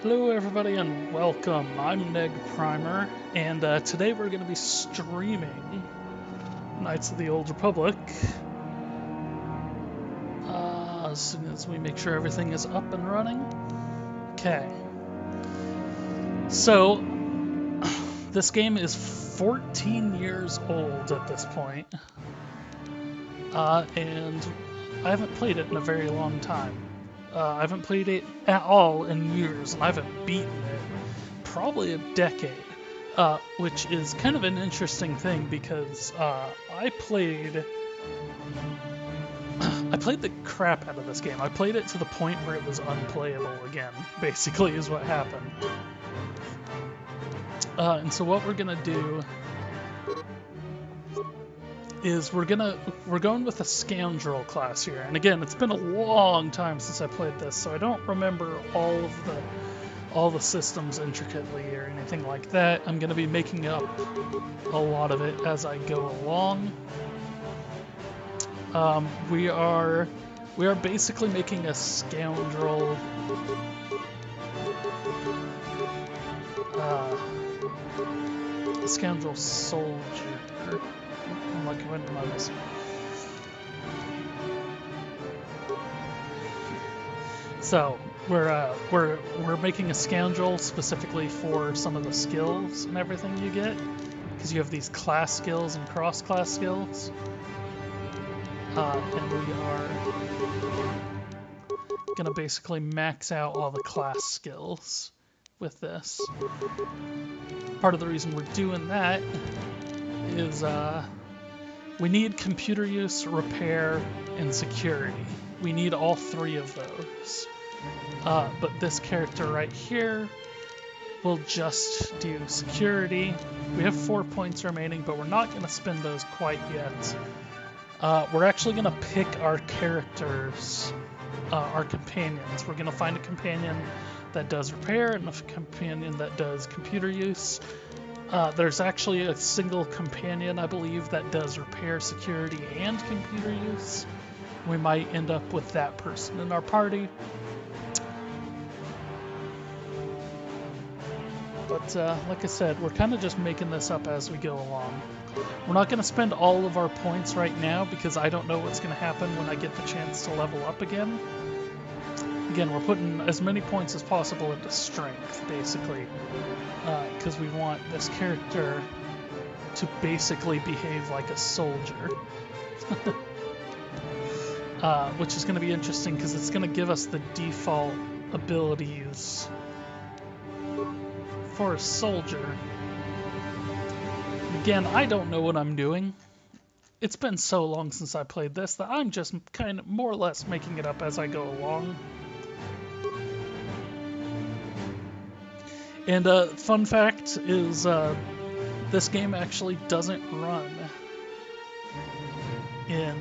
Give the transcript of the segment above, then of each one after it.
Hello everybody and welcome. I'm NegPrimer, and today we're going to be streaming Knights of the Old Republic as soon as we make sure everything is up and running. Okay. So, this game is 14 years old at this point, and I haven't played it in a very long time. I haven't played it at all in years, and I haven't beaten it probably a decade, which is kind of an interesting thing because I played the crap out of this game. I played it to the point where it was unplayable again, basically, is what happened. And so what we're gonna do is we're going with a scoundrel class here. And again, it's been a long time since I played this, so I don't remember all the systems intricately or anything like that. I'm going to be making up a lot of it as I go along. We are basically making a scoundrel soldier. I'm like, when am I missing? So we're making a scoundrel specifically for some of the skills and everything you get, because you have these class skills and cross-class skills, and we are gonna basically max out all the class skills with this. Part of the reason we're doing that is we need computer use, repair, and security. We need all three of those. But this character right here will just do security. We have 4 points remaining, but we're not going to spend those quite yet. We're actually going to pick our characters, our companions. We're going to find a companion that does repair and a companion that does computer use. There's actually a single companion, I believe, that does repair, security, and computer use. We might end up with that person in our party. But like I said, we're kind of just making this up as we go along. We're not going to spend all of our points right now because I don't know what's going to happen when I get the chance to level up again. Again, we're putting as many points as possible into strength, basically, because we want this character to basically behave like a soldier. Which is going to be interesting because it's going to give us the default abilities for a soldier. Again, I don't know what I'm doing. It's been so long since I played this that I'm just kind of more or less making it up as I go along. And fun fact is this game actually doesn't run in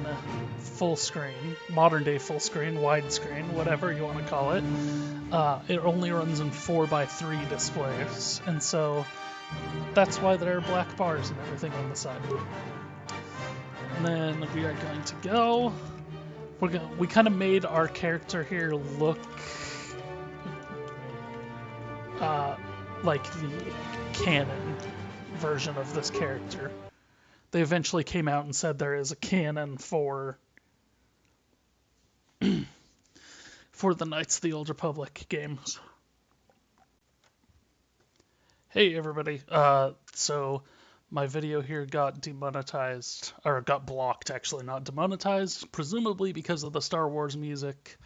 full screen, modern day full screen, widescreen, whatever you want to call it. It only runs in 4:3 displays, and so that's why there are black bars and everything on the side. And then we are going to go. We kind of made our character here look like the canon version of this character. They eventually came out and said there is a canon for the Knights of the Old Republic games. Hey everybody, so my video here got demonetized, or got blocked actually, not demonetized, presumably because of the Star Wars music,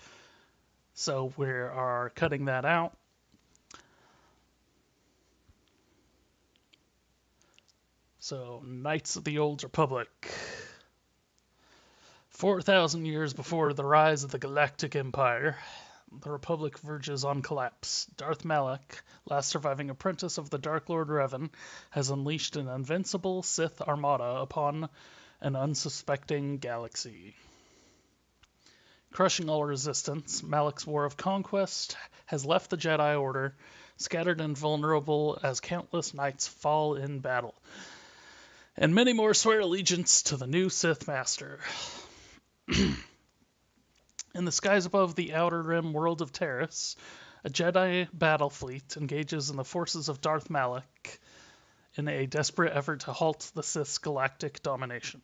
so we are cutting that out. So, Knights of the Old Republic. 4,000 years before the rise of the Galactic Empire, the Republic verges on collapse. Darth Malak, last surviving apprentice of the Dark Lord Revan, has unleashed an invincible Sith armada upon an unsuspecting galaxy. Crushing all resistance, Malak's war of conquest has left the Jedi Order scattered and vulnerable as countless knights fall in battle. And many more swear allegiance to the new Sith Master. In the skies above the Outer Rim world of Terrace, A Jedi battle fleet engages in the forces of Darth Malak in a desperate effort to halt the Sith's galactic domination.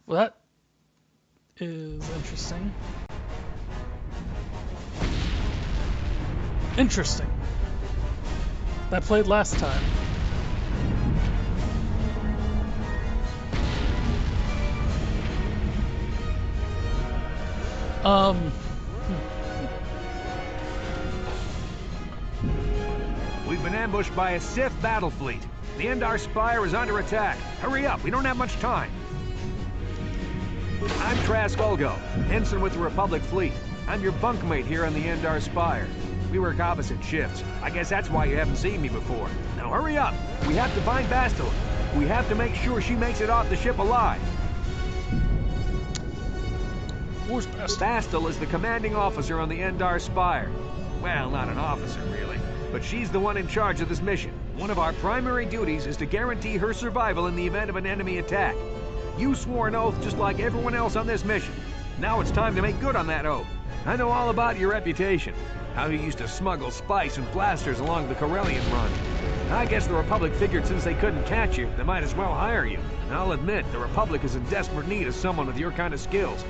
Well, that is interesting. Interesting. That played last time. We've been ambushed by a Sith battle fleet. The Endar Spire is under attack. Hurry up, we don't have much time. I'm Trask Ulgo, ensign with the Republic fleet. I'm your bunkmate here on the Endar Spire. We work opposite shifts. I guess that's why you haven't seen me before. Now hurry up! We have to find Bastila. We have to make sure she makes it off the ship alive. Where's Bastila? Bastila is the commanding officer on the Endar Spire. Well, not an officer, really. But she's the one in charge of this mission. One of our primary duties is to guarantee her survival in the event of an enemy attack. You swore an oath just like everyone else on this mission. Now it's time to make good on that oath. I know all about your reputation. How you used to smuggle spice and blasters along the Corellian run. I guess the Republic figured since they couldn't catch you, they might as well hire you. And I'll admit, the Republic is in desperate need of someone with your kind of skills.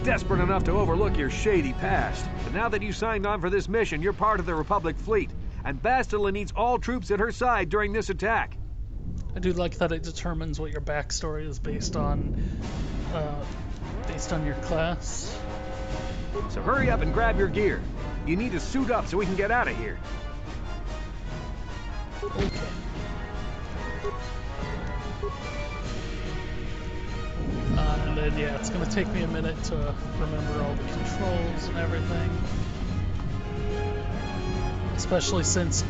Desperate enough to overlook your shady past. But now that you signed on for this mission, you're part of the Republic fleet. And Bastila needs all troops at her side during this attack. I do like that it determines what your backstory is based on your class. So hurry up and grab your gear. You need to suit up so we can get out of here. Okay. And then, yeah, it's gonna take me a minute to remember all the controls and everything. Especially since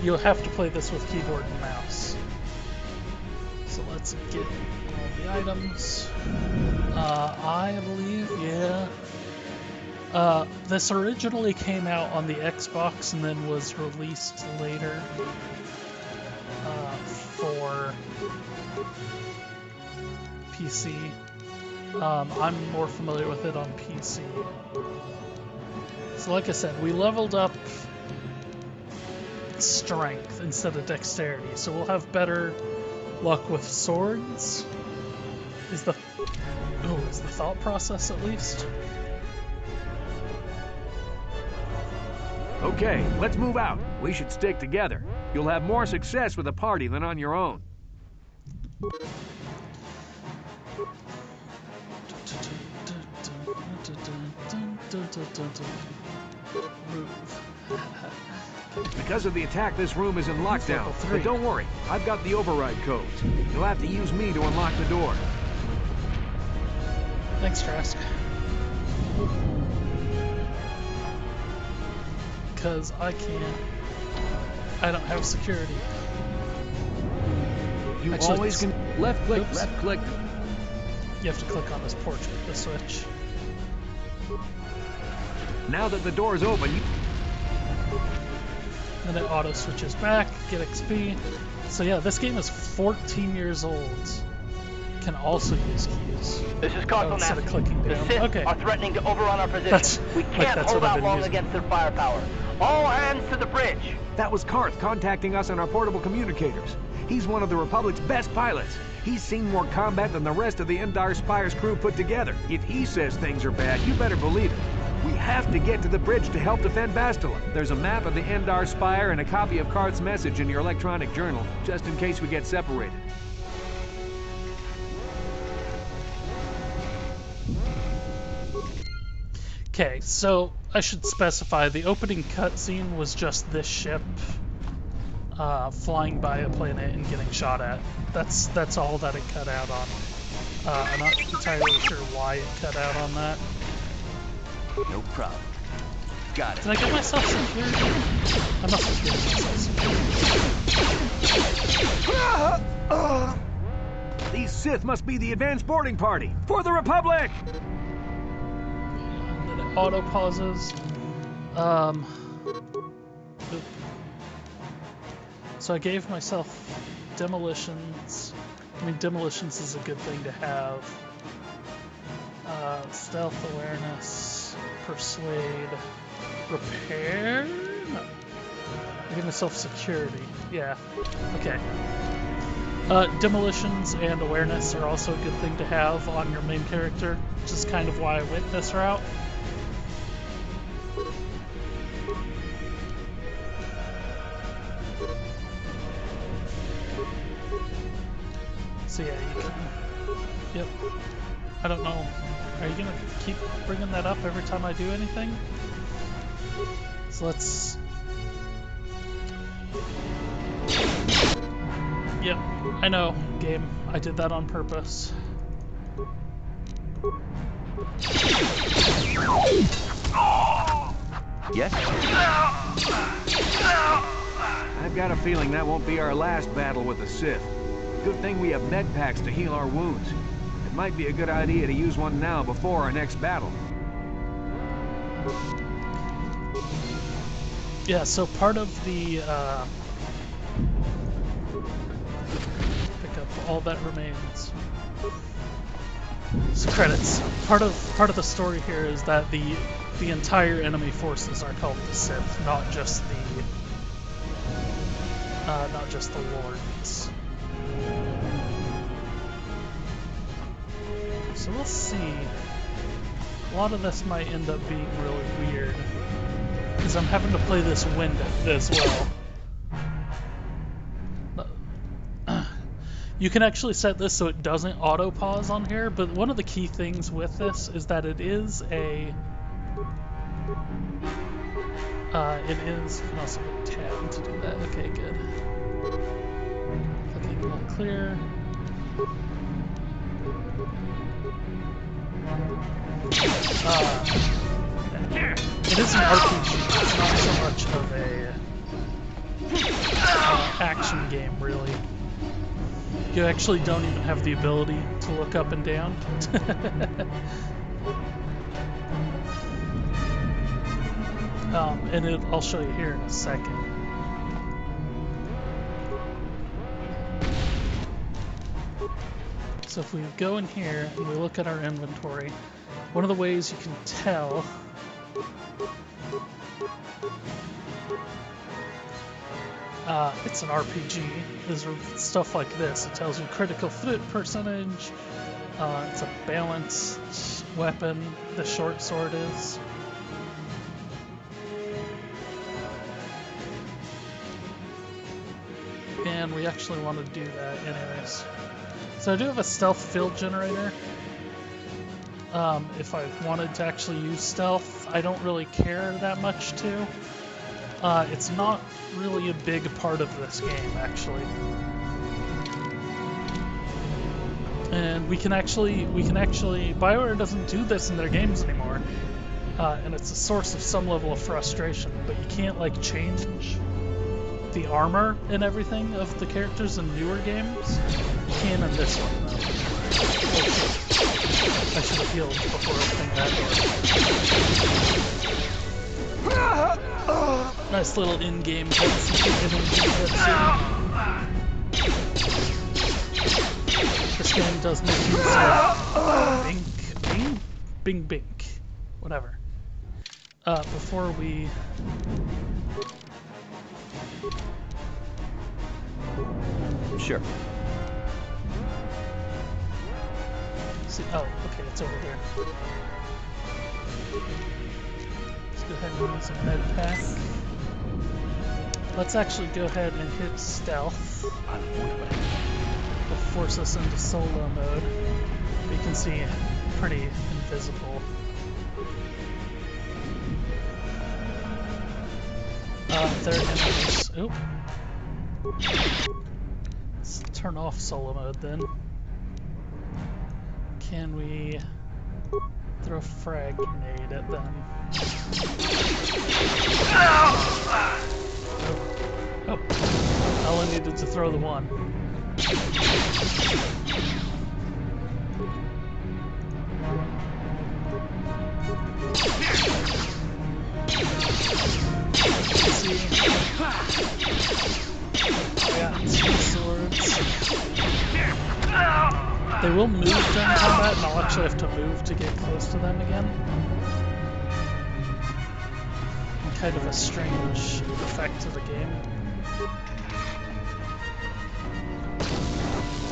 you'll have to play this with keyboard and mouse. So let's get all the items. I believe, yeah. This originally came out on the Xbox and then was released later for PC. I'm more familiar with it on PC. So like I said, we leveled up strength instead of dexterity, so we'll have better luck with swords. Is the thought process at least? Okay, let's move out. We should stick together. You'll have more success with a party than on your own. Because of the attack, this room is in lockdown. But don't worry, I've got the override codes. You'll have to use me to unlock the door. Thanks, Trask. Because I don't have security. You Actually, always can left click, oops. left click. You have to click on this portrait to switch. Now that the door's open, Then it auto switches back, get XP. So yeah, this game is 14 years old. Can also use keys. This is Cardinal instead of Master. clicking The down. Sith Okay. are threatening to overrun our position. We can't hold out long against their firepower. All hands to the bridge. that was Karth contacting us on our portable communicators. He's one of the Republic's best pilots. He's seen more combat than the rest of the Endar Spire's crew put together. If he says things are bad, you better believe it. We have to get to the bridge to help defend Bastila. There's a map of the Endar Spire and a copy of Karth's message in your electronic journal, just in case we get separated. Okay, so I should specify the opening cutscene was just this ship flying by a planet and getting shot at. That's all that it cut out on. I'm not entirely sure why it cut out on that. No problem. Got it. Did I get myself some gear? I must have given myself some gear. These Sith must be the advanced boarding party for the Republic! And then it auto pauses. Oop. So I gave myself demolitions. I mean, demolitions is a good thing to have. Stealth, awareness, persuade, repair? No. I give myself security. Yeah. Okay. Demolitions and awareness are also a good thing to have on your main character, which is kind of why I went this route. So yeah, you can... Yep. I don't know. Are you gonna keep bringing that up every time I do anything? So let's... Yep, I know, game. I did that on purpose. Yes? I've got a feeling that won't be our last battle with the Sith. Good thing we have med packs to heal our wounds. It might be a good idea to use one now before our next battle. Yeah, so part of the, pick up all that remains. So credits. Part of the story here is that the entire enemy forces are called the Sith, not just the Lords. So we'll see. A lot of this might end up being really weird, because I'm having to play this wind as well. You can actually set this so it doesn't auto-pause on here, but one of the key things with this is that it is a... you can also hit tab to do that. Okay, good. Clicking all clear. It is an RPG, it's not so much of a action game, really. You actually don't even have the ability to look up and down. And I'll show you here in a second. So if we go in here and we look at our inventory, one of the ways you can tell it's an RPG is stuff like this. It tells you critical hit percentage, it's a balanced weapon, the short sword is. And we actually want to do that anyways. So I do have a stealth field generator. If I wanted to actually use stealth, I don't really care that much to. It's not really a big part of this game, actually. And we can actually, BioWare doesn't do this in their games anymore. And it's a source of some level of frustration, but you can't, like, change the armor and everything of the characters in newer games. You can in this one, though. I should have healed before opening that door. Nice little in-game cutscene. This game does make use of bing, bink. Whatever. Before we... Sure. See, oh, okay, it's over there. Let's go ahead and use a med pack. Let's actually go ahead and hit stealth. It'll force us into solo mode. You can see pretty invisible. There enemies. Oop. Let's turn off solo mode then. Can we throw a frag grenade at them? Oh, I only needed to throw the one. See? Yeah, two swords. They will move during combat, and I'll actually have to move to get close to them again. Kind of a strange effect to the game.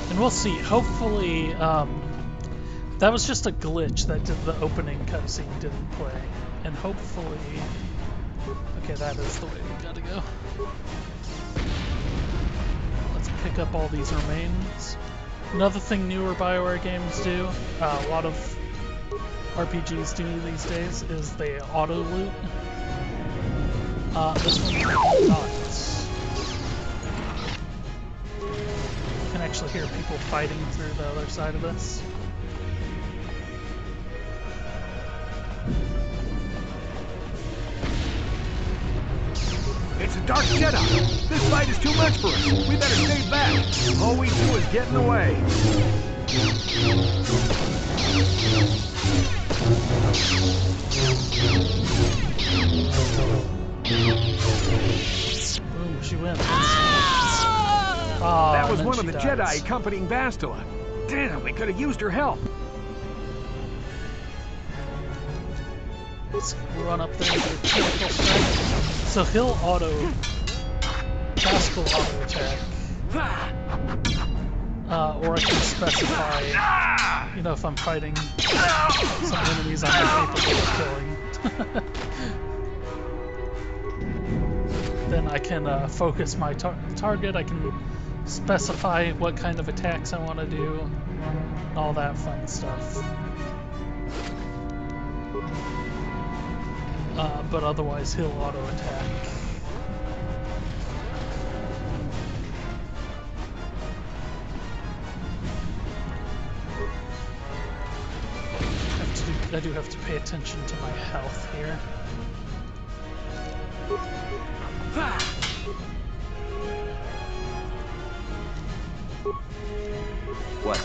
And we'll see. Hopefully, that was just a glitch that did the opening cutscene didn't play. And hopefully... Okay, that is the way we gotta go. Let's pick up all these remains. Another thing newer BioWare games do, a lot of RPGs do these days, is they auto-loot. This one not. You can actually hear people fighting through the other side of this. It's a Dark Jedi! This fight is too much for us! We better stay back! All we do is get in the way! Boom, she wins. That was one of the Jedi accompanying Bastila. Damn, we could have used her help. Let's run up there and do a critical strike. So he'll Bastila auto attack. Or I can specify, you know, if I'm fighting some enemies I'm not capable of killing. Then I can focus my target, I can specify what kind of attacks I want to do, and all that fun stuff. But otherwise he'll auto attack. I do have to pay attention to my health here. What?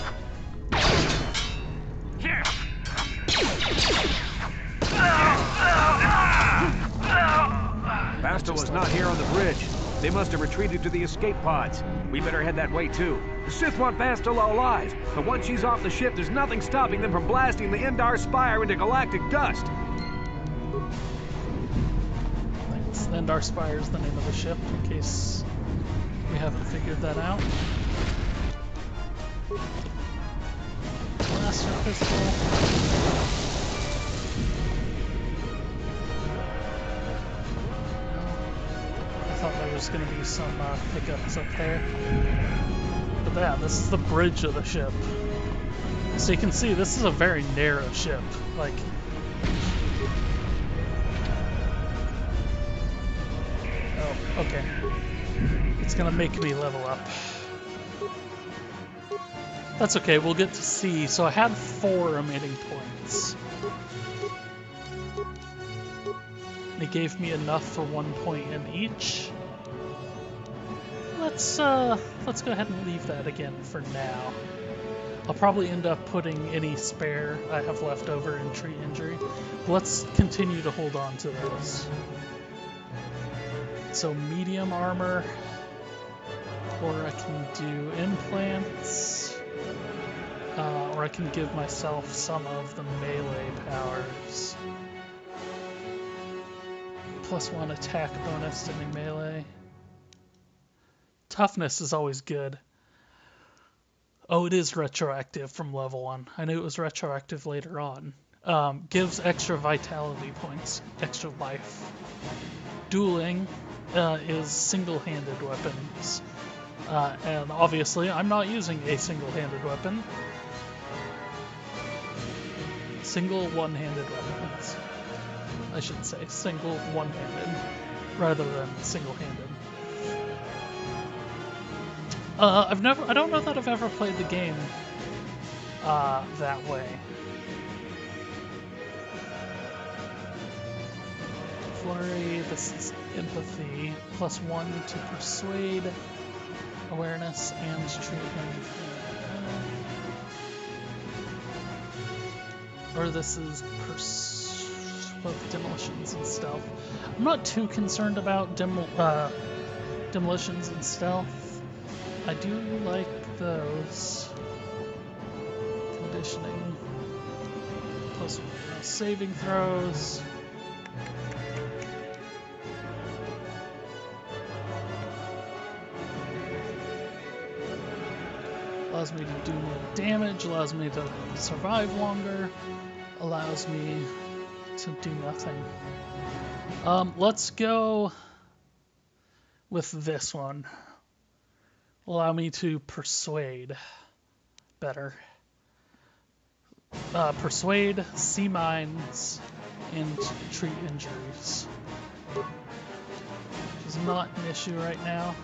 Bastila's not here on the bridge. They must have retreated to the escape pods. We better head that way too. The Sith want Bastila alive, but once she's off the ship, there's nothing stopping them from blasting the Endar Spire into galactic dust. Thanks. Endar Spire is the name of the ship, in case we haven't figured that out. Blaster pistol. There's going to be some hiccups up there. But yeah, this is the bridge of the ship. So you can see this is a very narrow ship. Like, oh, okay. It's going to make me level up. That's okay, we'll get to see. So I had 4 remaining points. They gave me enough for 1 point in each. Let's go ahead and leave that again for now. I'll probably end up putting any spare I have left over in tree injury. Let's continue to hold on to those. So medium armor, or I can do implants, or I can give myself some of the melee powers. +1 attack bonus to any melee. Toughness is always good. Oh, it is retroactive from level 1. I knew it was retroactive later on. Gives extra vitality points, extra life. Dueling is single-handed weapons. And obviously, I'm not using a single-handed weapon. Single one-handed weapons. I should say single one-handed, rather than single-handed. I don't know that I've ever played the game that way. Flurry, this is empathy, +1 to persuade, awareness, and treatment. Or this is both demolitions and stealth. I'm not too concerned about demolitions and stealth. I do like those. conditioning. Plus saving throws. Allows me to do more damage, allows me to survive longer, allows me to do nothing. Let's go with this one. Allow me to persuade better. Persuade, see minds, and treat injuries. Which is not an issue right now.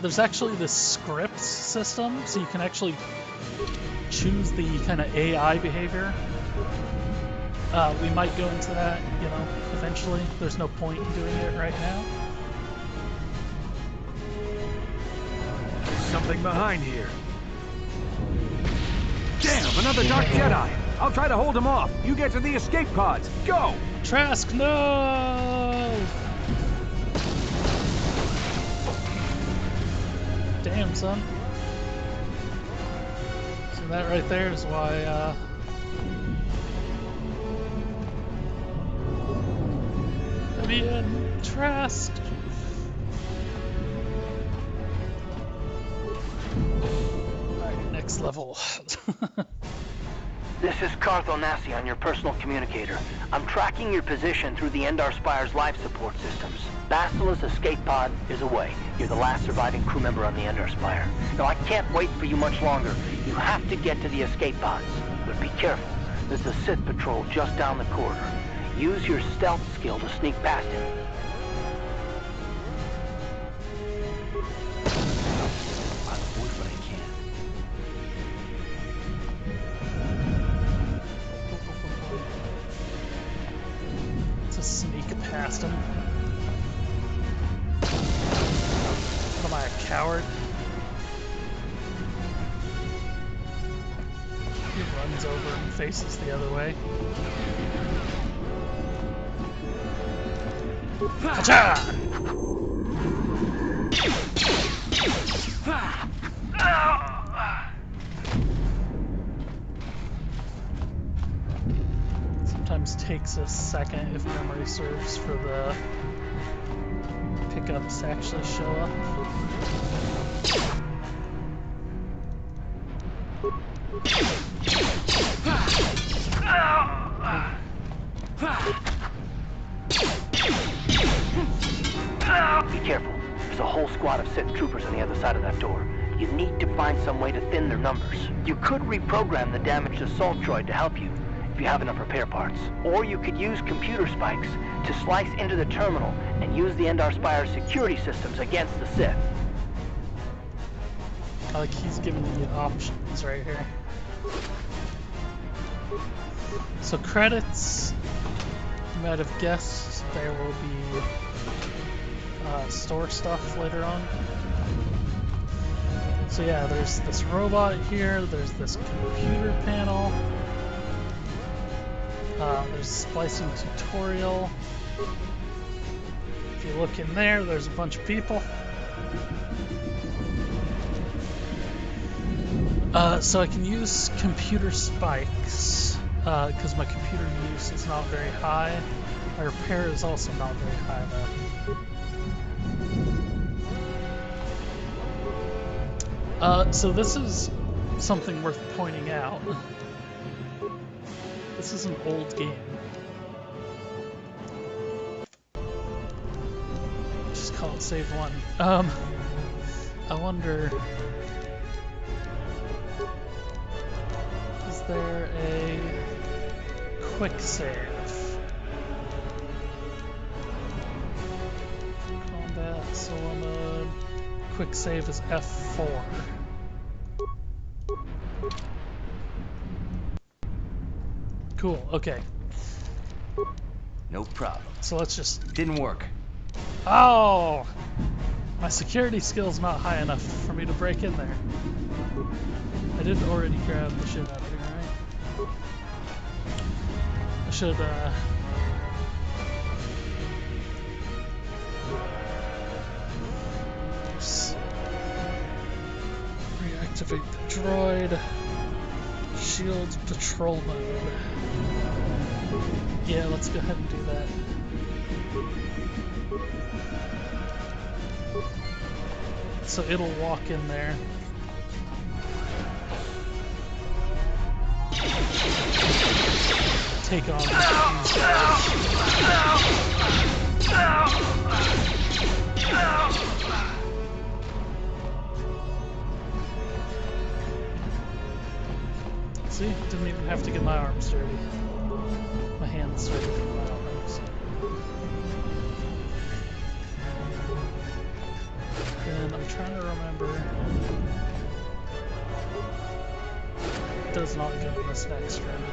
There's actually this scripts system, so you can actually choose the kind of AI behavior. We might go into that, you know, eventually. There's no point in doing it right now. There's something behind here. Damn, another Dark Jedi! I'll try to hold him off. You get to the escape pods. Go! Trask, no! Damn, son. So that right there is why, Vivian, Trask. Alright, next level. This is Cartho Nassi on your personal communicator. I'm tracking your position through the Endar Spire's life support systems. Basila's escape pod is away. You're the last surviving crew member on the Endar Spire. Now, I can't wait for you much longer. You have to get to the escape pods. But be careful. There's a Sith patrol just down the corridor. Use your stealth skill to sneak past him. Sneak past him. What am I, a coward? He runs over and faces the other way. Gotcha! Sometimes takes a second, if memory serves, for the pickups to actually show up. Be careful. There's a whole squad of Sith troopers on the other side of that door. You need to find some way to thin their numbers. You could reprogram the damaged assault droid to help you, if you have enough repair parts. Or you could use computer spikes to slice into the terminal and use the Endar Spire's security systems against the Sith. Like he's giving me options right here. So credits, you might have guessed there will be store stuff later on. So yeah, there's this robot here, there's this computer panel, there's a splicing tutorial. If you look in there, there's a bunch of people. So I can use computer spikes, because my computer use is not very high. My repair is also not very high though. So this is something worth pointing out. This is an old game. Just call it save one. I wonder, is there a quick save? Combat, solo mode. Quick save is F4. Cool, okay. No problem. So let's just... Didn't work. Oh! My security skill's not high enough for me to break in there. I did already grab the shit out of here, right? I should, reactivate the droid. Shield patrol mode. Yeah, let's go ahead and do that. So it'll walk in there. Take on these guys. See, didn't even have to get my arms dirty. My hands dirty from my arms. And I'm trying to remember. It does not go in this next round.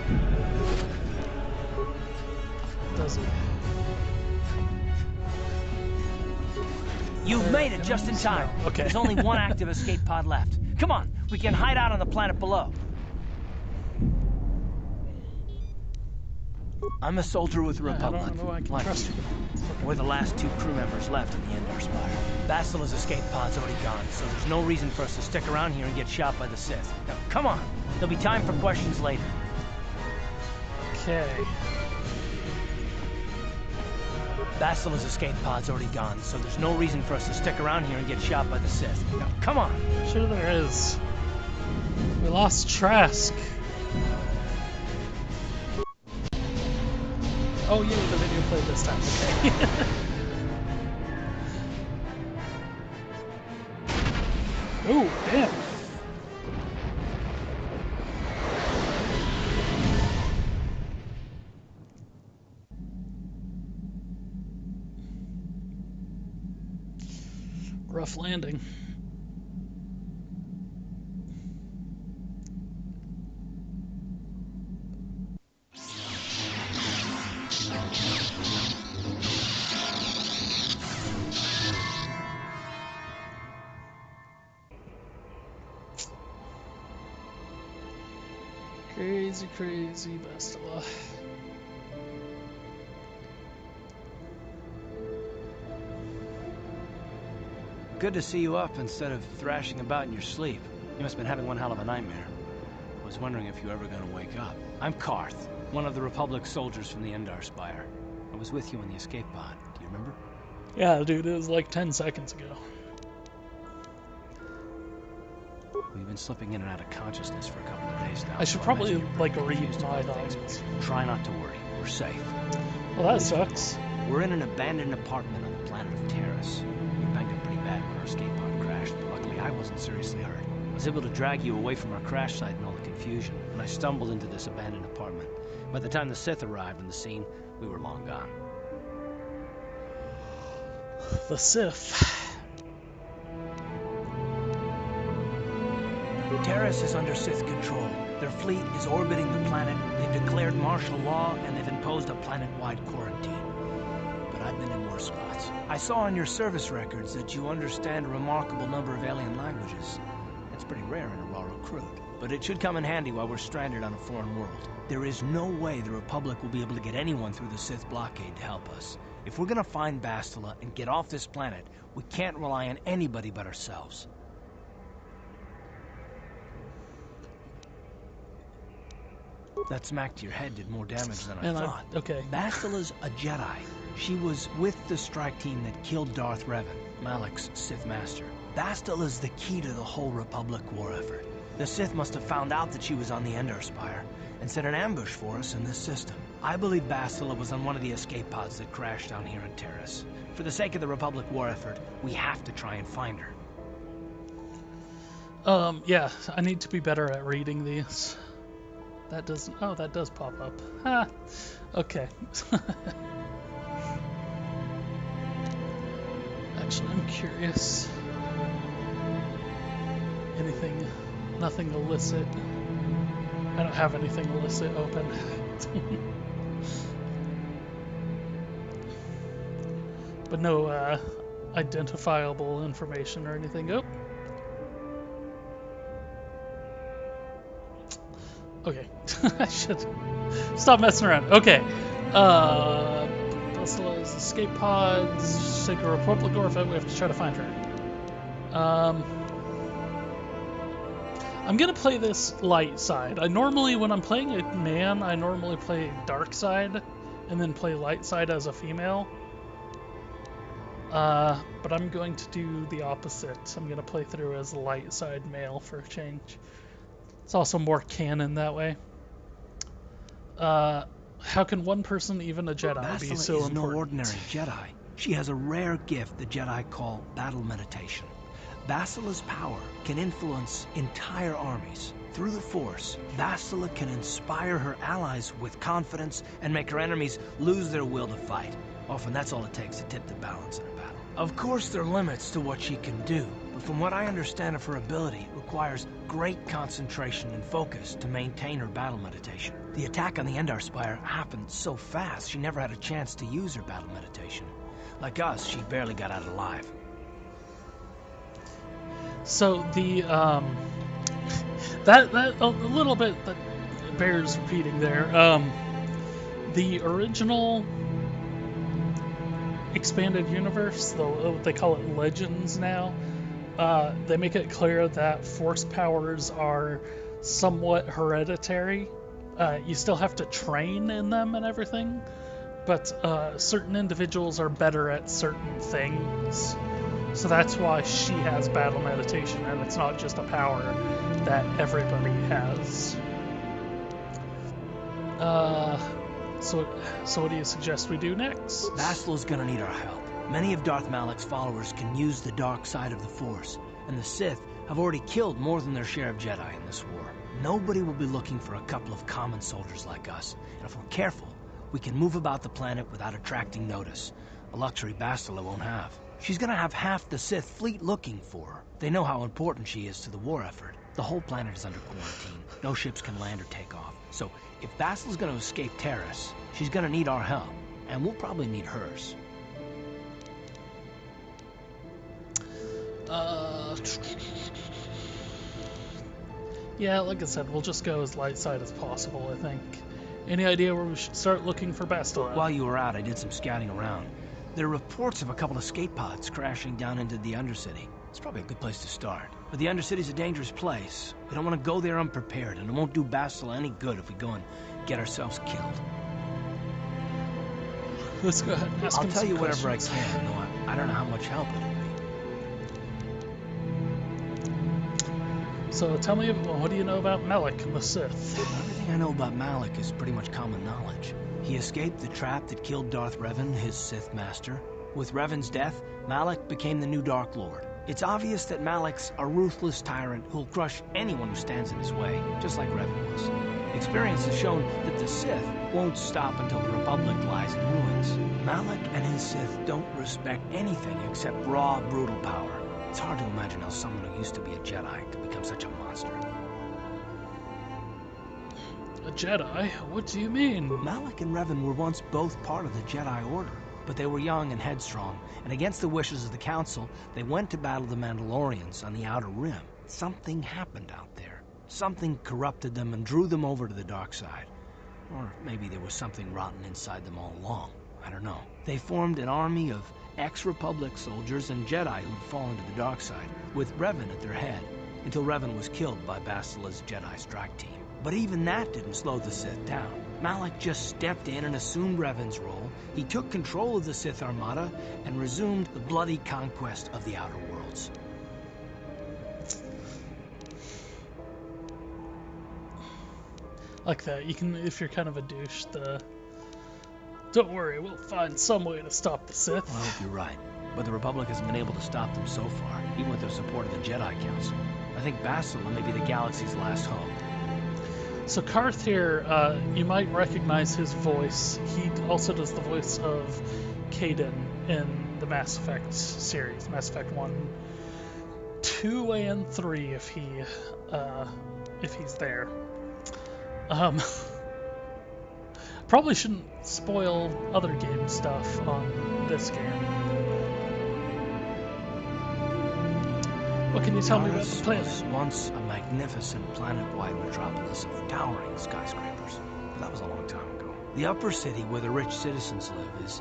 Does it? You've made it just in time. Okay. There's only one active escape pod left. Come on, we can hide out on the planet below. I'm a soldier with the Republic. I don't know I can Like trust you. you. We're the last 2 crew members left in the Endar Spire. Bastila's escape pod's already gone, so there's no reason for us to stick around here and get shot by the Sith. Now, come on. There'll be time for questions later. Okay. Bastila's escape pod's already gone, so there's no reason for us to stick around here and get shot by the Sith. Now, come on. Sure there is. We lost Trask. Oh, yeah, the video played this time. Okay. Oh, damn. Rough landing. Crazy, crazy Bastila. Good to see you up instead of thrashing about in your sleep. You must have been having one hell of a nightmare. I was wondering if you were ever going to wake up. I'm Karth, one of the Republic soldiers from the Endar Spire. I was with you in the escape pod. Do you remember? Yeah, dude, it was like 10 seconds ago. We've been slipping in and out of consciousness for a couple of days now. I should so probably, imagine you're like, pretty read confused my about things. thoughts. Try not to worry. We're safe. Well, that sucks. We're in an abandoned apartment on the planet of Terrace. We banged up pretty bad when our escape pod crashed, but luckily I wasn't seriously hurt. I was able to drag you away from our crash site and all the confusion, and I stumbled into this abandoned apartment. By the time the Sith arrived on the scene, we were long gone. The Sith. Terrace is under Sith control. Their fleet is orbiting the planet, they've declared martial law, and they've imposed a planet-wide quarantine. But I've been in worse spots. I saw on your service records that you understand a remarkable number of alien languages. That's pretty rare in a raw recruit. But it should come in handy while we're stranded on a foreign world. There is no way the Republic will be able to get anyone through the Sith blockade to help us. If we're gonna find Bastila and get off this planet, we can't rely on anybody but ourselves. That smack to your head did more damage than I thought. Okay. Bastila's a Jedi. She was with the strike team that killed Darth Revan, Malak's Sith Master. Bastila's the key to the whole Republic war effort. The Sith must have found out that she was on the Endar Spire and set an ambush for us in this system. I believe Bastila was on one of the escape pods that crashed down here in Terrace. For the sake of the Republic war effort, we have to try and find her. Yeah, I need to be better at reading these. That doesn't... Oh, that does pop up. Ha! Okay. Actually, I'm curious. Anything... Nothing illicit. I don't have anything illicit open. But no, identifiable information or anything. Oh! Okay, I should stop messing around. Okay, Bastila's escape pods, Sacred Republic Orphan, we have to try to find her. I'm gonna play this light side. When I'm playing a man, I normally play dark side and then play light side as a female. But I'm going to do the opposite. I'm gonna play through as light side male for a change. It's also more canon that way. How can one person, even a Jedi, be so is important? no ordinary Jedi. She has a rare gift the Jedi call battle meditation. Basila's power can influence entire armies. Through the Force, Basila can inspire her allies with confidence and make her enemies lose their will to fight. Often that's all it takes to tip the balance in a battle. Of course there are limits to what she can do, but from what I understand of her ability, it requires great concentration and focus to maintain her battle meditation. The attack on the Endar Spire happened so fast, she never had a chance to use her battle meditation. Like us, she barely got out alive. So the that a little bit that bears repeating there. The original expanded universe, though they call it Legends now, they make it clear that Force powers are somewhat hereditary. You still have to train in them and everything, but certain individuals are better at certain things. So that's why she has battle meditation, and it's not just a power that everybody has. So what do you suggest we do next? Basila's gonna need our help. Many of Darth Malik's followers can use the dark side of the Force, and the Sith have already killed more than their share of Jedi in this war. Nobody will be looking for a couple of common soldiers like us, and if we're careful, we can move about the planet without attracting notice, a luxury Basila won't have. She's gonna have half the Sith fleet looking for her. They know how important she is to the war effort. The whole planet is under quarantine. No ships can land or take off. So if Basila's gonna escape Terrace, she's gonna need our help, and we'll probably need hers. Yeah, like I said, we'll just go as light side as possible, I think. Any idea where we should start looking for Bastila? While you were out, I did some scouting around. There are reports of a couple of escape pods crashing down into the Undercity. It's probably a good place to start. But the Undercity's a dangerous place. We don't want to go there unprepared, and it won't do Basila any good if we go and get ourselves killed. Let's go ahead and ask I'll him tell some you whatever questions. I can, though I don't know how much help it'll be. So tell me, what do you know about Malik and the Sith? Everything I know about Malik is pretty much common knowledge. He escaped the trap that killed Darth Revan, his Sith master. With Revan's death, Malik became the new Dark Lord. It's obvious that Malik's a ruthless tyrant who'll crush anyone who stands in his way, just like Revan was. Experience has shown that the Sith won't stop until the Republic lies in ruins. Malik and his Sith don't respect anything except raw, brutal power. It's hard to imagine how someone who used to be a Jedi could become such a monster. A Jedi? What do you mean? Malik and Revan were once both part of the Jedi Order, but they were young and headstrong, and against the wishes of the Council, they went to battle the Mandalorians on the Outer Rim. Something happened out there. Something corrupted them and drew them over to the dark side. Or maybe there was something rotten inside them all along. I don't know. They formed an army of ex-Republic soldiers and Jedi who'd fallen to the dark side, with Revan at their head, until Revan was killed by Basila's Jedi strike team. But even that didn't slow the Sith down. Malik just stepped in and assumed Revan's role. He took control of the Sith Armada and resumed the bloody conquest of the Outer Worlds. Like that. You can, if you're kind of a douche, don't worry, we'll find some way to stop the Sith. Well, I hope you're right. But the Republic hasn't been able to stop them so far, even with the support of the Jedi Council. I think Basila may be the galaxy's last hope. So Karth here, you might recognize his voice. He also does the voice of Kaden in the Mass Effect series, Mass Effect 1, 2, and 3 if he's there. Probably shouldn't spoil other game stuff on this game. What can you tell me about the planet? Was once a magnificent planet-wide metropolis of towering skyscrapers, but that was a long time ago. The upper city, where the rich citizens live,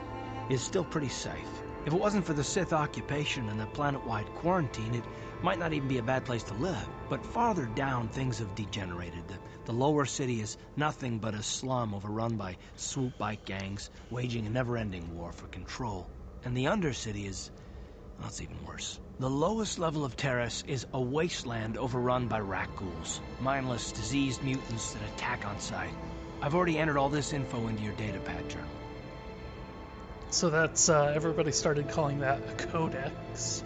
is still pretty safe. If it wasn't for the Sith occupation and the planet-wide quarantine, it might not even be a bad place to live. But farther down, things have degenerated. The lower city is nothing but a slum overrun by swoop bike gangs, waging a never-ending war for control. And the undercity is... well, it's even worse. The lowest level of Terrace is a wasteland overrun by rat ghouls. Mindless, diseased mutants that attack on sight. I've already entered all this info into your datapad journal. So that's, everybody started calling that a codex.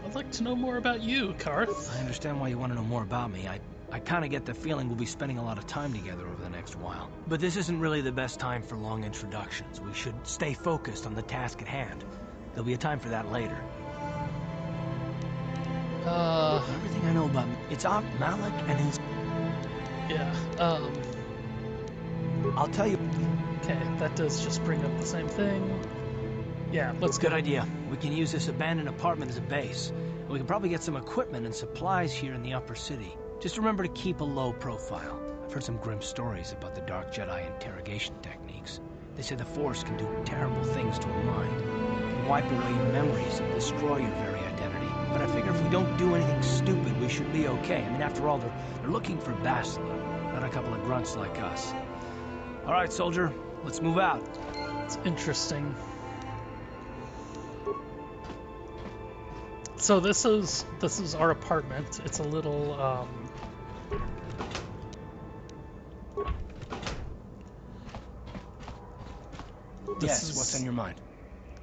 I'd like to know more about you, Karth. I understand why you want to know more about me. I kind of get the feeling we'll be spending a lot of time together over the next while. But this isn't really the best time for long introductions. We should stay focused on the task at hand. There'll be a time for that later. Everything I know about it's Aunt Malik and his... Yeah, I'll tell you... okay, that does just bring up the same thing. Yeah, let's go. Good idea. We can use this abandoned apartment as a base. We can probably get some equipment and supplies here in the upper city. Just remember to keep a low profile. I've heard some grim stories about the Dark Jedi interrogation techniques. They say the Force can do terrible things to a mind. It can wipe away your memories and destroy your very identity. But I figure if we don't do anything stupid, we should be okay. I mean, after all, they're looking for Bastila, not a couple of grunts like us. All right, soldier, let's move out. It's interesting. So this is our apartment. It's a little Yes, what's on your mind?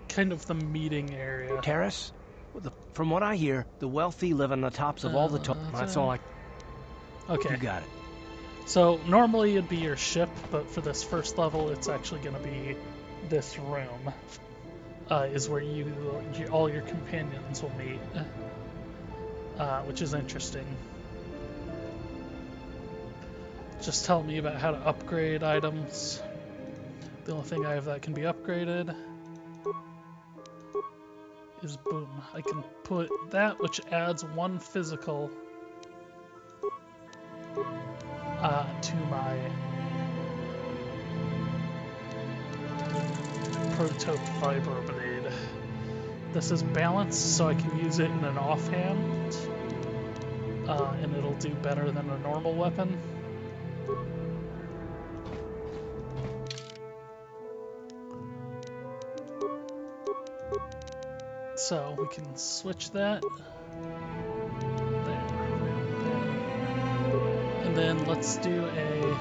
Kind of the meeting area. Terrace? Well, from what I hear, the wealthy live on the tops of all the that's all I... Okay. You got it. So normally it'd be your ship, but for this first level, it's actually going to be this room. Is where all your companions will meet, which is interesting. Just tell me about how to upgrade items. The only thing I have that can be upgraded is boom. I can put that, which adds 1 physical to my prototype fiber blade. This is balanced, so I can use it in an offhand, and it'll do better than a normal weapon. So we can switch that. There. And then let's do a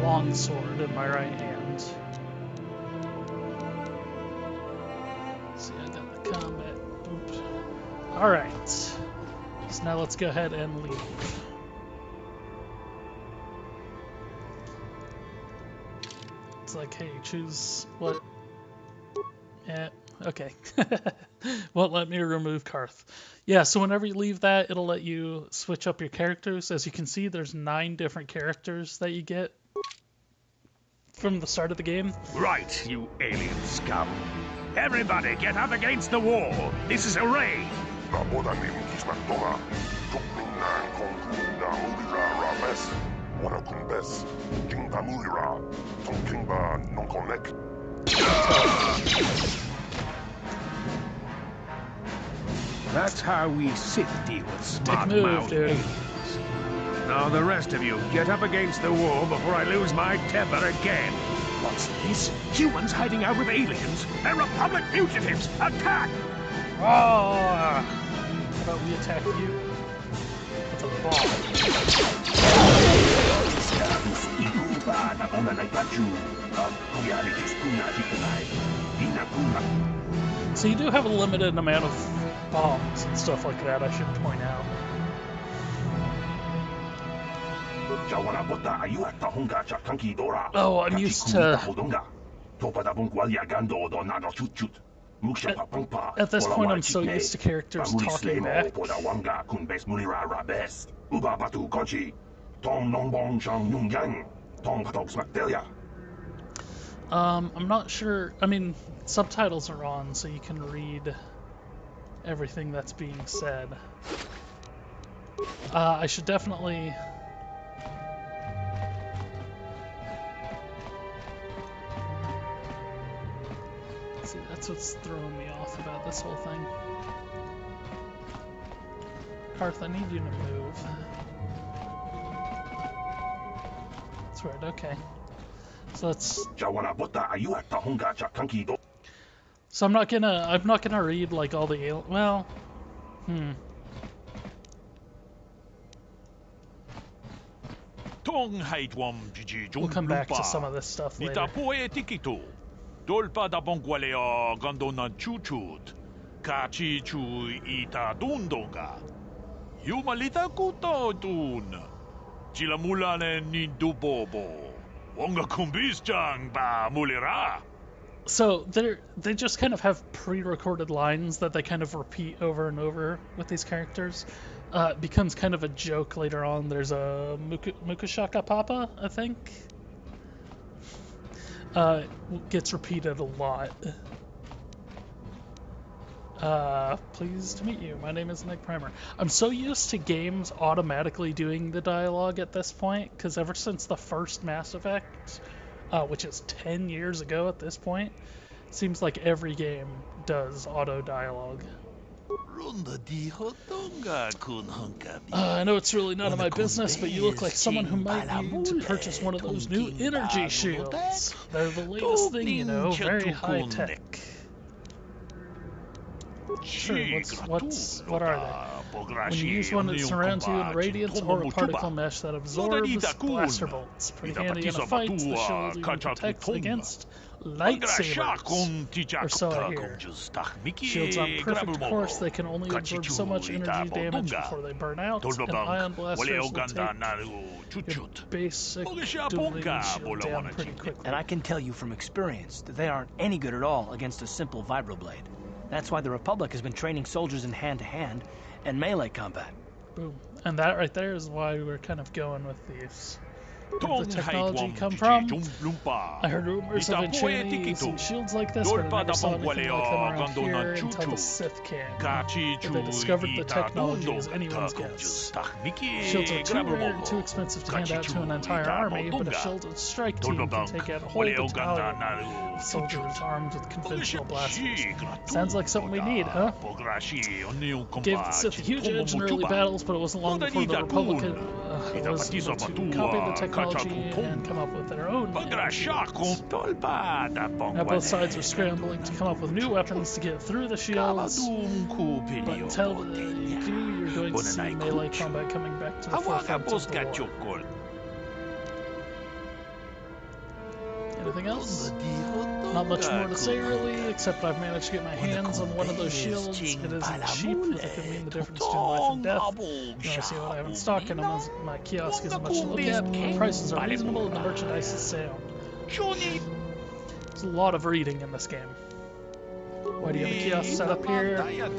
longsword in my right hand. See, I got the combat. Oops. Alright. So now let's go ahead and leave. It's like, hey, choose what? Yeah, okay. Won't let me remove Karth. Yeah, so whenever you leave that, it'll let you switch up your characters. As you can see, there's 9 different characters that you get from the start of the game. Right, you alien scum. Everybody get up against the wall. This is a raid. That's how we Sith deal with smart-mouthed aliens. Now the rest of you, get up against the wall before I lose my temper again. What's this? Humans hiding out with aliens? They're Republic fugitives! Attack! How about we attack you with a bomb? So you do have a limited amount of bombs and stuff like that, I should point out. Oh, I'm used to... At this point, I'm so used to characters talking back. I'm not sure. I mean, subtitles are on, so you can read everything that's being said. I should definitely See, that's what's throwing me off about this whole thing. Karth, I need you to move. That's weird, okay. So let's... So I'm not gonna read like all the well, We'll come back to some of this stuff later. So they just kind of have pre-recorded lines that they kind of repeat over and over with these characters. It becomes kind of a joke later on. There's a Mukashaka Papa, I think. Gets repeated a lot. Pleased to meet you. My name is NegPrimer. I'm so used to games automatically doing the dialogue at this point, because ever since the first Mass Effect, which is 10 years ago at this point, it seems like every game does auto dialogue. I know it's really none of my business, but you look like someone who might need to purchase one of those new energy shields. They're the latest thing, you know, very high tech. Sure, what are they? When you use one, it surrounds you in radiance or a particle mesh that absorbs blaster bolts. Pretty handy in a fight. The shield even protects against lightsabers, or so I hear. Shields aren't perfect, of course. They can only absorb so much energy damage before they burn out, and ion blasters will take your basic dueling shield down pretty quickly. And I can tell you from experience that they aren't any good at all against a simple vibroblade. That's why the Republic has been training soldiers in hand-to-hand and melee combat. Boom. And that right there is why we're kind of going with these. Where did the technology come from? I heard rumors of Enchanting using shields like this, but I never saw anything like them around here until the Sith came. If they discovered the technology is anyone's guess. Shields are too rare and too expensive to hand out to an entire army, but a shielded strike team can take out a whole battalion of soldiers armed with conventional blasters. Sounds like something we need, huh? Gave the Sith a huge edge in early battles, but it wasn't long before the Republic was able to copy the technology and come up with their own. Now both sides are scrambling to come up with new weapons to get through the shields, but until they do, you're going to see melee combat coming back to the forefront of the war. Anything else? Not much more to say really, except I've managed to get my hands on one of those shields. It isn't cheap, but it could mean the difference between life and death. You want to see what I have in stock, and my kiosk isn't much to look at. The prices are reasonable and the merchandise is sound. There's a lot of reading in this game. Why do you have a kiosk set up here? I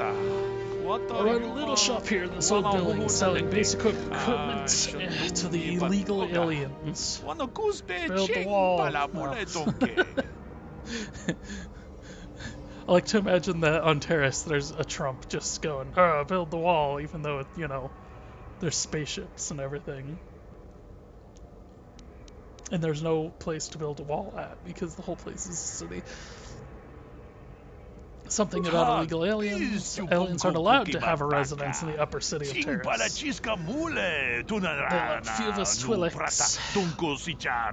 run a little shop here in this old building selling basic equipment to the illegal aliens. Build the wall. I like to imagine that on Terrace there's a Trump just going, build the wall, even though, you know, there's spaceships and everything. And there's no place to build a wall at, because the whole place is a city. Something about illegal aliens. Aliens aren't allowed to have a residence in the upper city of Terrace. They let few of us Twi'leks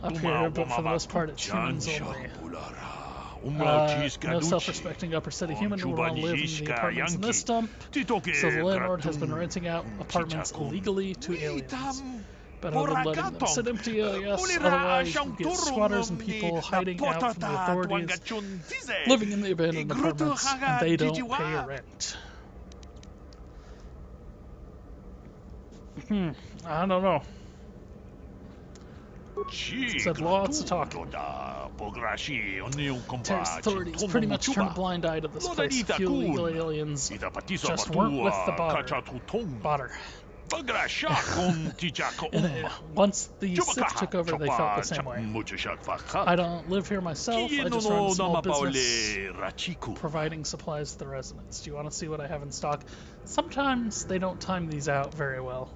up here, but for the most part it's humans only. No self-respecting upper city human will want to live in the apartments in this dump, so the landlord has been renting out apartments illegally to aliens. Better than letting them sit empty, I guess. Otherwise, you get squatters and people hiding out from the authorities, living in the abandoned apartments, and they don't pay rent. I don't know. Said lots of talking. Terrace authorities pretty much turned a blind eye to this place. A few illegal aliens just weren't with the botter. Once the Sith took over, they felt the same way. I don't live here myself, I just run a small business providing supplies to the residents. Do you want to see what I have in stock? Sometimes they don't time these out very well.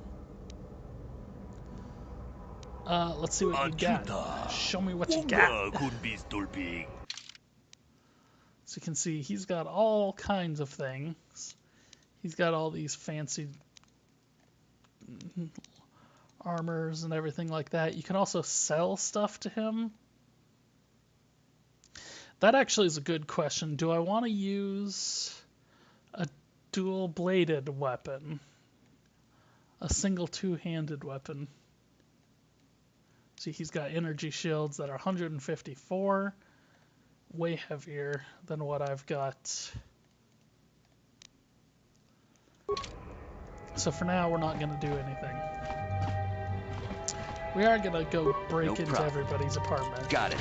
Let's see what you got. Show me what you got. So you can see he's got all kinds of things. He's got all these fancy armors and everything like that. You can also sell stuff to him. That actually is a good question. Do I want to use a dual-bladed weapon? A single two-handed weapon? See, he's got energy shields that are 154, way heavier than what I've got. So for now, we're not going to do anything. We are going to go break into everybody's apartment. Got it.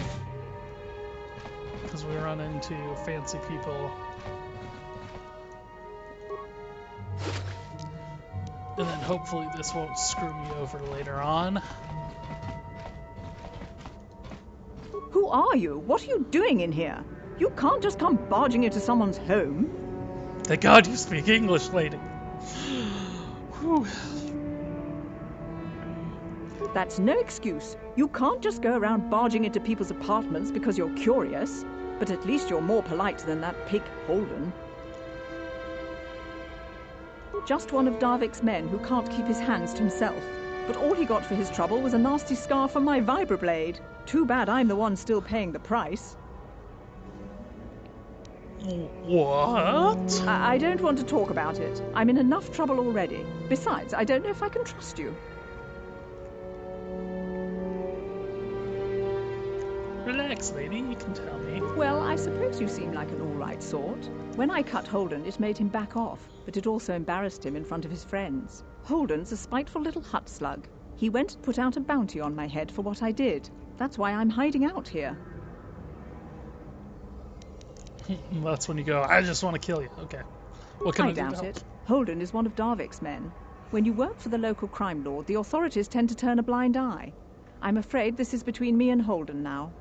Because we run into fancy people. And then hopefully this won't screw me over later on. Who are you? What are you doing in here? You can't just come barging into someone's home. Thank God you speak English, lady. Whew. That's no excuse. You can't just go around barging into people's apartments because you're curious. But at least you're more polite than that pig Holden. Just one of Darvik's men who can't keep his hands to himself. But all he got for his trouble was a nasty scar from my vibroblade. Too bad I'm the one still paying the price. What? I don't want to talk about it. I'm in enough trouble already. Besides, I don't know if I can trust you. Relax, lady. You can tell me. Well, I suppose you seem like an all-right sort. When I cut Holden, it made him back off, but it also embarrassed him in front of his friends. Holden's a spiteful little hut slug. He went and put out a bounty on my head for what I did. That's why I'm hiding out here. That's when you go, I just want to kill you. Okay. What can I do? I doubt it. Holden is one of Darvik's men. When you work for the local crime lord, the authorities tend to turn a blind eye. I'm afraid this is between me and Holden now.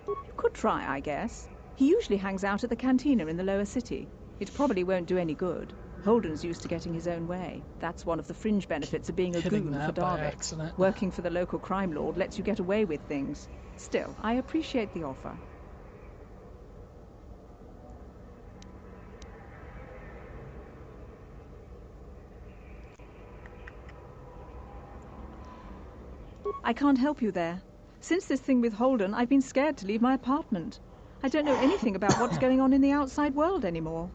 You could try, I guess. He usually hangs out at the cantina in the lower city. It probably won't do any good. Holden's used to getting his own way. That's one of the fringe benefits of being a goon for Darvik. Working for the local crime lord lets you get away with things. Still, I appreciate the offer. I can't help you there. Since this thing with Holden, I've been scared to leave my apartment. I don't know anything about what's going on in the outside world anymore.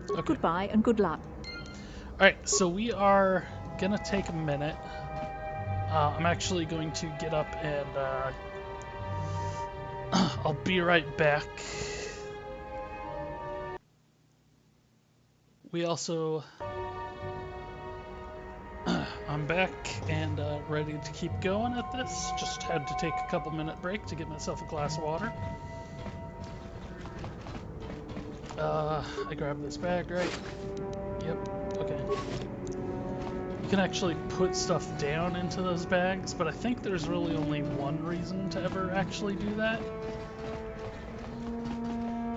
Okay. Goodbye and good luck. Alright, so we are gonna take a minute. I'm actually going to get up and I'll be right back. We also... I'm back and ready to keep going at this. Just had to take a couple-minute break to get myself a glass of water. I grabbed this bag, right? Yep, okay. You can actually put stuff down into those bags, but I think there's really only one reason to ever actually do that.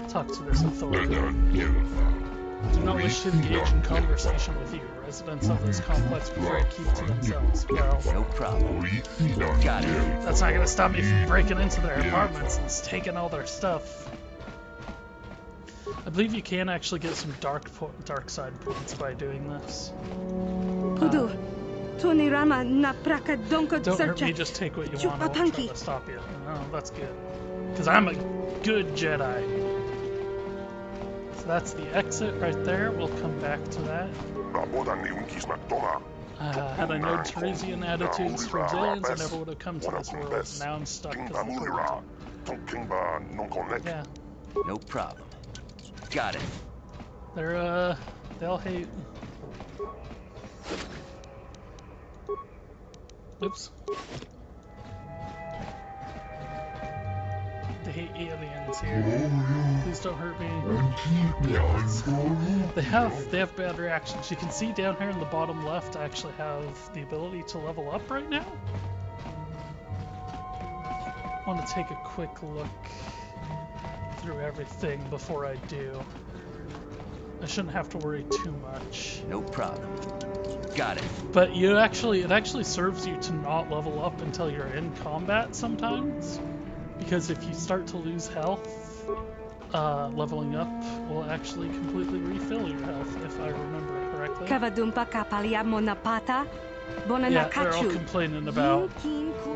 Talk to this authority. Do not wish to engage in conversation with you. Residents of this complex prefer to keep to themselves. Well, no problem. Got it. That's not gonna stop me from breaking into their apartments and taking all their stuff. I believe you can actually get some dark side points by doing this. Don't hurt me, just take what you want. I won't try to stop you. Oh, that's good. Because I'm a good Jedi. So that's the exit right there. We'll come back to that. Had I known Teresian attitudes towards aliens, I never would have come to this world. Now I'm stuck because of the quarantine. Yeah. No problem. Got it. They'll hate... Oops. They hate aliens here. Please don't hurt me. They have bad reactions. You can see down here in the bottom left, I actually have the ability to level up right now. I want to take a quick look through everything before I do. I shouldn't have to worry too much. No problem. Got it. But it actually serves you to not level up until you're in combat sometimes, because if you start to lose health, leveling up will actually completely refill your health, if I remember correctly. Yeah, they're all complaining about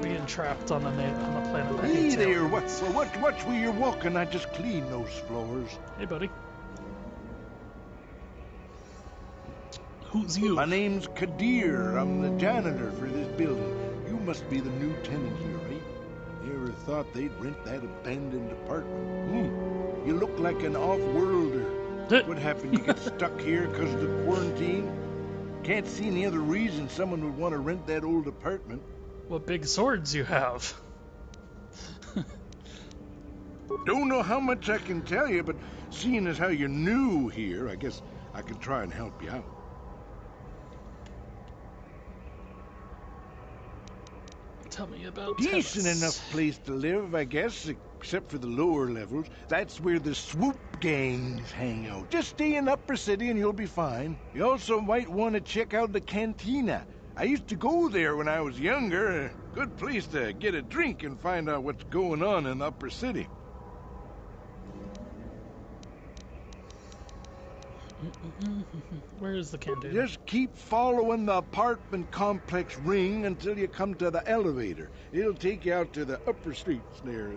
being trapped on a planet that Hey hates there, aliens. watch where you're walking. I just cleaned those floors. Hey, buddy. Who's you? My name's Kadir. I'm the janitor for this building. You must be the new tenant here, right? Never thought they'd rent that abandoned apartment. You look like an off-worlder. What happened? You get stuck here because of the quarantine? Can't see any other reason someone would want to rent that old apartment. What big swords you have. Don't know how much I can tell you, but seeing as how you're new here, I guess I can try and help you out. Tell me about Decent tennis. enough place to live, I guess, except for the lower levels. That's where the swoop gangs hang out. Just stay in Upper City and you'll be fine. You also might want to check out the cantina. I used to go there when I was younger. A good place to get a drink and find out what's going on in Upper City. Where is the canteen? Just keep following the apartment complex ring until you come to the elevator. It'll take you out to the upper streets there.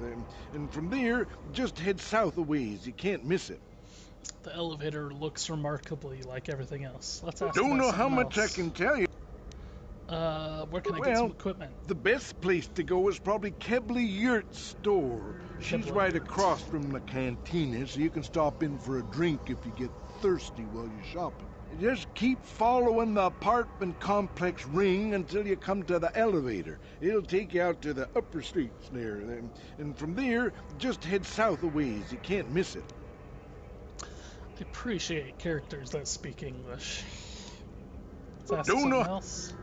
And from there, just head south a ways. You can't miss it. The elevator looks remarkably like everything else. Let's ask Don't about know how something much I else. can tell you. Where can I get some equipment? The best place to go is probably Kebley Yurt's store. She's Kebley right Yurt. across from the cantina, so you can stop in for a drink if you get thirsty while you're shopping. Just keep following the apartment complex ring until you come to the elevator. It'll take you out to the upper streets there. And from there, just head south a ways. You can't miss it. I appreciate characters that speak English. Let's ask Don't something know. else.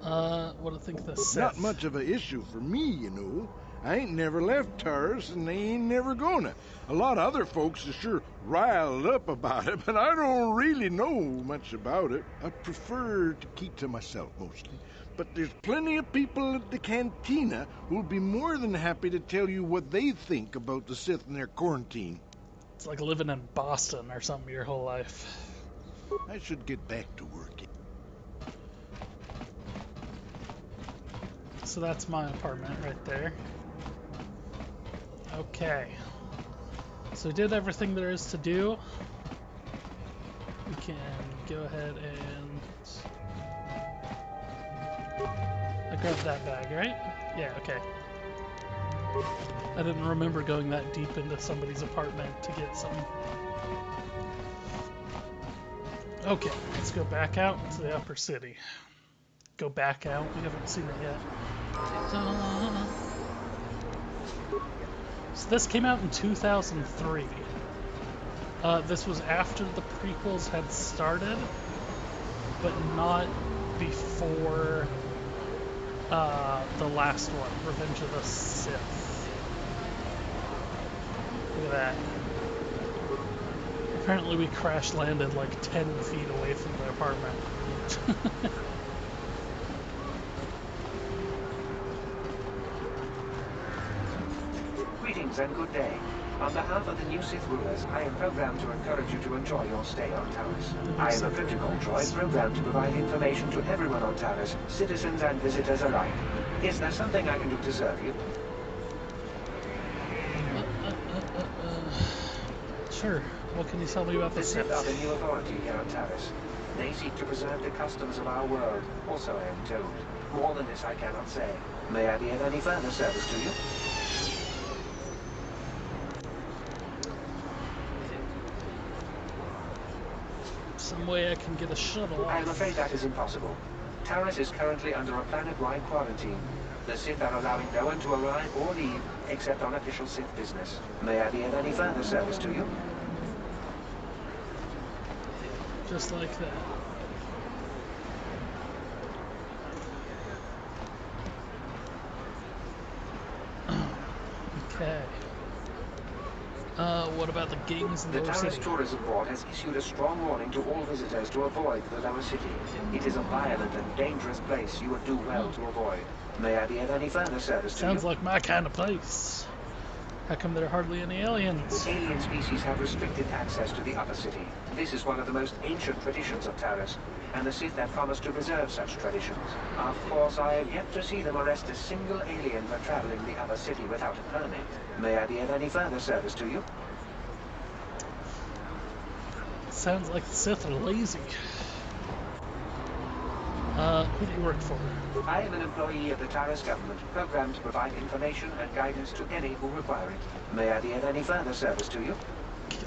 What do you think of the Sith? Not much of an issue for me, you know. I ain't never left Taurus, and they ain't never gonna. A lot of other folks are sure riled up about it, but I don't really know much about it. I prefer to keep to myself, mostly. But there's plenty of people at the cantina who'll be more than happy to tell you what they think about the Sith and their quarantine. It's like living in Boston or something your whole life. I should get back to work. So that's my apartment right there. Okay. So we did everything there is to do. We can go ahead and... I grabbed that bag, right? Yeah, okay. I didn't remember going that deep into somebody's apartment to get something. Okay, let's go back out to the upper city. Go back out? We haven't seen it yet. So this came out in 2003. This was after the prequels had started, but not before the last one, Revenge of the Sith. Look at that. Apparently we crash landed like 10 feet away from the apartment. Greetings and good day. On behalf of the new Sith rulers, I am programmed to encourage you to enjoy your stay on Taurus. I am a protocol droid programmed to provide information to everyone on Taurus, citizens and visitors alike. Is there something I can do to serve you? Sure. What can you tell me about the The Sith are Sith? the new authority here on Taurus. They seek to preserve the customs of our world, also I am told. More than this I cannot say. May I be of any further service to you? Some way I can get a shuttle I am off. afraid that is impossible. Taurus is currently under a planet-wide quarantine. The Sith are allowing no one to arrive or leave, except on official Sith business. May I be of any further service to you? Just like that. Okay. What about the gangs in the The lower Taris city? Tourism Board has issued a strong warning to all visitors to avoid the lower city. It is a violent and dangerous place you would do well to avoid. May I be of any further service to you? Sounds like my kind of place. How come there are hardly any aliens? Alien species have restricted access to the upper city. This is one of the most ancient traditions of Taris, and the Sith have promised to preserve such traditions. Of course, I have yet to see them arrest a single alien for traveling the upper city without a permit. May I be of any further service to you? Sounds like the Sith are lazy. Who do you work for? I am an employee of the Taris government, programmed to provide information and guidance to any who require it. May I be of any further service to you?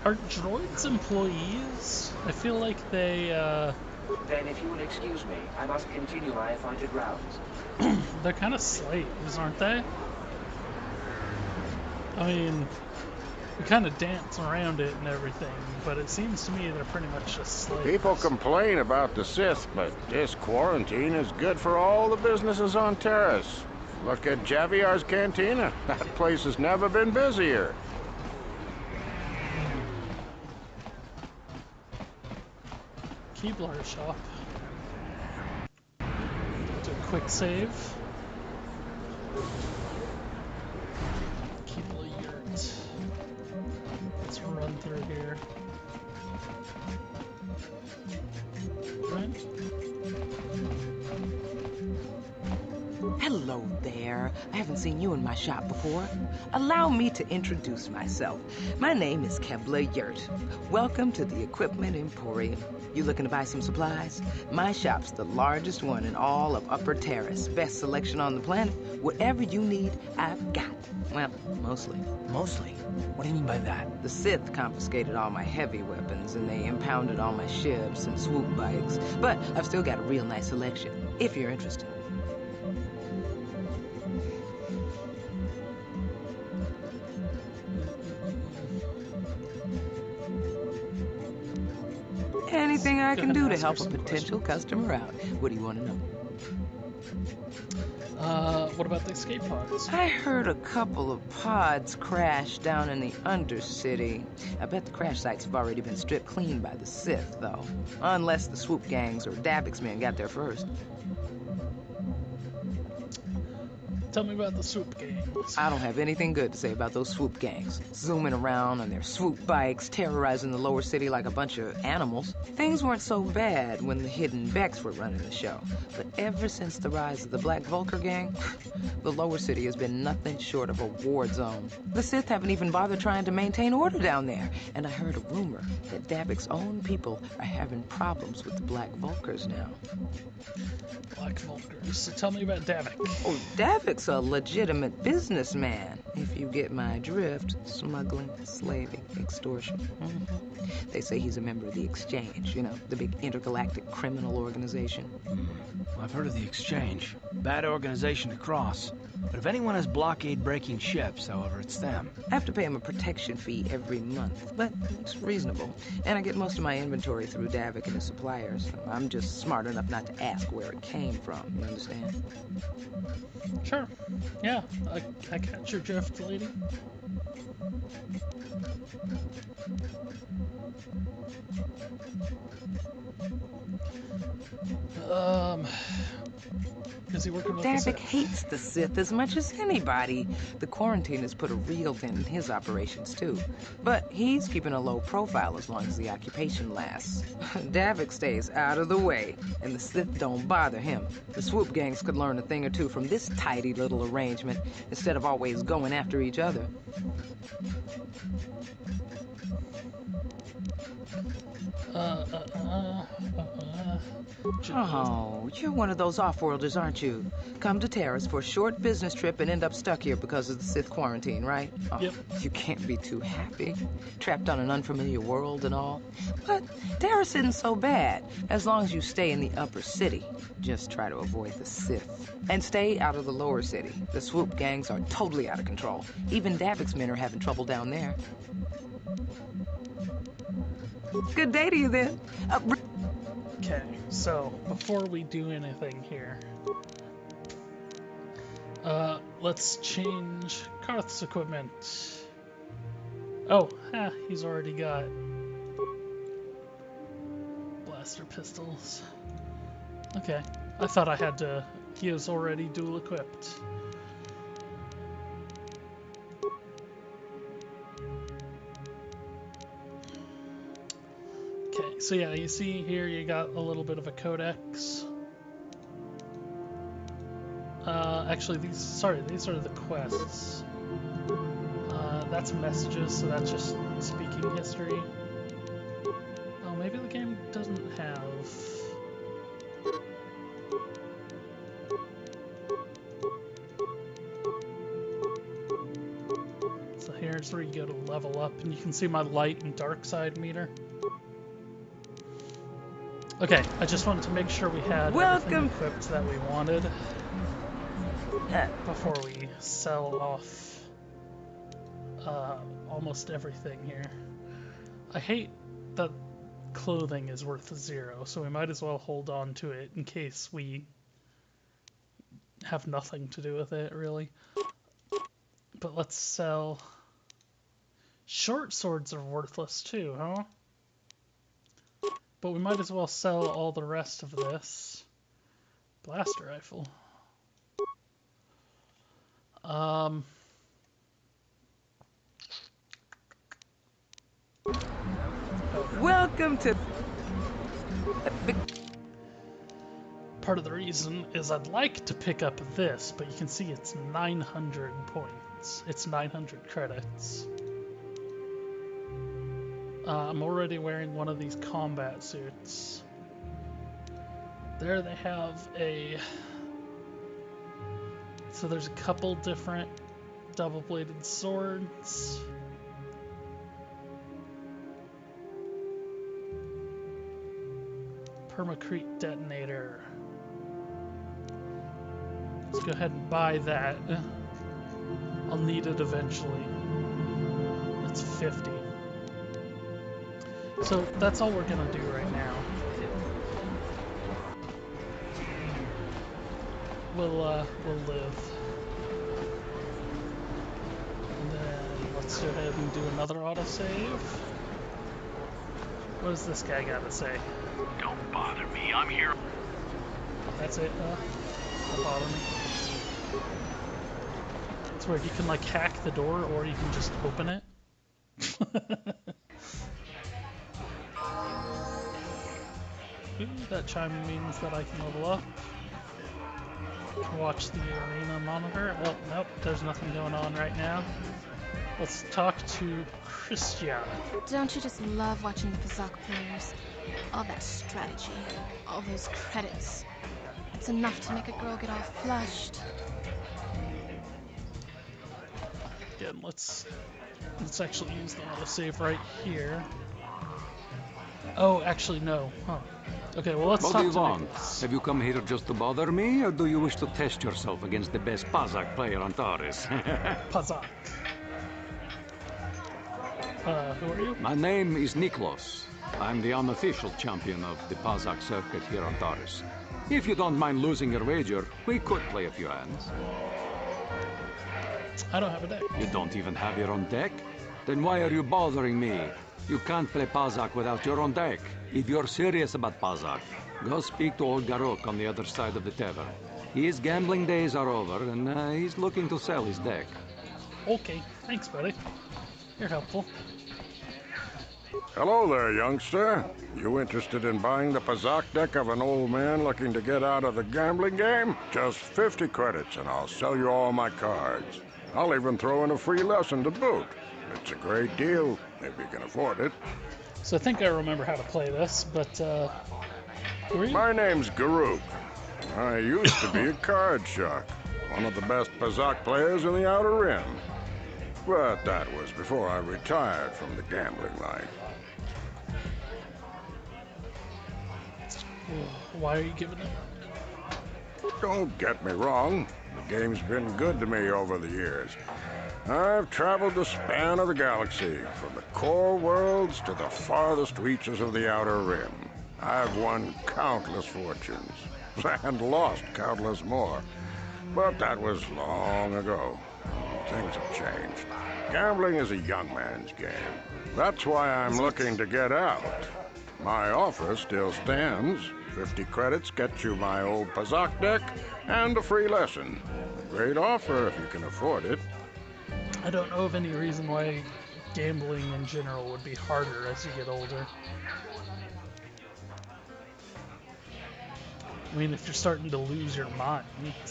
Are droids employees? I feel like they, Then if you will excuse me, I must continue my appointed rounds. they're kind of slaves, aren't they? I mean, we kind of dance around it and everything, but it seems to me they're pretty much just slaves. People complain about the Sith, but this quarantine is good for all the businesses on Taris. Look at Javiar's Cantina. That place has never been busier. Keebler shop. Do a quick save. Keebler yurt. Let's run through here. Right? Hello there. I haven't seen you in my shop before. Allow me to introduce myself. My name is Kebla Yurt. Welcome to the Equipment Emporium. You looking to buy some supplies? My shop's the largest one in all of Upper Terrace. Best selection on the planet. Whatever you need, I've got. Well, mostly. Mostly? What do you mean by that? The Sith confiscated all my heavy weapons, and they impounded all my ships and swoop bikes. But I've still got a real nice selection, if you're interested. Anything I can do to help a potential customer out. What do you want to know? What about the escape pods? I heard a couple of pods crash down in the Undercity. I bet the crash sites have already been stripped clean by the Sith, though. Unless the swoop gangs or Davix men got there first. Tell me about the swoop gangs. I don't have anything good to say about those swoop gangs. Zooming around on their swoop bikes, terrorizing the lower city like a bunch of animals. Things weren't so bad when the hidden Becks were running the show. But ever since the rise of the Black Vulcar gang, the lower city has been nothing short of a war zone. The Sith haven't even bothered trying to maintain order down there. And I heard a rumor that Davix's own people are having problems with the Black Vulcars now. Black Vulcars. So tell me about Davik. Oh, Davik's a legitimate businessman, if you get my drift. Smuggling, slaving, extortion. They say he's a member of the Exchange, you know, the big intergalactic criminal organization. I've heard of the Exchange. Bad organization to cross. But if anyone has blockade-breaking ships, however, it's them. I have to pay him a protection fee every month, but it's reasonable. And I get most of my inventory through Davik and his suppliers. I'm just smart enough not to ask where it came from, you understand? Sure. Yeah, I catch your drift, lady. Is he working with Davik the Sith? hates the Sith as much as anybody. The quarantine has put a real dent in his operations, too. But he's keeping a low profile as long as the occupation lasts. Davik stays out of the way, and the Sith don't bother him. The swoop gangs could learn a thing or two from this tidy little arrangement, instead of always going after each other. Oh, you're one of those off-worlders, aren't you? Come to Taris for a short business trip and end up stuck here because of the Sith quarantine, right? Oh, Yep. You can't be too happy. Trapped on an unfamiliar world and all. But Taris isn't so bad, as long as you stay in the upper city. Just try to avoid the Sith. And stay out of the lower city. The swoop gangs are totally out of control. Even Davik's men are having trouble down there. Good day to you, then. Okay, so before we do anything here, let's change Karth's equipment. Oh, he's already got blaster pistols. Okay, I thought I had to. He was already dual equipped. Okay, so yeah, you see here you got a little bit of a codex. Actually, these are the quests. That's messages, so that's just speaking history. Oh, maybe the game doesn't have... So here's where you go to level up, and you can see my light and dark side meter. Okay, I just wanted to make sure we had everything equipped that we wanted before we sell off almost everything here. I hate that clothing is worth 0, so we might as well hold on to it in case we have nothing to do with it, really. But let's sell... Short swords are worthless too, huh? But we might as well sell all the rest of this. Blaster rifle. Welcome to... Part of the reason is I'd like to pick up this, but you can see it's 900 points. It's 900 credits. I'm already wearing one of these combat suits. There they have a... So there's a couple different double-bladed swords. Permacrete detonator. Let's go ahead and buy that. I'll need it eventually. That's 50. So that's all we're gonna do right now. We'll live. And then let's go ahead and do another autosave. What does this guy gotta say? Don't bother me, I'm here. That's it, don't bother me. It's where you can like hack the door or you can just open it. Ooh, that chime means that I can level up. Watch the arena monitor. Oh, nope, there's nothing going on right now. Let's talk to Christian. Don't you just love watching the Pazak players? All that strategy, all those credits. It's enough to make a girl get all flushed. Again, let's actually use the autosave right here. Oh, actually no. Huh. Okay, well let's talk to Nicholas. Have you come here just to bother me, or do you wish to test yourself against the best Pazak player on Taurus? Pazak. Who are you? My name is Niklos. I'm the unofficial champion of the Pazak circuit here on Taurus. If you don't mind losing your wager, we could play a few hands. I don't have a deck. You don't even have your own deck? Then why are you bothering me? You can't play Pazak without your own deck. If you're serious about Pazak, go speak to old Garok on the other side of the tavern. His gambling days are over, and he's looking to sell his deck. Okay, thanks, buddy. You're helpful. Hello there, youngster. You interested in buying the Pazak deck of an old man looking to get out of the gambling game? Just 50 credits and I'll sell you all my cards. I'll even throw in a free lesson to boot. It's a great deal, if you can afford it. So I think I remember how to play this, but, who are you? My name's Garuk. I used to be a card shark, one of the best Pazak players in the Outer Rim. But that was before I retired from the gambling life. Why are you giving up? Don't get me wrong. The game's been good to me over the years. I've traveled the span of the galaxy, from the core worlds to the farthest reaches of the Outer Rim. I've won countless fortunes, and lost countless more. But that was long ago. things have changed. Gambling is a young man's game. That's why I'm looking to get out. My offer still stands. 50 credits gets you my old Pazak deck and a free lesson. A great offer if you can afford it. I don't know of any reason why gambling in general would be harder as you get older. I mean, if you're starting to lose your mind,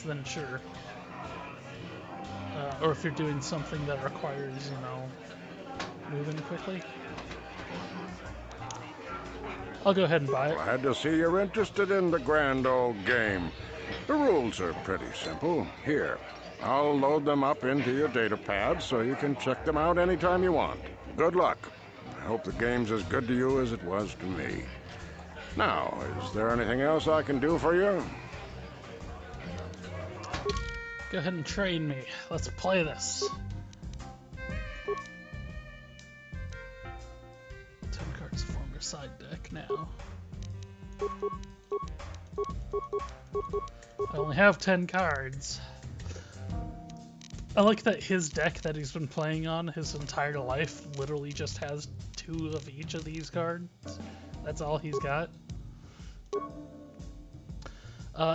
then sure. Or if you're doing something that requires, you know, moving quickly. I'll go ahead and buy it. Glad to see you're interested in the grand old game. The rules are pretty simple. Here, I'll load them up into your data pad so you can check them out anytime you want. Good luck. I hope the game's as good to you as it was to me. Now, is there anything else I can do for you? Go ahead and train me. Let's play this. 10 cards form your side deck now. I only have 10 cards. I like that his deck that he's been playing on his entire life literally just has 2 of each of these cards. That's all he's got.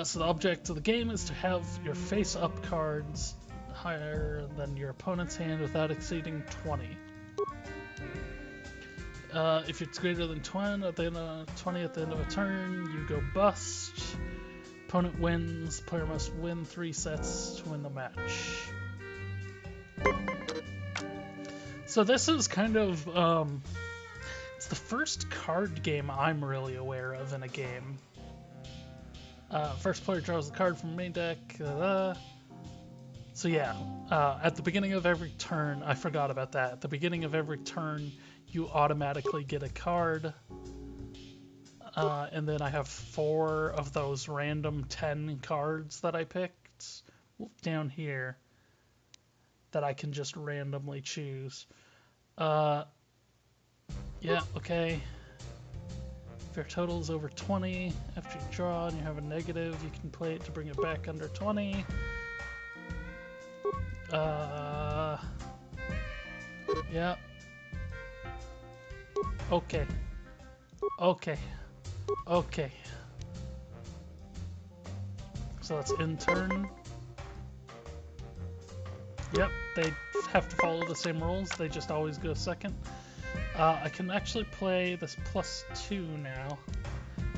So the object of the game is to have your face-up cards higher than your opponent's hand without exceeding 20. If it's greater than 20 at the end of a turn, you go bust. Opponent wins. Player must win 3 sets to win the match. So this is kind of it's the first card game I'm really aware of in a game. First player draws the card from the main deck. So yeah, at the beginning of every turn, I forgot about that. At the beginning of every turn, you automatically get a card. And then I have 4 of those random 10 cards that I picked down here that I can just randomly choose. Yeah, okay. If your total is over 20, after you draw and you have a negative, you can play it to bring it back under 20. Yeah. Okay. Okay. Okay. So that's in turn. Yep, they have to follow the same rules, they just always go second. I can actually play this +2 now.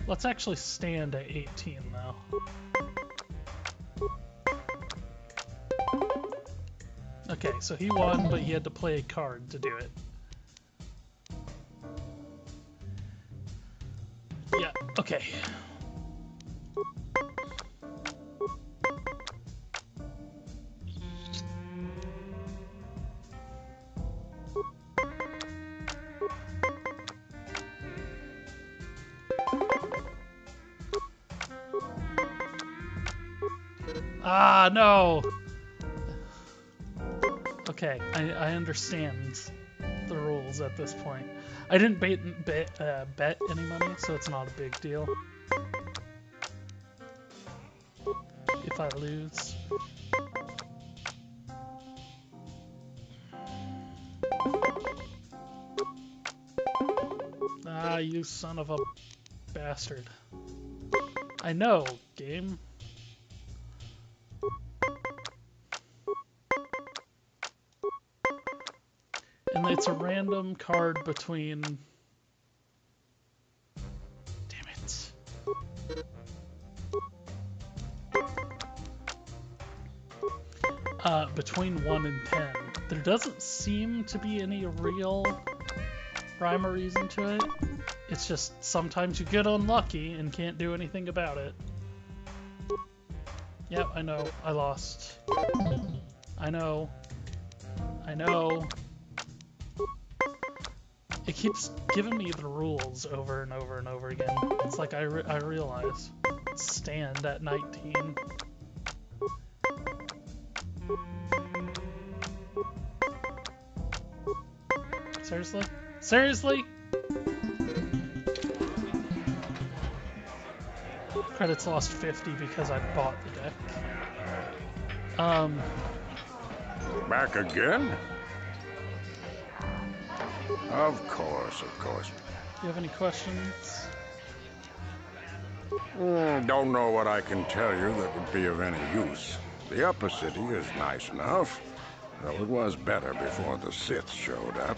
Let's actually stand at 18 though. Okay, so he won, but he had to play a card to do it. Yeah, okay. Ah, no! Okay, I understand the rules at this point. I didn't bet any money, so it's not a big deal. If I lose. Ah, you son of a bastard. I know, game. And it's a random card between... Damn it. Between 1 and 10. There doesn't seem to be any real rhyme or reason to it. It's just sometimes you get unlucky and can't do anything about it. Yep, I know. I lost. I know. I know. It keeps giving me the rules over and over and over again. It's like I realize. Stand at 19. Seriously? Seriously? Credits lost 50 because I bought the deck. Back again? Of course, of course. Do you have any questions? Don't know what I can tell you that would be of any use. The upper city is nice enough, though it was better before the Sith showed up.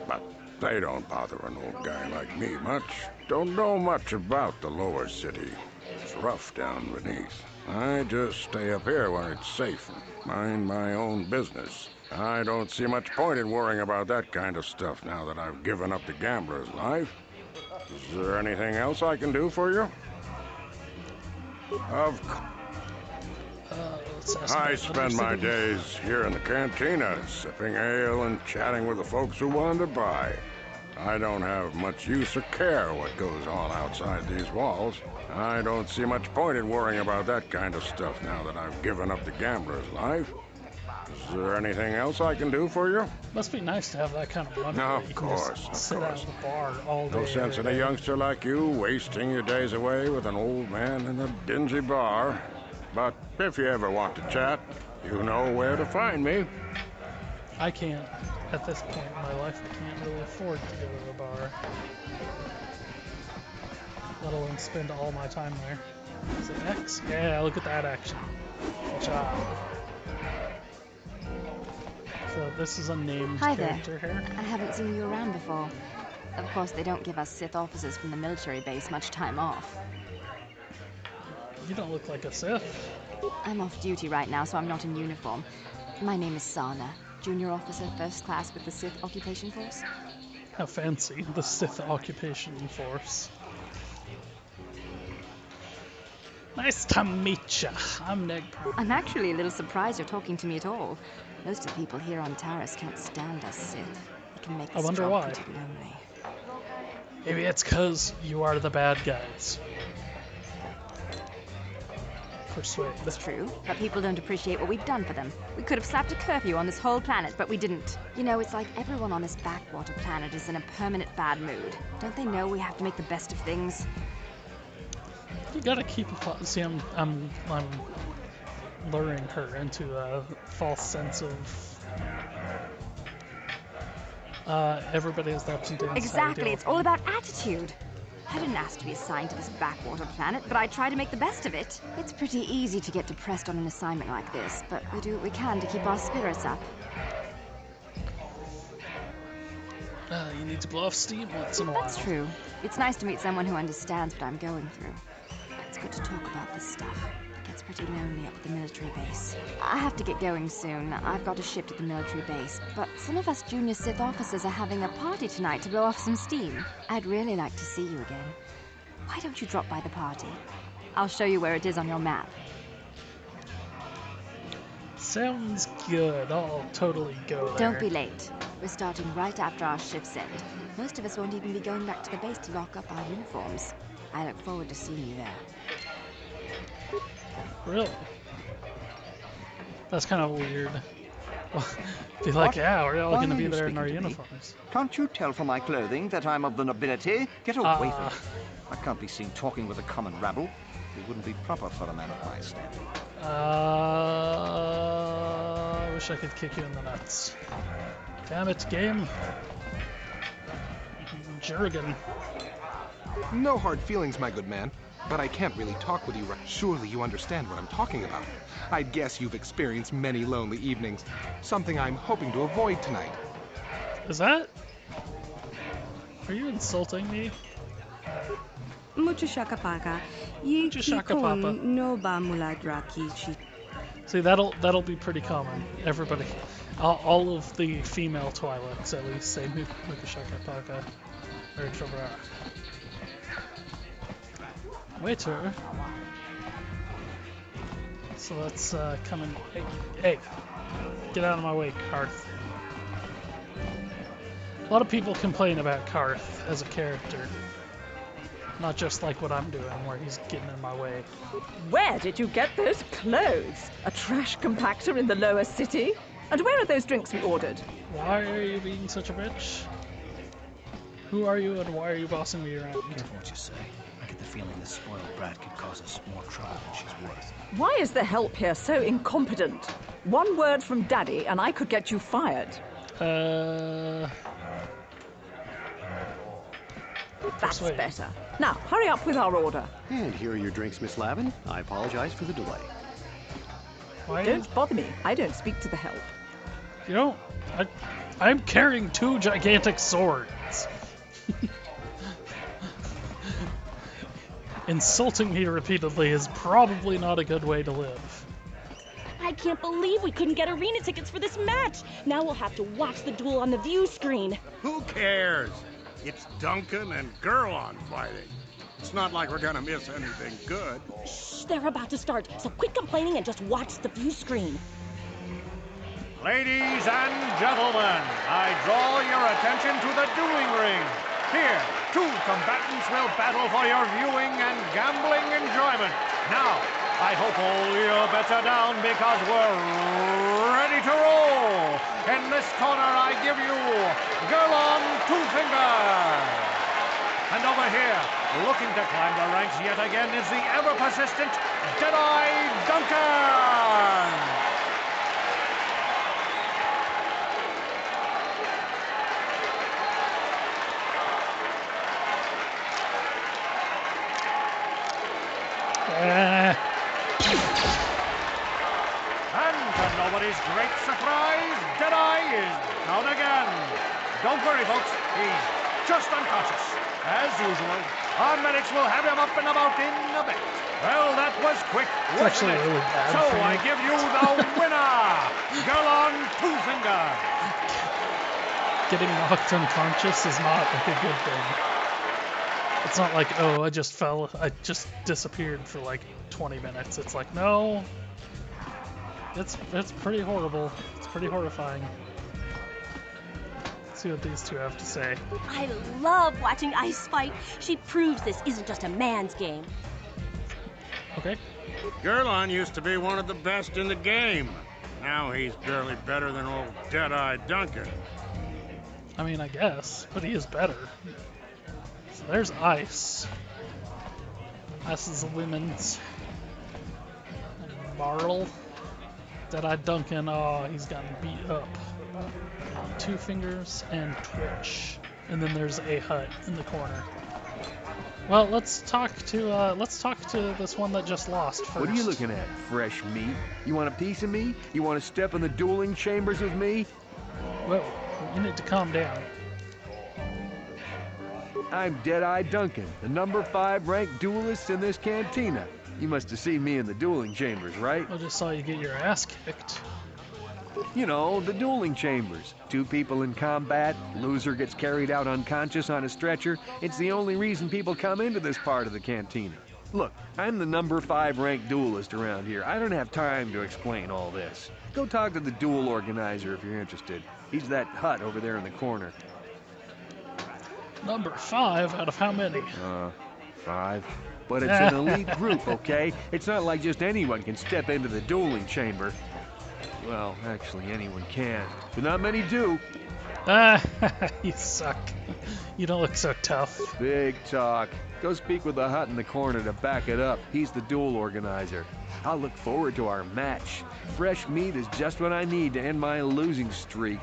But they don't bother an old guy like me much. Don't know much about the lower city. It's rough down beneath. I just stay up here where it's safe and mind my own business. I don't see much point in worrying about that kind of stuff now that I've given up the gambler's life. Is there anything else I can do for you? Of course. I spend my days here in the cantina, sipping ale and chatting with the folks who want to buy. I don't have much use or care what goes on outside these walls. I don't see much point in worrying about that kind of stuff now that I've given up the gambler's life. Is there anything else I can do for you? Must be nice to have that kind of money. Of course, sit out at the bar all day. No sense in a youngster like you wasting your days away with an old man in a dingy bar. But if you ever want to chat, you know where to find me. I can't. At this point in my life, I can't really afford to go to a bar. Let alone spend all my time there. Is it X? Yeah, look at that action. Good job. So this is a named character here. I haven't seen you around before. Of course, they don't give us Sith officers from the military base much time off. You don't look like a Sith. I'm off duty right now, so I'm not in uniform. My name is Sana, junior officer, first class with the Sith Occupation Force. How fancy, the Sith Occupation Force. Nice to meet ya. I'm NegPrimer. I'm actually a little surprised you're talking to me at all. Most of the people here on Taris can't stand us Sith. It can make us job pretty lonely. Maybe it's because you are the bad guys. Persuade. It's true, but people don't appreciate what we've done for them. We could have slapped a curfew on this whole planet, but we didn't. You know, it's like everyone on this backwater planet is in a permanent bad mood. Don't they know we have to make the best of things? You gotta keep a see. I'm luring her into a false sense of everybody has the ups and downs. Exactly, it's all about attitude. I didn't ask to be assigned to this backwater planet, but I try to make the best of it. It's pretty easy to get depressed on an assignment like this, but we do what we can to keep our spirits up. You need to blow off steam once in a while. That's true. It's nice to meet someone who understands what I'm going through. It's good to talk about this stuff. It gets pretty lonely up at the military base. I have to get going soon. I've got a shift at the military base, but some of us junior Sith officers are having a party tonight to blow off some steam. I'd really like to see you again. Why don't you drop by the party? I'll show you where it is on your map. Sounds good. I'll totally go there. Don't be late. We're starting right after our shifts end. Most of us won't even be going back to the base to lock up our uniforms. I look forward to seeing you there. Really? That's kind of weird. Be like, yeah, we're all going to be there in our uniforms. Can't you tell from my clothing that I'm of the nobility? Get away from me. I can't be seen talking with a common rabble. It wouldn't be proper for a man of my standing. I wish I could kick you in the nuts. Damn it, game. Jurgen. No hard feelings, my good man. But I can't really talk with you right. Surely you understand what I'm talking about. I guess you've experienced many lonely evenings. Something I'm hoping to avoid tonight. Is that? Are you insulting me? See, that'll be pretty common. Everybody, all of the female Twi'leks at least say Mukashakapaka. Or Chobra. Waiter. So let's come in. Hey, get out of my way, Karth. A lot of people complain about Karth as a character. Not just like what I'm doing, where he's getting in my way. Where did you get those clothes? A trash compactor in the lower city? And where are those drinks we ordered? Why are you being such a bitch? Who are you and why are you bossing me around? Careful what you say. I get the feeling this spoiled brat could cause us more trouble than she's worth. Why is the help here so incompetent? One word from Daddy and I could get you fired. That's better. Now, hurry up with our order. And here are your drinks, Miss Lavin. I apologize for the delay. Don't bother me. I don't speak to the help. You know, I'm carrying 2 gigantic swords. Insulting me repeatedly is probably not a good way to live. I can't believe we couldn't get arena tickets for this match. Now we'll have to watch the duel on the view screen. Who cares? It's Duncan and Gerlon fighting. It's not like we're gonna miss anything good. Shh, they're about to start, so quit complaining and just watch the view screen. Ladies and gentlemen, I draw your attention to the dueling ring. Here, 2 combatants will battle for your viewing and gambling enjoyment. Now, I hope all your bets are down because we're ready to roll. In this corner, I give you Gerlon 2-Finger. And over here, looking to climb the ranks yet again, is the ever-persistent Deadeye Duncan. And to nobody's great surprise, Deadeye is down again. Don't worry, folks. He's just unconscious. As usual, our medics will have him up and about in a bit. Well, that was quick, wasn't it? Really bad so I give you the winner, Gerlon 2-Finger. Getting knocked unconscious is not like a good thing. It's not like, oh, I just disappeared for like 20 minutes. It's like, no, it's pretty horrible. It's pretty horrifying. Let's see what these 2 have to say. I love watching Ice fight. She proves this isn't just a man's game. Okay. Gerlon used to be one of the best in the game. Now he's barely better than old Deadeye Duncan. I mean, I guess, but he is better. So there's Ice. Ice is the women's. And Marl. Deadeye Duncan, oh, he's gotten beat up. 2-Fingers and Twitch. And then there's a hut in the corner. Well, let's talk to this one that just lost first. What are you looking at, fresh meat? You want a piece of me? You want to step in the dueling chambers with me? Whoa, you need to calm down. I'm Deadeye Duncan, the number 5 ranked duelist in this cantina. You must have seen me in the dueling chambers, right? I just saw you get your ass kicked. You know, the dueling chambers. 2 people in combat, loser gets carried out unconscious on a stretcher. It's the only reason people come into this part of the cantina. Look, I'm the number 5 ranked duelist around here. I don't have time to explain all this. Go talk to the duel organizer if you're interested. He's that hut over there in the corner. Number 5 out of how many? 5. But it's an elite group, okay? It's not like just anyone can step into the dueling chamber. Well, actually, anyone can, but not many do. You suck. You don't look so tough. Big talk. Go speak with the hut in the corner to back it up. He's the duel organizer. I'll look forward to our match. Fresh meat is just what I need to end my losing streak.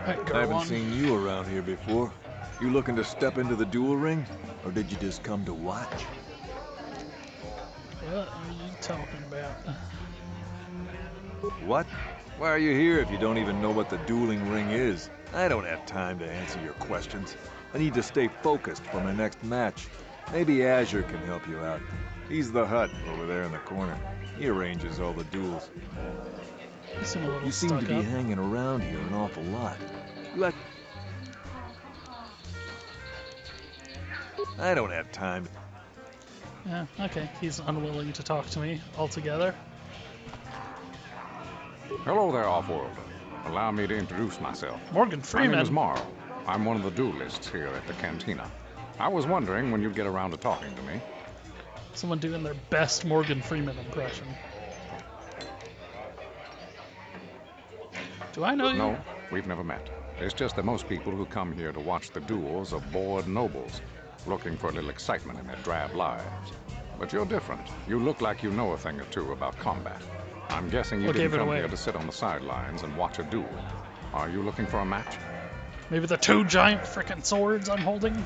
Right, I haven't seen you around here before. You looking to step into the duel ring? Or did you just come to watch? What are you talking about? What? Why are you here if you don't even know what the dueling ring is? I don't have time to answer your questions. I need to stay focused for my next match. Maybe Azure can help you out. He's the hut over there in the corner. He arranges all the duels. You seem to be hanging around here an awful lot. I don't have time. Yeah, okay. He's unwilling to talk to me altogether. Hello there, Offworld. Allow me to introduce myself. Morgan Freeman. My name is Marl. I'm one of the duelists here at the cantina. I was wondering when you'd get around to talking to me. Someone doing their best Morgan Freeman impression. Do I know you? No, we've never met. It's just that most people who come here to watch the duels are bored nobles, looking for a little excitement in their drab lives. but you're different. You look like you know a thing or two about combat. I'm guessing you didn't come here to sit on the sidelines and watch a duel. Are you looking for a match? Maybe the 2 giant frickin' swords I'm holding?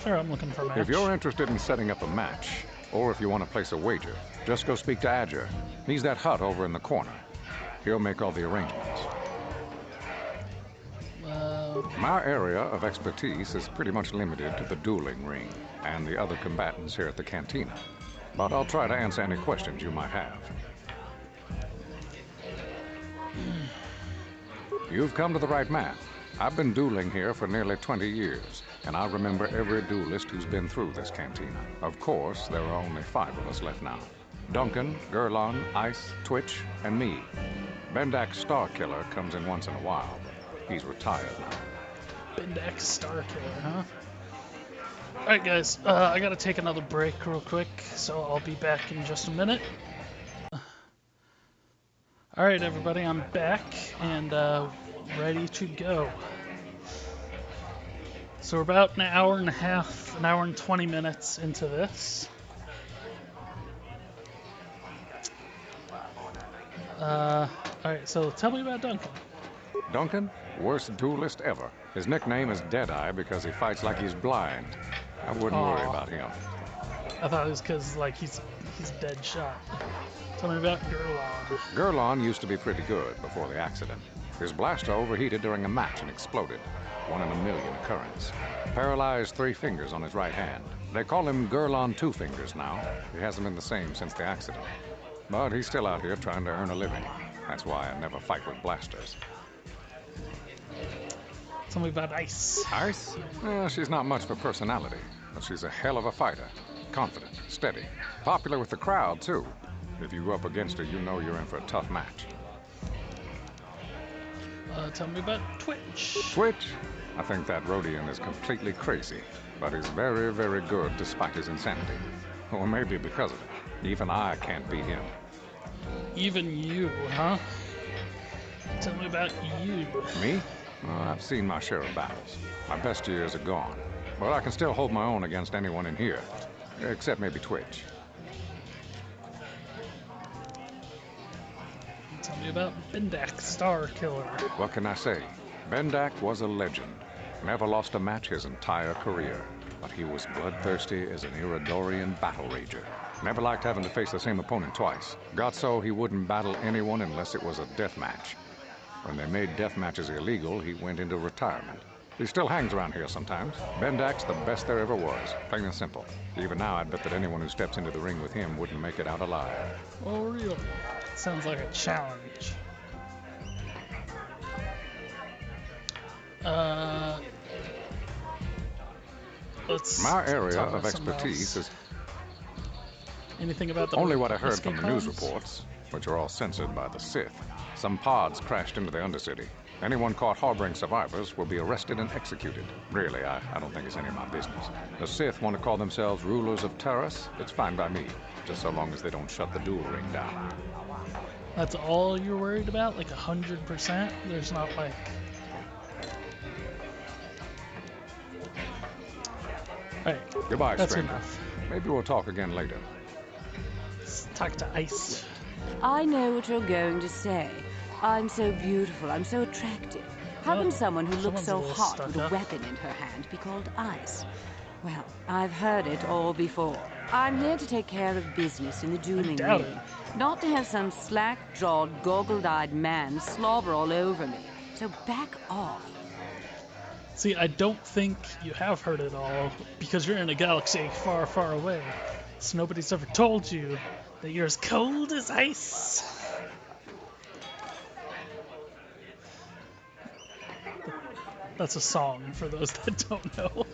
Sure, I'm looking for a match. If you're interested in setting up a match, or if you want to place a wager, just go speak to Adger. He's that hut over in the corner. He'll make all the arrangements. My area of expertise is pretty much limited to the dueling ring and the other combatants here at the cantina. But I'll try to answer any questions you might have. You've come to the right man. I've been dueling here for nearly 20 years, and I remember every duelist who's been through this cantina. Of course, there are only 5 of us left now. Duncan, Gurlon, Ice, Twitch, and me. Bendak's Starkiller comes in once in a while, but he's retired now. Bendak's Starkiller, huh? Alright guys, I gotta take another break real quick, so I'll be back in just a minute. Alright everybody, I'm back and ready to go. So we're about an hour and a half, an hour and 20 minutes into this. Alright, so tell me about Duncan. Duncan? Worst duelist ever. His nickname is Deadeye because he fights like he's blind. I wouldn't worry about him. I thought it was because, like, he's dead shot. Tell me about Gurlon. Gurlon used to be pretty good before the accident. His blaster overheated during a match and exploded. 1 in a million occurrence. Paralyzed 3 fingers on his right hand. They call him Gurlon 2 Fingers now. He hasn't been the same since the accident. But he's still out here trying to earn a living. That's why I never fight with blasters. Tell me about Ice. Ice? Well, she's not much of a personality, but she's a hell of a fighter. Confident, steady, popular with the crowd, too. If you go up against her, you know you're in for a tough match. Tell me about Twitch. Twitch? I think that Rhodian is completely crazy, but he's very, very good despite his insanity. Or maybe because of it. Even I can't beat him. Even you, huh? Tell me about you. Me? I've seen my share of battles. My best years are gone, but I can still hold my own against anyone in here, except maybe Twitch. Tell me about Bendak, Starkiller. What can I say? Bendak was a legend. Never lost a match his entire career, but he was bloodthirsty as an Iridorian battle rager. Never liked having to face the same opponent twice. Got so he wouldn't battle anyone unless it was a death match. When they made death matches illegal, he went into retirement. He still hangs around here sometimes. Bendak's the best there ever was, plain and simple. Even now, I'd bet that anyone who steps into the ring with him wouldn't make it out alive. Oh, really? Sounds like a challenge. My area of expertise is anything about the only what I heard from the news reports, which are all censored by the Sith. Some pods crashed into the Undercity. Anyone caught harboring survivors will be arrested and executed. Really, I don't think it's any of my business. The Sith want to call themselves rulers of Taris. It's fine by me, just so long as they don't shut the duel ring down. That's all you're worried about? Like 100%? There's not like... Alright. Goodbye, that's stranger. Enough. Maybe we'll talk again later. Let's talk to Ice. I know what you're going to say. I'm so beautiful, I'm so attractive. How can someone who looks so hot with a weapon in her hand be called Ice? Well, I've heard it all before. I'm here to take care of business in the dueling ring. Not to have some slack-jawed, goggled-eyed man slobber all over me. So back off. See, I don't think you have heard it all, because you're in a galaxy far, far away. So nobody's ever told you that you're as cold as ice. That's a song for those that don't know.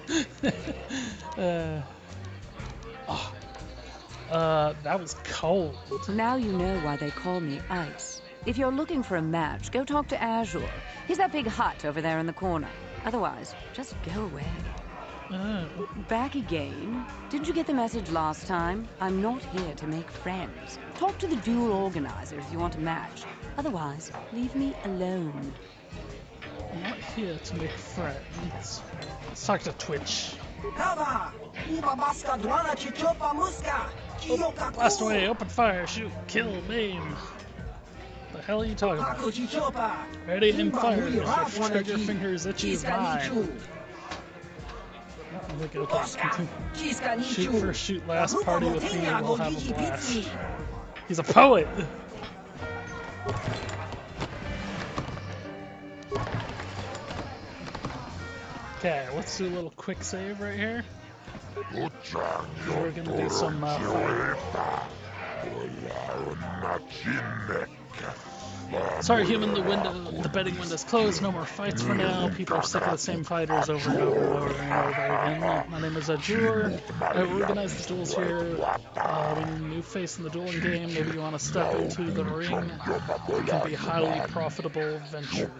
That was cold. Now you know why they call me Ice. If you're looking for a match, go talk to Azure. He's that big hut over there in the corner. Otherwise, just go away. Back again? Didn't you get the message last time? I'm not here to make friends. Talk to the duel organizer if you want a match. Otherwise, leave me alone. I'm not here to make friends. Let's talk to Twitch. Oh, blast away, open fire, shoot, kill, maim. The hell are you talking about? Ready, aim, fire. If your trigger fingers itchy as mine. I'm like, okay, shoot first, shoot last, party with me, and we'll have a blast. He's a poet! Okay, let's do a little quick save right here. We're gonna do some fighting. Sorry, human, the betting window's closed. No more fights for now. People are sick of the same fighters over and over and over and over again. My name is Ajur. I organize the duels here. When you new face in the dueling game, maybe you want to step into the ring. It can be a highly profitable venture.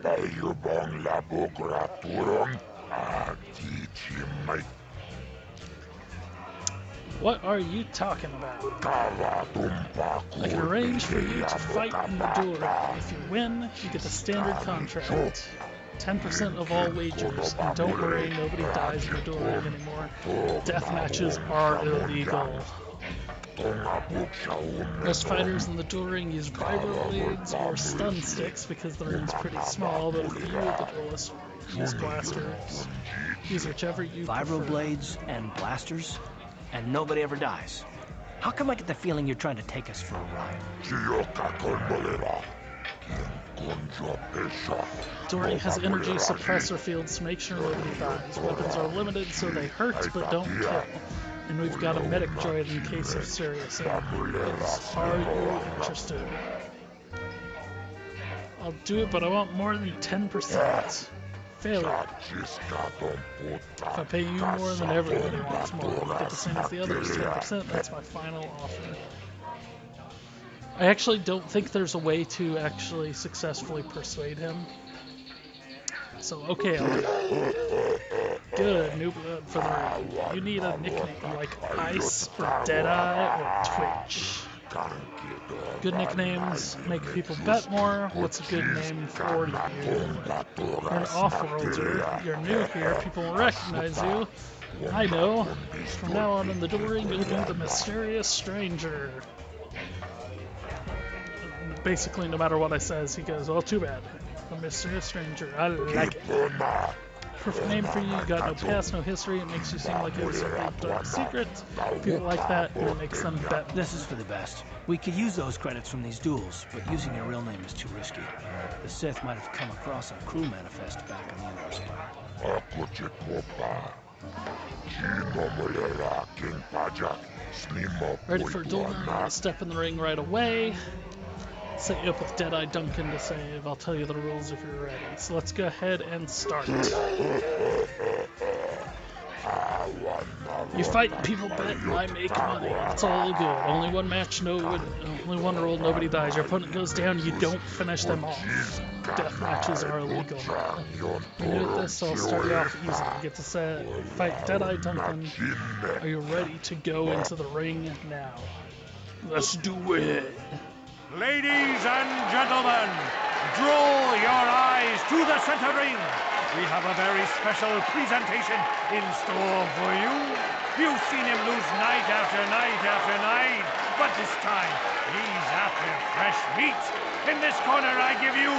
What are you talking about? I can arrange for you to fight in the duel ring. If you win, you get the standard contract. 10% of all wagers. And don't worry, nobody dies in the duel ring anymore. Death matches are illegal. Most fighters in the duel ring use vibro blades or stun sticks because the ring's pretty small, but a few of the duelists use blasters. Use whichever you prefer. Vibro blades and blasters? And nobody ever dies. How come I get the feeling you're trying to take us for a ride? During has energy suppressor fields to make sure nobody dies. Weapons are limited so they hurt but don't kill. And we've got a medic droid in case of serious injuries. Are you interested? I'll do it, but I want more than 10%. Failure. If I pay you more, then everybody wants more. You get the same as the others, 10%. That's my final offer. I actually don't think there's a way to actually successfully persuade him. So, okay, I'll do it. Good, new blood for the ring. You need a nickname like Ice or Deadeye or Twitch. Good nicknames make people bet more. What's a good name for you? You're an off-worlder. You're new here. People will recognize you. I know. From now on in the duel ring, you'll be the mysterious stranger. Basically, no matter what I says, he goes, "Well, too bad. The mysterious stranger. I like it." Perfect name for you. You got no past, no history. It makes you seem like you have some big dark secret. People like that, and it makes them bet. This is for the best. We could use those credits from these duels, but using your real name is too risky. The Sith might have come across a crew manifest back on the Endar Spire. Ready for a duel now? Step in the ring right away. Set you up with Deadeye Duncan to save. I'll tell you the rules if you're ready. So let's go ahead and start. You fight, people bet, and I make money. It's all good. Only one match, only one rule, nobody dies. Your opponent goes down, you don't finish them off. Death matches are illegal. You're new at this, so I'll start you off easy. You get to fight Deadeye Duncan. Are you ready to go into the ring now? Let's do it. Ladies and gentlemen, draw your eyes to the center ring. We have a very special presentation in store for you. You've seen him lose night after night after night, but this time he's after fresh meat. In this corner I give you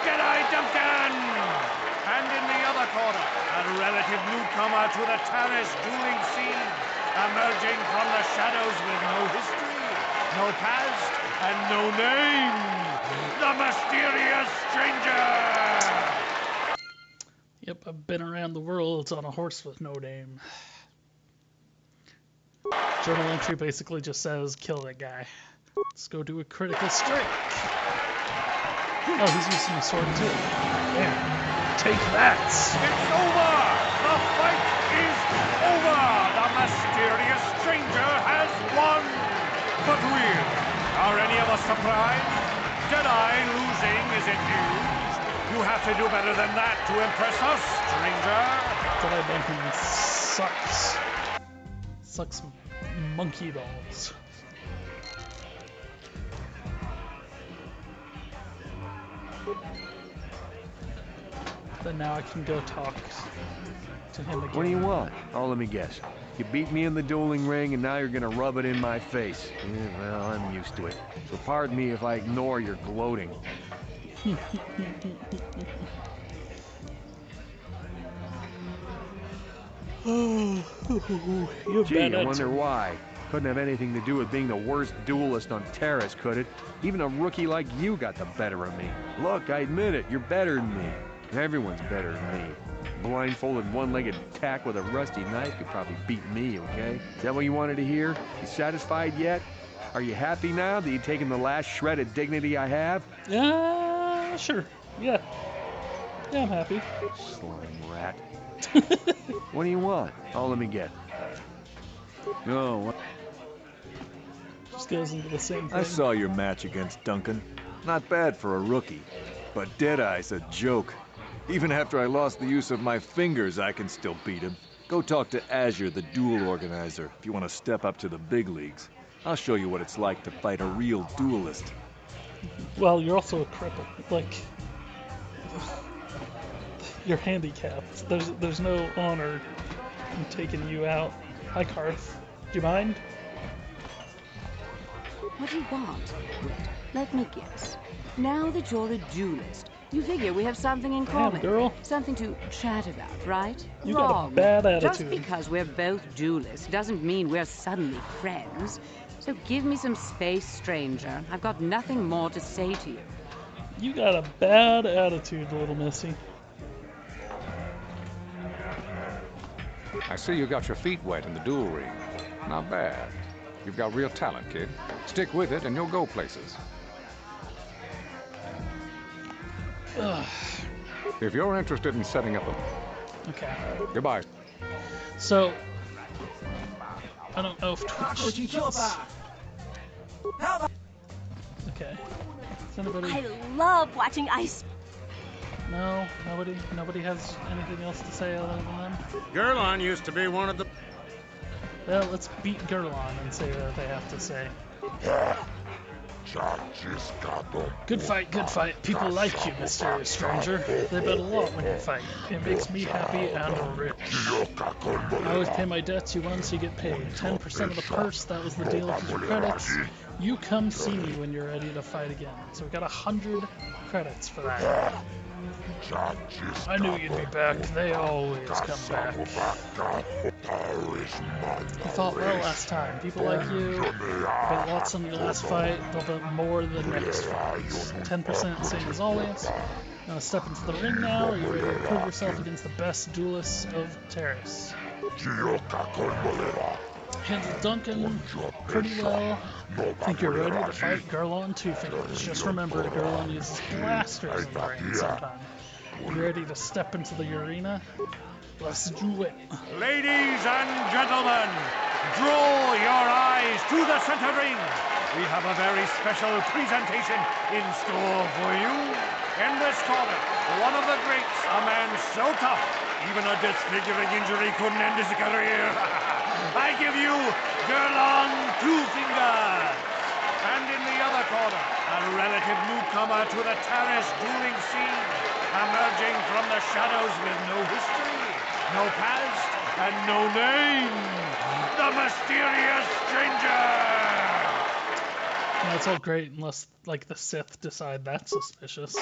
Deadeye Duncan. And in the other corner, a relative newcomer to the terrace dueling scene, emerging from the shadows with no history, no past, and no name, the mysterious stranger! Yep, I've been around the world on a horse with no name. Journal entry basically just says, kill that guy. Let's go do a critical strike. Oh, he's using a sword too. Damn. Take that! It's over! The fight is over! The mysterious stranger has won! But really, are any of us surprised? Deadeye losing isn't news. You have to do better than that to impress us, stranger. Deadeye Duncan sucks. Sucks monkey balls. Then now I can go talk to him again. What do you want? Oh, let me guess. You beat me in the dueling ring, and now you're gonna rub it in my face. Yeah, well, I'm used to it. So pardon me if I ignore your gloating. Gee, I wonder why. Couldn't have anything to do with being the worst duelist on Terrace, could it? Even a rookie like you got the better of me. Look, I admit it, you're better than me. Everyone's better than me. Blindfolded, one-legged tack with a rusty knife could probably beat me, okay? Is that what you wanted to hear? You satisfied yet? Are you happy now that you've taken the last shred of dignity I have? Yeah, sure. Yeah. Yeah, I'm happy. Slime rat. What do you want? Oh, let me get. No. What? Just goes into the same thing. I saw your match against Duncan. Not bad for a rookie. But Deadeye's a joke. Even after I lost the use of my fingers, I can still beat him. Go talk to Azure, the duel organizer, if you want to step up to the big leagues. I'll show you what it's like to fight a real duelist. Well, you're also a cripple. Like, you're handicapped. There's no honor in taking you out. Hi, Karth. Do you mind? What do you want? Wait, let me guess. Now that you're a duelist, you figure we have something in common. Girl. Something to chat about, right? You Wrong. got a bad attitude. Just because we're both duelists doesn't mean we're suddenly friends. So give me some space, stranger. I've got nothing more to say to you. You got a bad attitude, little missy. I see you got your feet wet in the duel ring. Not bad. You've got real talent, kid. Stick with it and you'll go places. Ugh. If you're interested in setting up a... Okay. Goodbye. So, I don't know if Twitch is... Okay. Is anybody... I love watching ice. No, nobody has anything else to say other than them? Gerlon used to be one of the... Well, let's beat Gerlon and see what they have to say. Good fight, good fight. People like you, mysterious stranger. They bet a lot when you fight. It makes me happy and rich. I always pay my debts. You won, so you get paid. 10% of the purse, that was the deal. Here's your credits. You come see me when you're ready to fight again. So we got 100 credits for that. I knew you'd be back. They always come back. You fought well last time. People like you. Bet lots on your last fight. They'll bet more the next fight. 10% same as always. Now step into the ring now. Are you ready to prove yourself against the best duelists of Terrace? Handled Duncan pretty well. Think you're ready to fight Gerlon Two Fingers. Just remember, Gerlon uses blasters in the ring sometimes. You ready to step into the arena? Let's do it. Ladies and gentlemen, draw your eyes to the center ring. We have a very special presentation in store for you. In this corner, one of the greats, a man so tough, even a disfiguring injury couldn't end his career. I give you Gerlon Two Fingers. And in the other corner, a relative newcomer to the Terrace dueling scene, emerging from the shadows with no history, no past, and no name, the mysterious stranger! That's all great unless, like, the Sith decide that's suspicious.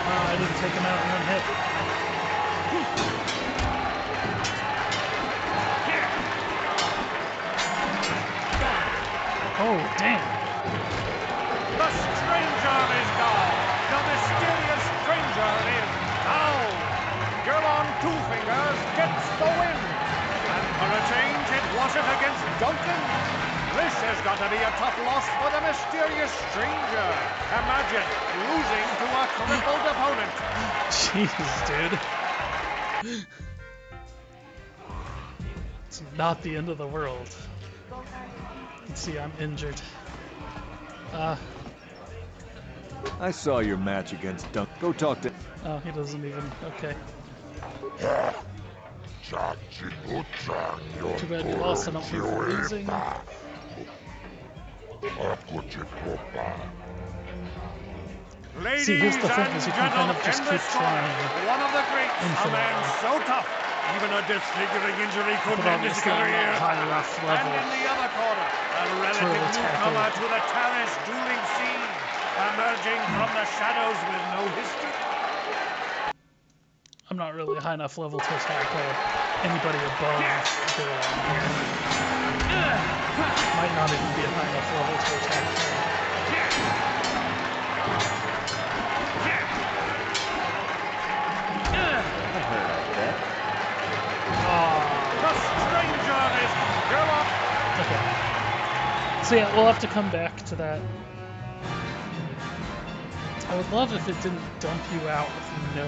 I didn't take him out in one hit. Oh, damn. The stranger is gone. The mysterious stranger is down. Gerlon Two Fingers gets the win. And for a change, it wasn't against Duncan. This has got to be a tough loss for the mysterious stranger. Imagine losing to a crippled opponent. Jeez, dude. It's not the end of the world. You can see I'm injured. I saw your match against Duncan. Go talk to... Oh, he doesn't even... Okay. Too bad you lost. I don't feel for losing. See, here's the thing, is you can kind of just keep trying. One of the greats, a man so tough, even a disfiguring injury could end his career. And in the other corner, a relative newcomer to the Taris dueling scene, emerging from the shadows with no history. I'm not really high enough level to tackle anybody above Bill here. Might not even be a high enough level to attack him. The stranger is killer. Okay. So yeah, we'll have to come back to that. I would love if it didn't dump you out with no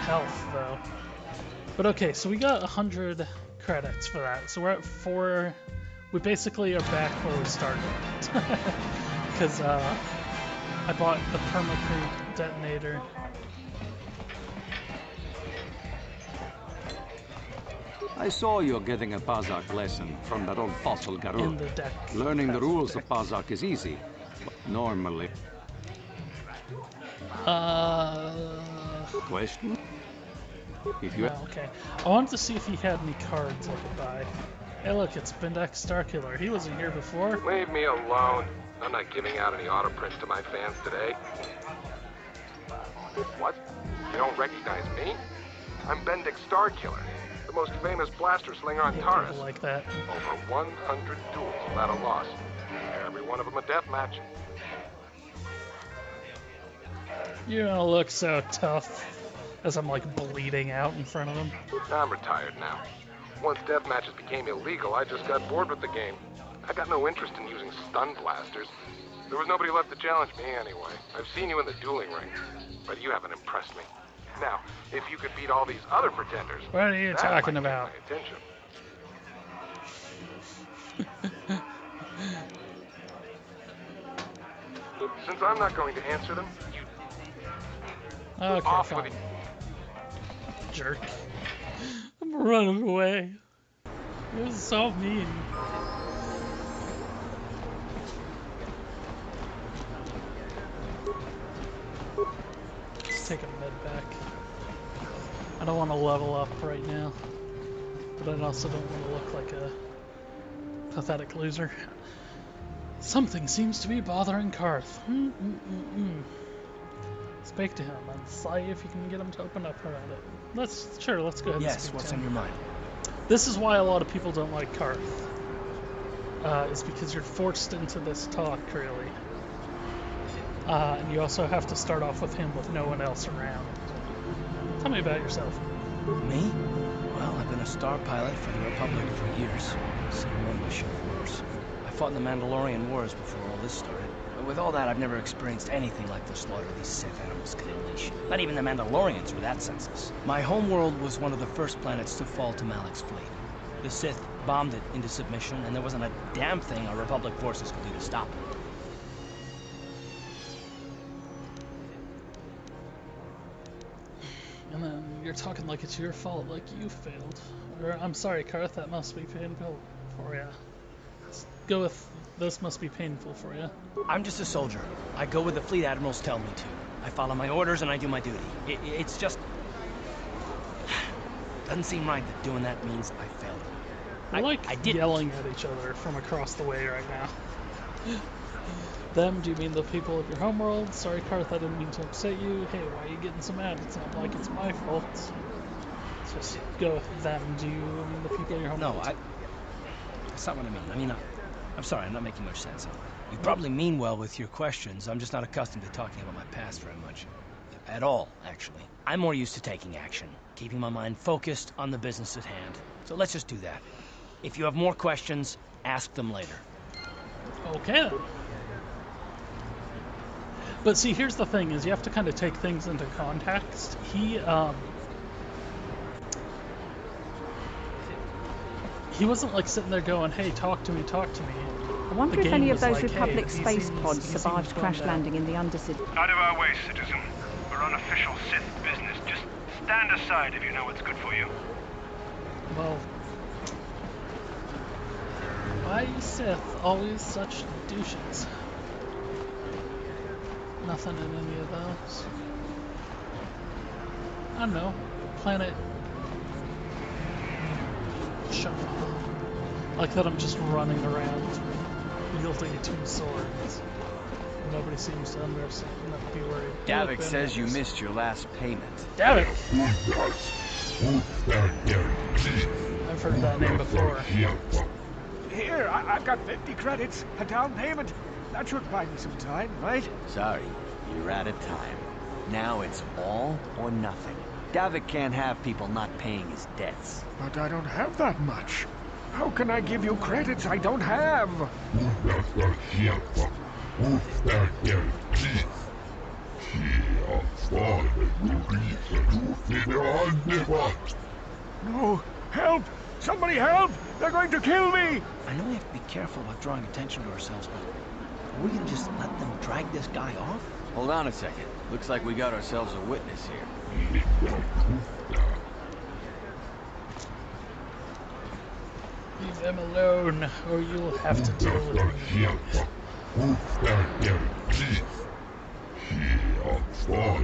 health, though. But okay, so we got 100 credits for that. So we're at 4. We basically are back where we started. Because I bought the permacrete detonator. I saw you getting a Pazak lesson from that old fossil Garou. In the deck. Learning the rules of Pazak is easy, but normally... Question? If you... Oh, okay. I wanted to see if he had any cards I could buy. Hey look, it's Bendak Starkiller. He wasn't here before. Leave me alone. I'm not giving out any auto prints to my fans today. What? You don't recognize me? I'm Bendak Starkiller, the most famous blaster slinger on Taris. Like that. Over 100 duels without a loss. Every one of them a death match. You don't look so tough. As I'm like bleeding out in front of him. I'm retired now. Once death matches became illegal, I just got bored with the game. I got no interest in using stun blasters. There was nobody left to challenge me anyway. I've seen you in the dueling ring, but you haven't impressed me. Now, if you could beat all these other pretenders, what are you talking about? My attention. Since I'm not going to answer them, you okay, fine. Jerk. I'm running away. It was so mean. Let's take a med back. I don't want to level up right now, but I also don't want to look like a pathetic loser. Something seems to be bothering Karth. Speak to him and see if you can get him to open up around it. Let's go ahead and speak to him. Yes, what's on your mind? This is why a lot of people don't like Karth. Is because you're forced into this talk, really. And you also have to start off with him with no one else around. Tell me about yourself. Me? Well, I've been a star pilot for the Republic for years. Seen one mission worse. I fought in the Mandalorian Wars before all this started. But with all that, I've never experienced anything like the slaughter these Sith animals can unleash. Not even the Mandalorians were that senseless. My homeworld was one of the first planets to fall to Malak's fleet. The Sith bombed it into submission, and there wasn't a damn thing our Republic forces could do to stop it. And then you're talking like it's your fault, like you failed. Or, I'm sorry, Karth, that must be painful for you. Let's go with, this must be painful for you. I'm just a soldier. I go where the fleet admirals tell me to. I follow my orders and I do my duty. It's just... doesn't seem right that doing that means I failed. We're like yelling at each other from across the way right now. Them, do you mean the people of your homeworld? Sorry, Karth, I didn't mean to upset you. Hey, why are you getting so mad? It's not like it's my fault. Let's just go with them. Do you mean the people of your homeworld? No, that's not what I mean. I'm sorry, I'm not making much sense. You probably mean well with your questions. I'm just not accustomed to talking about my past very much. At all, actually. I'm more used to taking action, keeping my mind focused on the business at hand. So let's just do that. If you have more questions, ask them later. Okay then. But see, here's the thing, is you have to kind of take things into context. He wasn't like sitting there going, hey, talk to me. I wonder if any of those Republic space pods survived crash landing in the Undercity. Out of our way, citizen. We're on official Sith business. Just stand aside if you know what's good for you. Well, Why are you Sith always such douches? Nothing in any of those. I don't know. Planet Shaw. Like that I'm just running around wielding 2 swords. Nobody seems to understand. Not be worried. Davik says you missed your last payment. Davik! I've heard that name before. Here, I've got 50 credits. A down payment. That should buy me some time, right? Sorry, you're out of time. Now it's all or nothing. Davik can't have people not paying his debts. But I don't have that much. How can I give you credits I don't have? No! Help! Somebody help! They're going to kill me! I know we have to be careful about drawing attention to ourselves, but are we gonna just let them drag this guy off? Hold on a second. Looks like we got ourselves a witness here. Leave them alone, or you'll have to deal with me.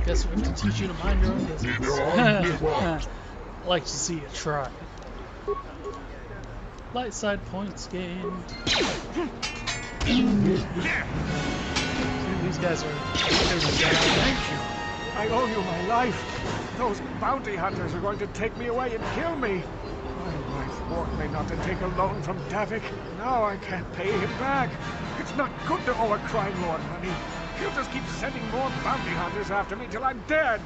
Guess we have to teach you to mind your own business. Like to see you try. Light side points gained. These guys are... Thank you. I owe you my life. Those bounty hunters are going to take me away and kill me. My wife warned me not to take a loan from Davik. Now I can't pay him back. It's not good to owe a crime lord money. He'll just keep sending more bounty hunters after me till I'm dead.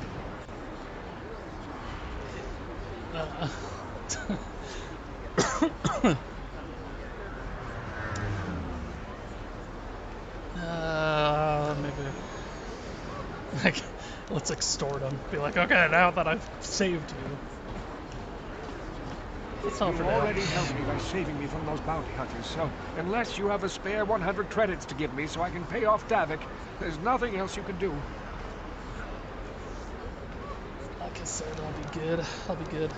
Maybe. Let's extort him. Be like, okay, now that I've saved you. That's all for now. You already helped me by saving me from those bounty hunters, so unless you have a spare 100 credits to give me so I can pay off Davik, there's nothing else you can do. Like I said, I'll be good. I'll be good.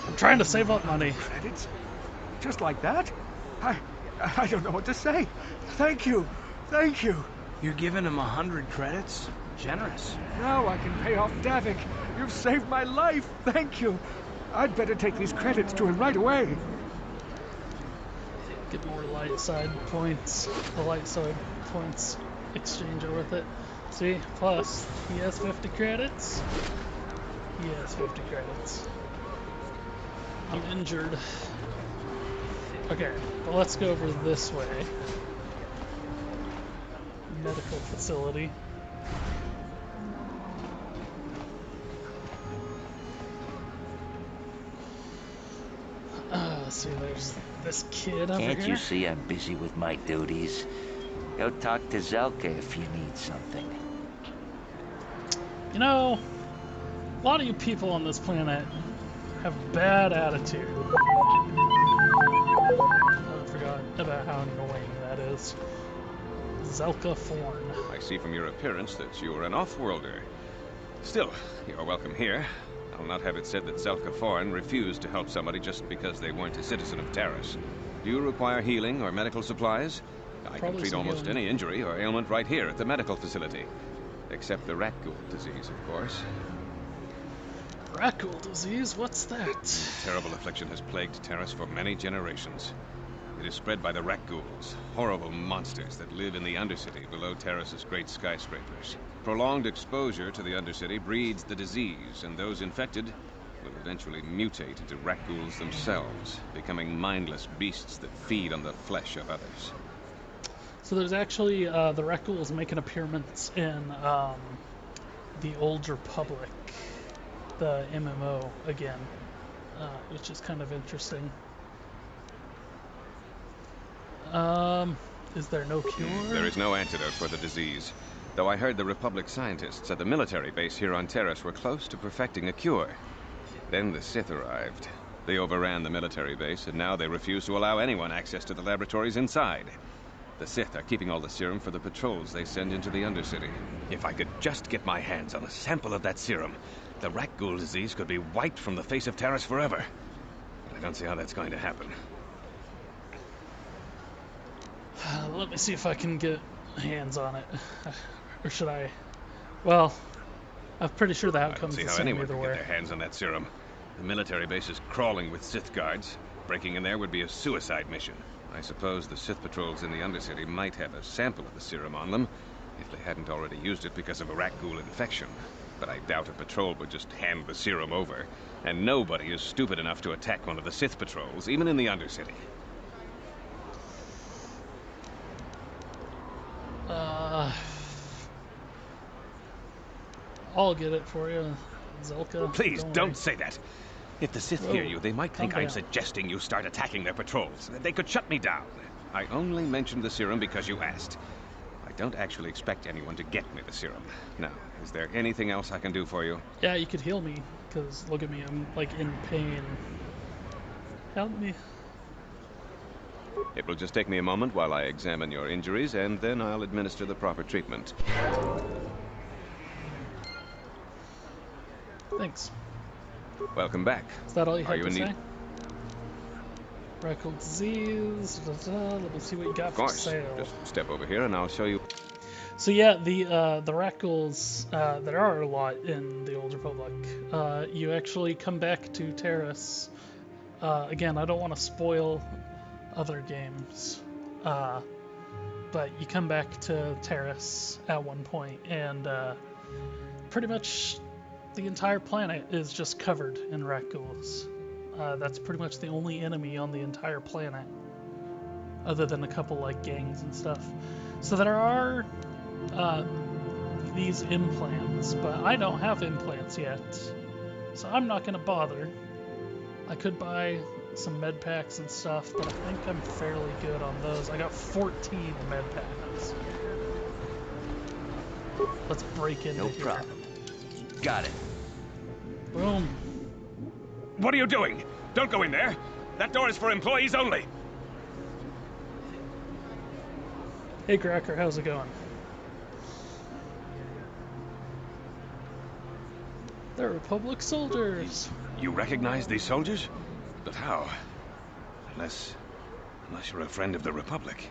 I'm trying to save up money. Credits? Just like that? I don't know what to say. Thank you. Thank you. You're giving him 100 credits? Generous. Now I can pay off Davik. You've saved my life. Thank you. I'd better take these credits to him right away. Get more light side points. The light side points exchanger with it. See, plus he has 50 credits. He has 50 credits. I'm injured. Okay, but let's go over this way. Medical facility. See, there's this kid over here. Can't you see I'm busy with my duties? Go talk to Zelka if you need something. You know, a lot of you people on this planet have bad attitude. I forgot about how annoying that is. Zelka Forn. I see from your appearance that you are an off-worlder. Still, you are welcome here. I'll not have it said that Zelka Forn refused to help somebody just because they weren't a citizen of Taris. Do you require healing or medical supplies? I can treat almost any injury or ailment right here at the medical facility. Except the rat ghoul disease, of course. Rat ghoul disease? What's that? A terrible affliction has plagued Taris for many generations. It is spread by the rat ghouls, horrible monsters that live in the Undercity below Taris's great skyscrapers. Prolonged exposure to the Undercity breeds the disease, and those infected will eventually mutate into rat ghouls themselves, becoming mindless beasts that feed on the flesh of others. So there's actually the rat ghouls make an appearance in the Old Republic, the MMO again, which is kind of interesting. Is there no cure? There is no antidote for the disease, though I heard the Republic scientists at the military base here on Taris were close to perfecting a cure. Then the Sith arrived. They overran the military base, and now they refuse to allow anyone access to the laboratories inside. The Sith are keeping all the serum for the patrols they send into the Undercity. If I could just get my hands on a sample of that serum, the rat ghoul disease could be wiped from the face of Taris forever. But I don't see how that's going to happen. Let me see if I can get hands on it. Or should I? Well, I'm pretty sure the outcome's the I don't see how same anyone either can way. get their hands on that serum. The military base is crawling with Sith guards. Breaking in there would be a suicide mission. I suppose the Sith patrols in the Undercity might have a sample of the serum on them, if they hadn't already used it because of a rat ghoul infection. But I doubt a patrol would just hand the serum over. And nobody is stupid enough to attack one of the Sith patrols, even in the Undercity. I'll get it for you, Zelka. Please don't say that. If the Sith hear you, they might think calm I'm down. suggesting you start attacking their patrols. They could shut me down. I only mentioned the serum because you asked. I don't actually expect anyone to get me the serum. Now, is there anything else I can do for you? Yeah, you could heal me, because look at me, I'm like in pain. Help me. It will just take me a moment while I examine your injuries, and then I'll administer the proper treatment. Thanks. Welcome back. Is that all you Are had you to in say? need? Radical disease. Let me see what you got Of for course. sale. Just step over here and I'll show you. So yeah, the rat ghouls, there are a lot in the Old Republic. You actually come back to Terrace. Again, I don't want to spoil other games, but you come back to Terrace at one point, and pretty much the entire planet is just covered in rat ghouls. That's pretty much the only enemy on the entire planet, other than a couple like gangs and stuff. So there are these implants, but I don't have implants yet, so I'm not gonna bother. I could buy some med packs and stuff, but I think I'm fairly good on those. I got 14 med packs. Let's break into No here. problem. Got it. Boom. What are you doing? Don't go in there. That door is for employees only. Hey Cracker, how's it going? They're Republic soldiers. You recognize these soldiers? But how? Unless you're a friend of the Republic.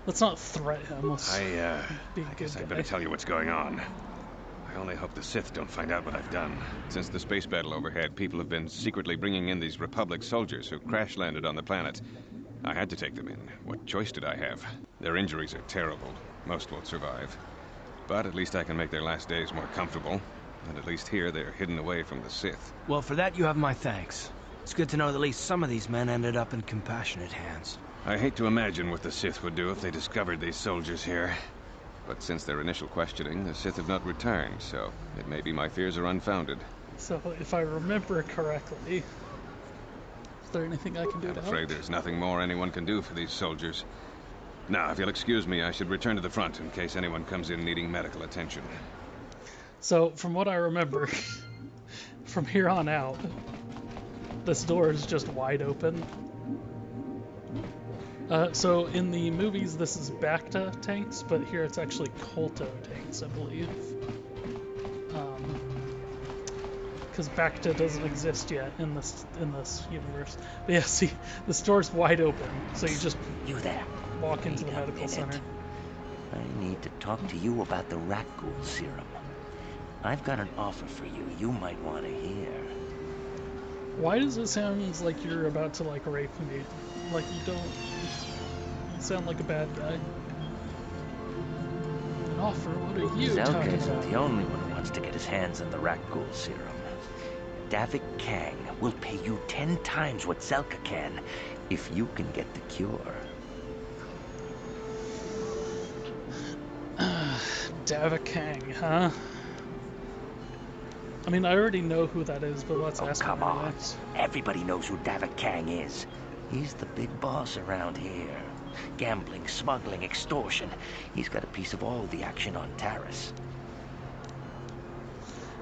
Let's not threat him. Let's I be a guess good I'd guy. better tell you what's going on. I only hope the Sith don't find out what I've done. Since the space battle overhead, people have been secretly bringing in these Republic soldiers who crash-landed on the planet. I had to take them in. What choice did I have? Their injuries are terrible. Most won't survive. But at least I can make their last days more comfortable. And at least here, they're hidden away from the Sith. Well, for that you have my thanks. It's good to know that at least some of these men ended up in compassionate hands. I hate to imagine what the Sith would do if they discovered these soldiers here. But since their initial questioning, the Sith have not returned, so it may be my fears are unfounded. So, if I remember correctly, is there anything I can do I'm to afraid help? there's nothing more anyone can do for these soldiers. Now, if you'll excuse me, I should return to the front in case anyone comes in needing medical attention. So, from what I remember, from here on out, this door is just wide open. So in the movies, this is Bacta tanks, but here it's actually KOTOR tanks, I believe. Because Bacta doesn't exist yet in this universe. But yeah, see, this door's wide open, so you just walk into the medical center. I need to talk to you about the rat ghoul serum. I've got an offer for you might want to hear. Why does it sound like you're about to, like, rape me? Like, you don't... You sound like a bad guy. An offer? What are you talking Zelka isn't about? the only one who wants to get his hands on the rat ghoul serum. Davik Kang will pay you 10 times what Zelka can if you can get the cure. Davik Kang, huh? I mean, I already know who that is, but let's ask him Come on. anyways. Everybody knows who Davik Kang is. He's the big boss around here. Gambling, smuggling, extortion. He's got a piece of all the action on Taris.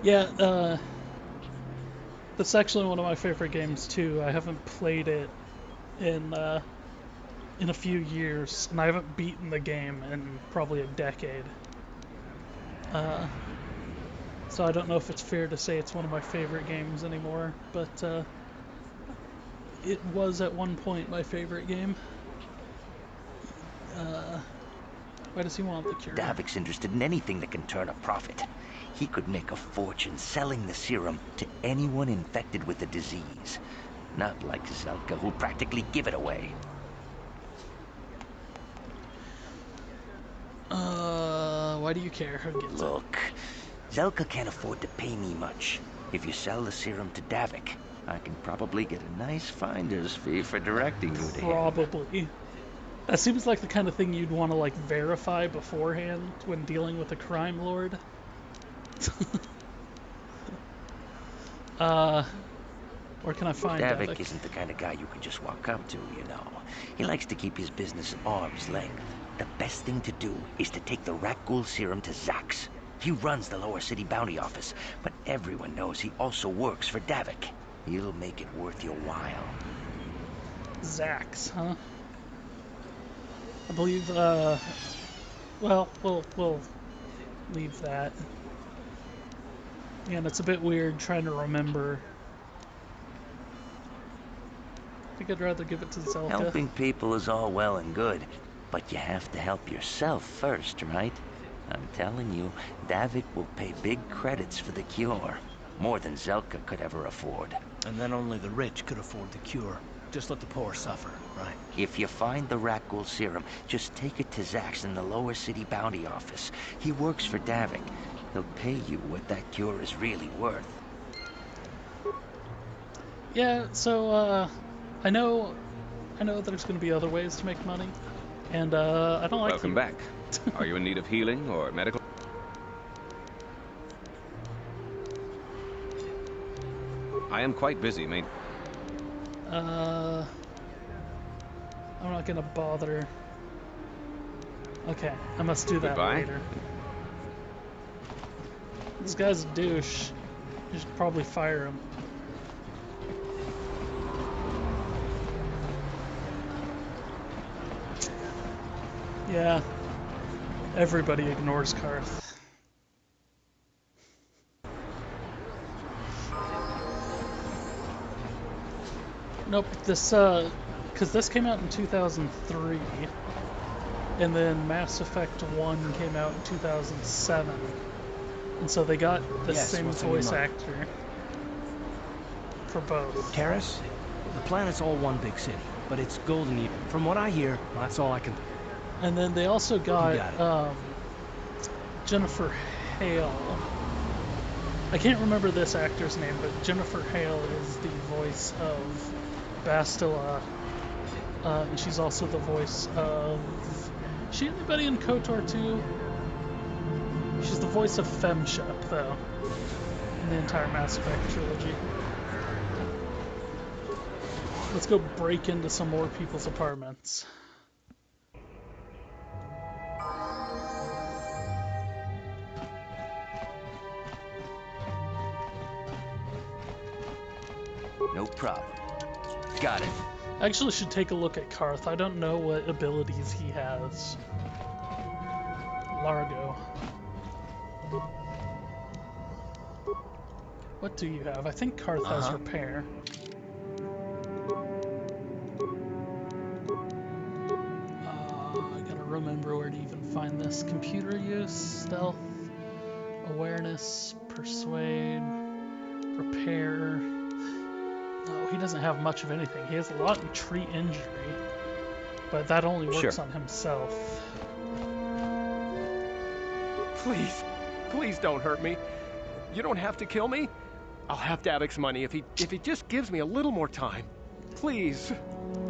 Yeah, that's actually one of my favorite games too. I haven't played it in a few years, and I haven't beaten the game in probably a decade. So I don't know if it's fair to say it's one of my favorite games anymore, but it was at one point my favorite game. Why does he want the cure? Davik's interested in anything that can turn a profit. He could make a fortune selling the serum to anyone infected with the disease. Not like Zelka, who'll practically give it away. Why do you care who gets it? Look, Zelka can't afford to pay me much. If you sell the serum to Davik, I can probably get a nice finder's fee for directing you to him. Probably. That seems like the kind of thing you'd want to, like, verify beforehand when dealing with a crime lord. Where can I find Davik? Davik isn't the kind of guy you can just walk up to, you know. He likes to keep his business at arm's length. The best thing to do is to take the rat ghoul serum to Zax. He runs the lower city bounty office, but everyone knows he also works for Davik. He'll make it worth your while. Zax, huh? I believe, well, we'll leave that. Yeah, and it's a bit weird trying to remember. I think I'd rather give it to Zelka. Helping people is all well and good, but you have to help yourself first, right? I'm telling you, Davik will pay big credits for the cure. More than Zelka could ever afford. And then only the rich could afford the cure. Just let the poor suffer, right? If you find the rat ghoul serum, just take it to Zax in the lower city bounty office. He works for Davik. He'll pay you what that cure is really worth. Yeah, so, I know there's going to be other ways to make money, and, I don't like Welcome back. Are you in need of healing or medical? I am quite busy, mate. I'm not gonna bother. Okay, I must do that Goodbye. later. This guy's a douche. You should probably fire him. Yeah. Everybody ignores Karth. Nope, this, because this came out in 2003, and then Mass Effect 1 came out in 2007, and so they got the same voice actor for both. Terrace? The planet's all one big city, but it's golden year. From what I hear, that's all I can... And then they also got Jennifer Hale. I can't remember this actor's name, but Jennifer Hale is the voice of Bastila, and she's also the voice of... Is she anybody in KOTOR 2? She's the voice of Femshep, though, in the entire Mass Effect trilogy. Let's go break into some more people's apartments. No problem. Got it. I actually should take a look at Karth. I don't know what abilities he has. Largo. What do you have? I think Karth has repair. I gotta remember where to even find this. Computer use, stealth, awareness, persuade, repair. No, he doesn't have much of anything. He has a lot in treat injury, but that only works on himself. Please don't hurt me. You don't have to kill me. I'll have Davik's money if he just gives me a little more time. Please.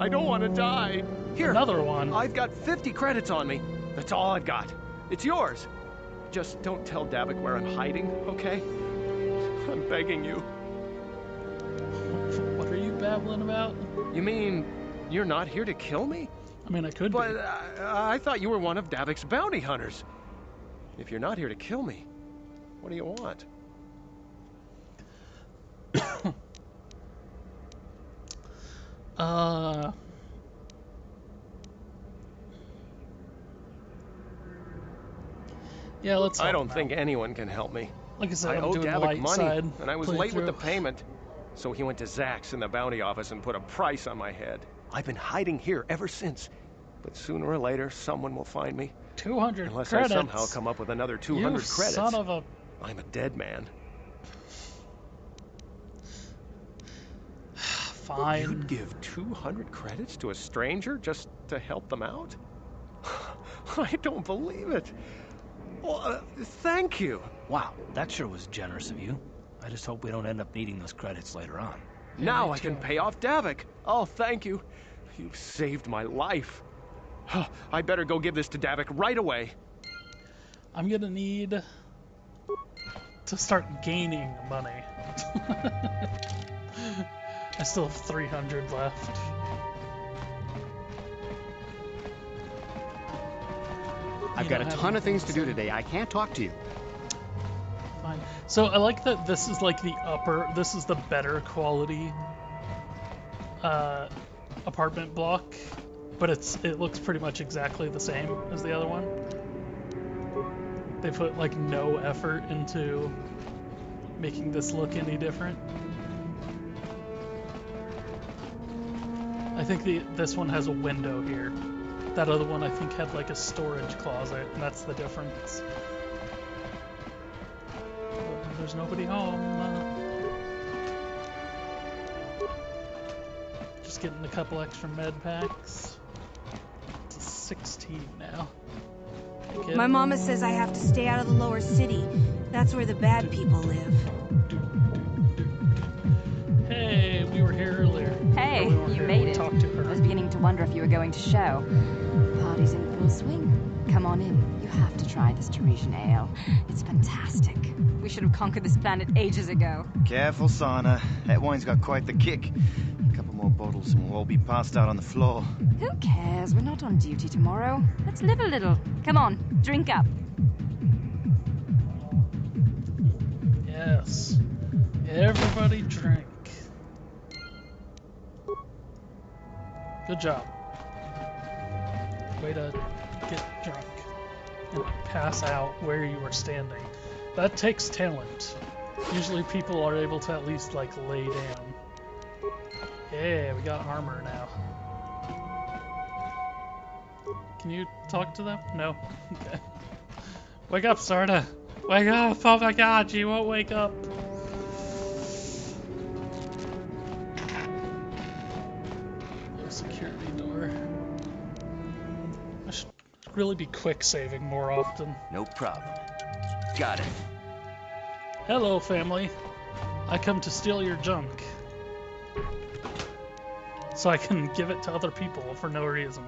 I don't want to die. Here. Another one. I've got 50 credits on me. That's all I've got. It's yours. Just don't tell Davik where I'm hiding, okay? I'm begging you. What are you babbling about? You mean you're not here to kill me? I mean, I could be. But I thought you were one of Davik's bounty hunters. If you're not here to kill me, what do you want? Yeah, let's. I don't think anyone can help me. Like I said, I I'm owed doing Davik light money, side and I was late with the playthrough. payment. So he went to Zach's in the bounty office and put a price on my head. I've been hiding here ever since. But sooner or later, someone will find me. 200 Unless credits. I somehow come up with another 200 you credits. Son of a... I'm a dead man. Fine. You'd give 200 credits to a stranger just to help them out? I don't believe it. Well, thank you. Wow, that sure was generous of you. I just hope we don't end up needing those credits later on. Now I can pay off Davik. Oh, thank you. You've saved my life. I better go give this to Davik right away. I'm gonna need to start gaining money. I still have 300 left. I've got a ton of things to do today. I can't talk to you. Fine. So I like that this is like this is the better quality apartment block, but it looks pretty much exactly the same as the other one. They put like no effort into making this look any different. I think this one has a window here. That other one I think had like a storage closet, and that's the difference. There's nobody home. Just getting a couple extra med packs. It's 16 now. My mama says I have to stay out of the lower city. That's where the bad people live. Hey, we were here earlier. Hey, you made it. Talked to her. I was beginning to wonder if you were going to show. Party's in full swing. Come on in. You have to try this Teresian ale. It's fantastic. We should have conquered this planet ages ago. Careful, Sana. That wine's got quite the kick. A couple more bottles and we'll all be passed out on the floor. Who cares? We're not on duty tomorrow. Let's live a little. Come on, drink up. Yes. Everybody drink. Good job. Way to get drunk and pass out where you were standing. That takes talent. Usually people are able to at least like lay down. Yeah, we got armor now. Can you talk to them? No? Okay. Wake up, Sarda! Wake up! Oh my god, you won't wake up! No security door. I should really be quick saving more often. No problem. Got it. Hello, family. I come to steal your junk. So I can give it to other people for no reason.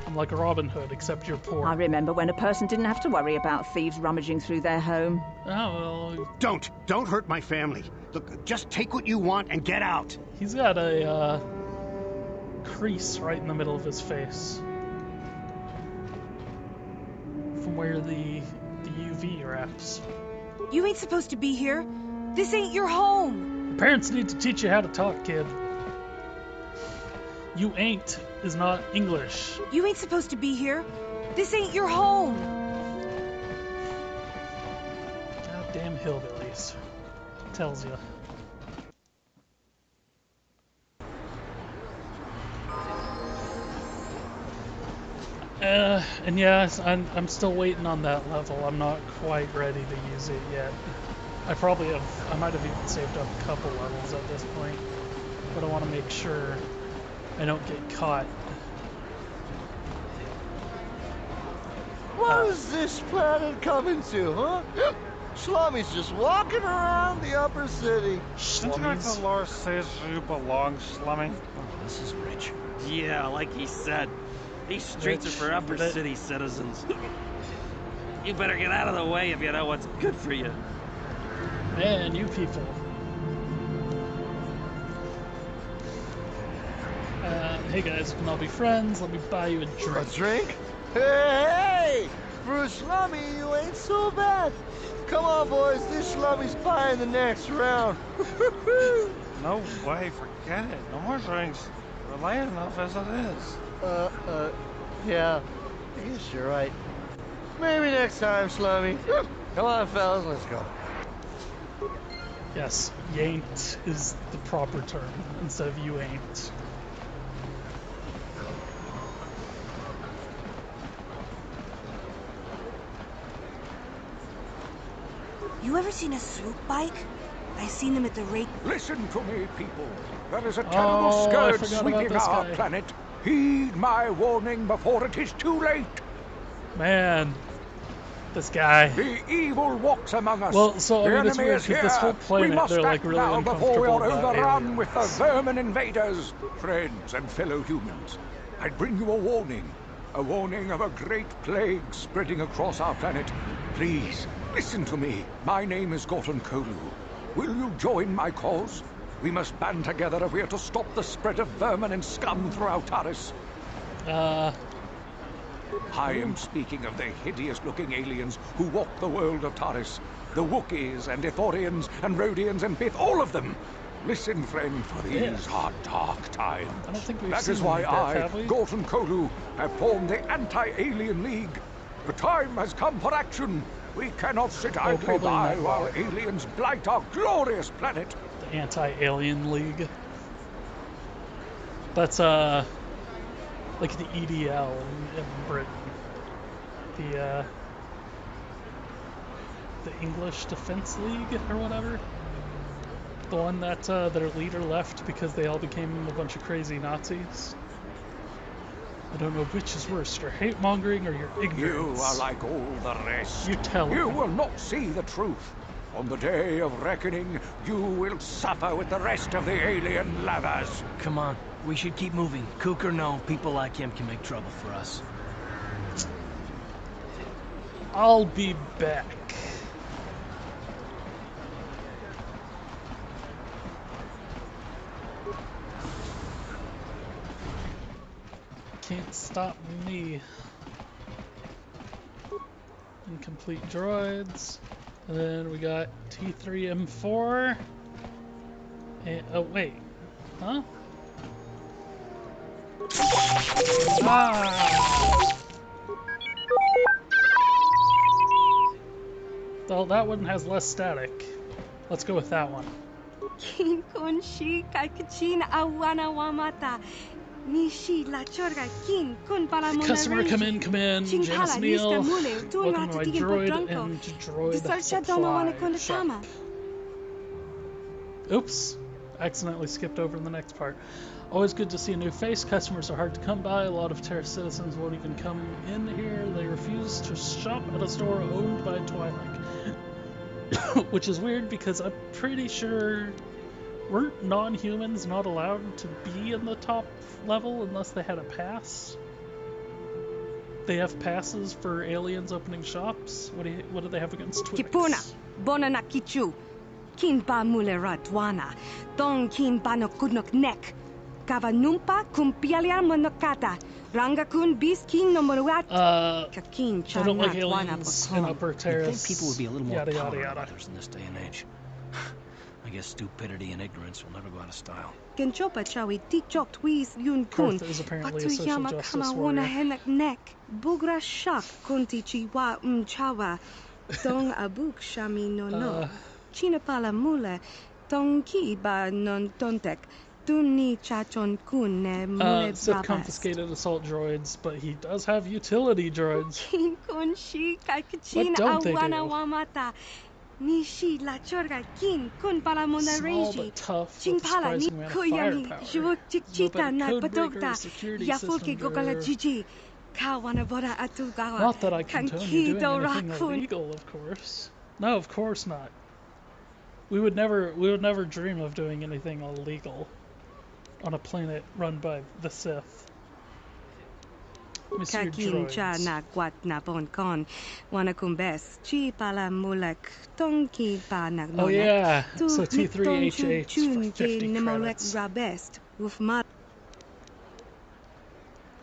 I'm like Robin Hood, except you're poor. I remember when a person didn't have to worry about thieves rummaging through their home. Oh, well... Don't hurt my family. Look, just take what you want and get out. He's got a, crease right in the middle of his face. From where the UV wraps. You ain't supposed to be here. This ain't your home. Your parents need to teach you how to talk, kid. You ain't is not English. You ain't supposed to be here. This ain't your home. Goddamn hillbillies. Tells you. And yes, I'm still waiting on that level. I'm not quite ready to use it yet. I might have even saved up a couple levels at this point. But I want to make sure I don't get caught. What is this planet coming to, huh? Slummy's just walking around the upper city. Didn't the Lord says you belong, Slummy? Oh, this is rich. Yeah, like he said. These streets are for upper city citizens. You better get out of the way if you know what's good for you. Man, you people. Hey guys, we can all be friends. Let me buy you a drink. A drink? Hey! For a Slummy, you ain't so bad. Come on, boys. This Slummy's buying the next round. No way, forget it. No more drinks. We're late enough as it is. Yeah. I guess you're right. Maybe next time, Slummy. Come on, fellas, let's go. Yes, yanked is the proper term instead of you ain't. You ever seen a swoop bike? I seen them at the rake. Listen to me, people. There is a terrible scourge sweeping our planet. Heed my warning before it is too late. Man, this guy. The evil walks among us. Well, so I the mean, it's enemy weird is because here. this whole planet, we must they're like act really now before we uncomfortable are about overrun aliens. with the vermin invaders. Friends and fellow humans, I bring you a warning. A warning of a great plague spreading across our planet. Please, listen to me. My name is Gorton Kolu. Will you join my cause? We must band together if we are to stop the spread of vermin and scum throughout Taris. I am speaking of the hideous-looking aliens who walk the world of Taris. The Wookiees and Ithorians and Rhodians and Bith, all of them. Listen, friend, for these are dark times. I don't think we've That seen is why Bith, I, have we? Gorton Kolu, have formed the Anti-Alien League. The time has come for action. We cannot sit idly by while aliens blight our glorious planet. The Anti-Alien League. That's like the EDL in Britain. The English Defense League or whatever. The one that their leader left because they all became a bunch of crazy Nazis. I don't know which is worse, your hate mongering or your ignorance. You are like all the rest. You tell You me. will not see the truth. On the day of reckoning, you will suffer with the rest of the alien lovers. Come on, we should keep moving. Kook or no, people like him can make trouble for us. I'll be back. Can't stop me. Incomplete droids. And then we got T3M4. And, oh, wait. Huh? Ah! Well, that one has less static. Let's go with that one. Kin kun shi kai kachin awana wamata. Nishi la chorga kin kun para mona. Customer, come in. Janice Neal. Welcome to my droid and droid supply shop. Oops. Accidentally skipped over the next part. Always good to see a new face. Customers are hard to come by. A lot of Terra citizens won't even come in here. They refuse to shop at a store owned by Twi'lek. Which is weird because I'm pretty sure weren't non-humans not allowed to be in the top level unless they had a pass? They have passes for aliens opening shops? What do they have against Twi'leks? Kipuna, bona na kichu. Kin pa mulera dwana. Don kin pa no kudnok nek. Kava numpa kumpialia monokata. Ranga kun bis king no moruat. Kakin I don't like aliens in Upper Terrace. You'd think people would be a little more yada, tolerant yada, of yada. others in this day and age. I guess stupidity and ignorance will never go out of style. Genchopa chawi tikchok twis yun kun. Karth is apparently a social Patuyama justice kama warrior. wona henak nek. Bugra shak kunti chiwa chawa. Dong abuk shami no. Chinapala mule. Dong ki ba non tontek. Duni chachon kun ne mule Sith confiscated assault droids, but he does have utility droids. Kun shi kai What don't they awana do? wamata. Nishi la chorga kin kun para mona Small reji. but tough with Chingpala ni surprising amount of kuyami. firepower. Shuvuk chikchita na Codebreaker, patokta. security Yafuke system gogala girl. Gigi. Kawana bora atugawa. Not that I condone you doing anything rakun. illegal, of course. No, of course not. We would never dream of doing anything illegal on a planet run by the Sith. Mr. Kakin cha Droids. na kwat na bon kon. Wana kumbes. Chi pala mulek. Tongki pa na Oh yeah, so Tu T3H8 chun for 50 nemolek credits. rabest. Uf mat.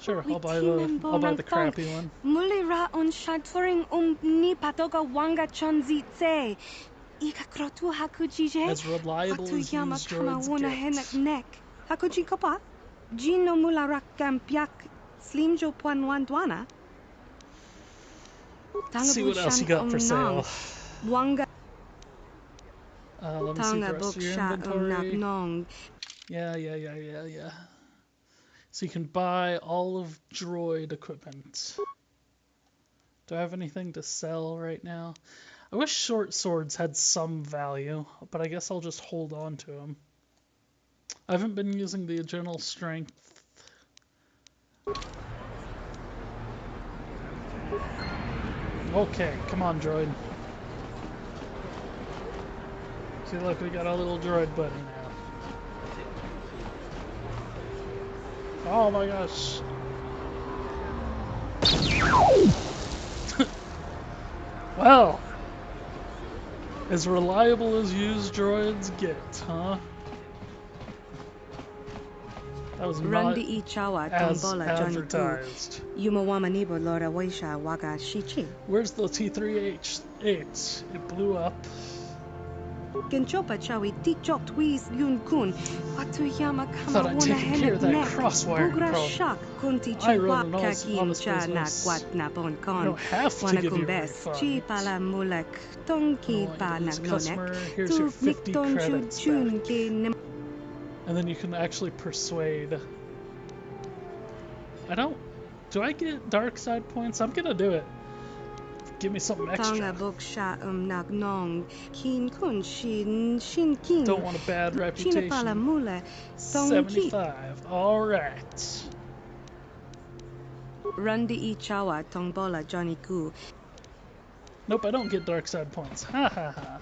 Sure, I'll buy the crappy one. Mulira on shaturing ni patoga wanga chonzi tse. Ika krotu hakujije. As reliable as these Patuyama kama droids wona get. henak nek. Hakuji kopa. Jino mula kampiak. Slimjo puan wandwana. Let's see what else you got for sale. Wanga. Let me see the rest of your inventory. Yeah. So you can buy all of droid equipment. Do I have anything to sell right now? I wish short swords had some value, but I guess I'll just hold on to them. I haven't been using the general strength. Okay, come on, droid. See, look, we got a little droid buddy now. Oh my gosh. Well, as reliable as used droids get, huh? That was not as advertised. Where's the T-3H8? It blew up. Thought I'd taken care of that crosswire problem. I run an honest business. I don't have to give you any funds. Customer, here's your 50 credits back. And then you can actually persuade. Do I get dark side points? I'm gonna do it. Give me something extra. Don't want a bad reputation. 75. Alright. Nope, I don't get dark side points. Ha ha ha.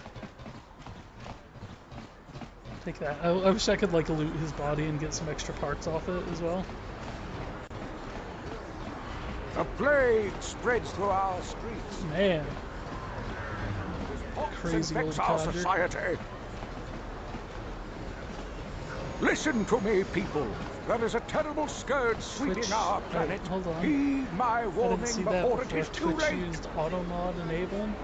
Take that. I wish I could like loot his body and get some extra parts off it as well. A plague spreads through our streets. Man. Crazy old society. Listen to me, people. There is a terrible scourge sweeping our planet. Hold on. Heed my warning before it is too late. Used auto mod enablement.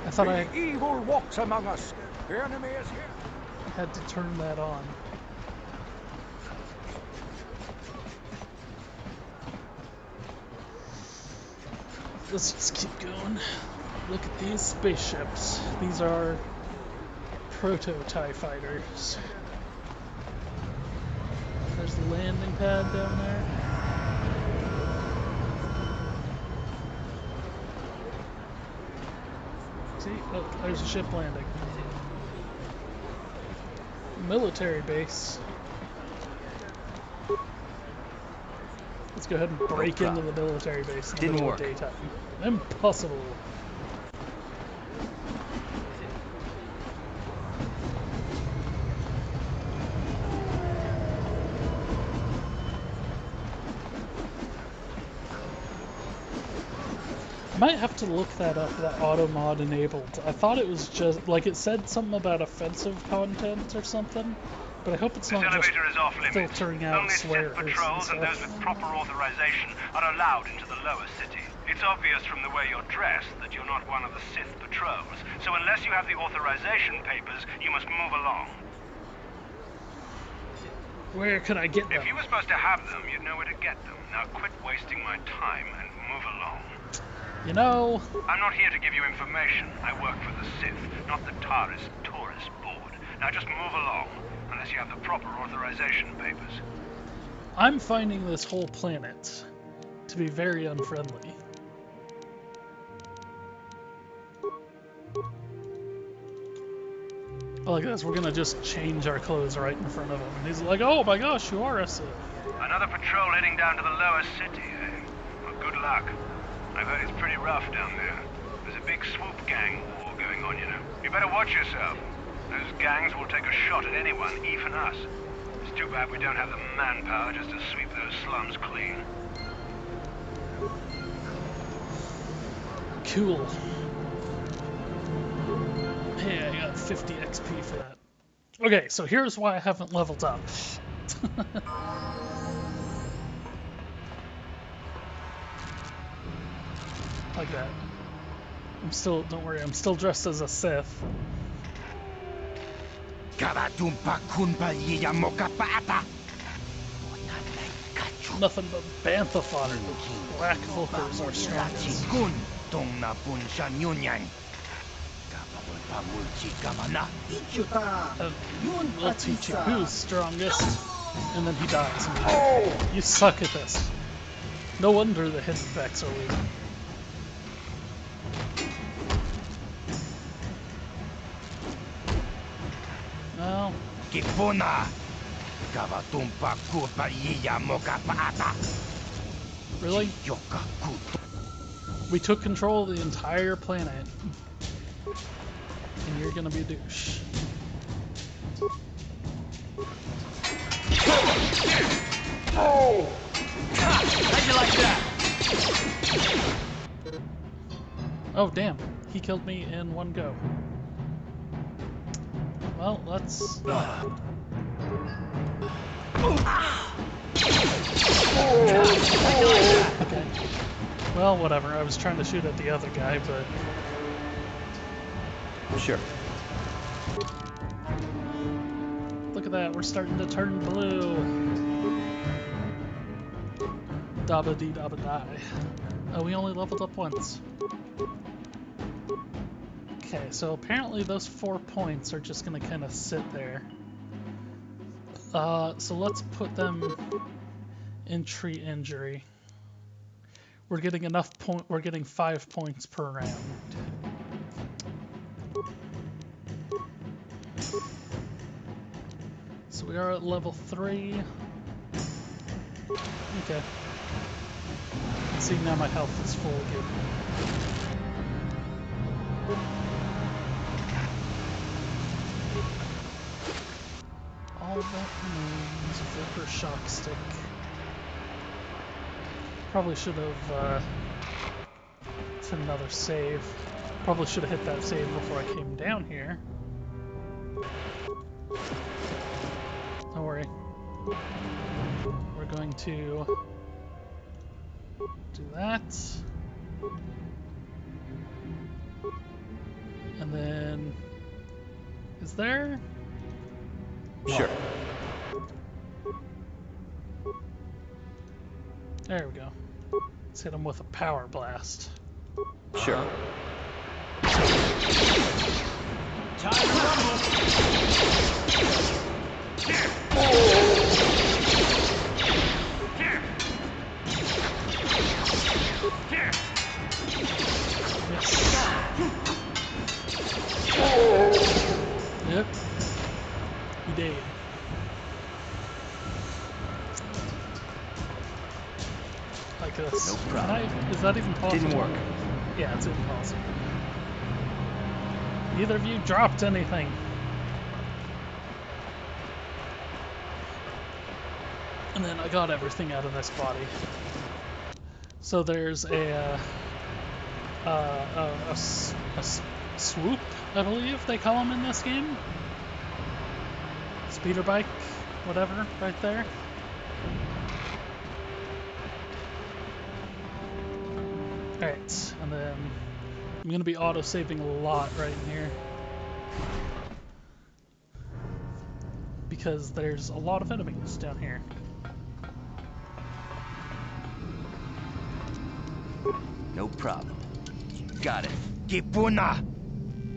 I thought evil walks among us. The enemy is here. I had to turn that on. Let's just keep going. Look at these spaceships. These are proto-TIE fighters. There's the landing pad down there. See? Look, there's a ship landing. Military base. Let's go ahead and break into the military base in the middle of daytime. Impossible. I might have to look that up, that auto mod enabled. I thought it was just, like, it said something about offensive content or something, but I hope it's not just filtering out swears. Sith patrols and those with proper authorization are allowed into the lower city. It's obvious from the way you're dressed that you're not one of the Sith patrols, so unless you have the authorization papers, you must move along. Where can I get them? If you were supposed to have them, you'd know where to get them. Now quit wasting my time and move along. You know... I'm not here to give you information. I work for the Sith, not the tourist board. Now just move along, unless you have the proper authorization papers. I'm finding this whole planet to be very unfriendly. Oh, look at this, we're gonna just change our clothes right in front of him. And he's like, oh my gosh, you are a Sith. Another patrol heading down to the lower city, eh? Well, good luck. I've heard it's pretty rough down there. There's a big swoop gang war going on, you know. You better watch yourself. Those gangs will take a shot at anyone, even us. It's too bad we don't have the manpower just to sweep those slums clean. Cool. Hey, I got 50 XP for that. Okay, so here's why I haven't leveled up. Like that. I'm still, don't worry, I'm still dressed as a Sith. Nothing but Bantha fodder. Black Vulkars are strongest. We'll teach you who's strongest. And then he dies immediately. You suck at this. No wonder the hidden effects are weak. Well. Really? We took control of the entire planet. And you're gonna be a douche. Oh! How'd you like that? Oh, damn. He killed me in one go. Well, let's... Okay. Well, whatever. I was trying to shoot at the other guy, but... Sure. Look at that, we're starting to turn blue. Dabba dee dabba die. Oh, we only leveled up once. Okay, so apparently those 4 points are just gonna kind of sit there. So let's put them in treat injury. We're getting enough we're getting 5 points per round. So we are at level 3. Okay. See, now my health is full again. All that remains Vapor Shock Stick. Probably should have it's another save. Probably should have hit that save before I came down here. Don't worry. We're going to do that. And then... Is there? Sure. There we go. Let's hit him with a power blast. Sure. Time to rumble. Yep. He did. Like this. No problem. Is that even possible? Didn't work. Yeah, it's impossible. Neither of you dropped anything. And then I got everything out of this body. So there's a swoop, I believe they call them in this game. Speeder bike, whatever, right there. Alright, and then I'm going to be auto-saving a lot right in here. Because there's a lot of enemies down here. No problem. Got it. Kipuna!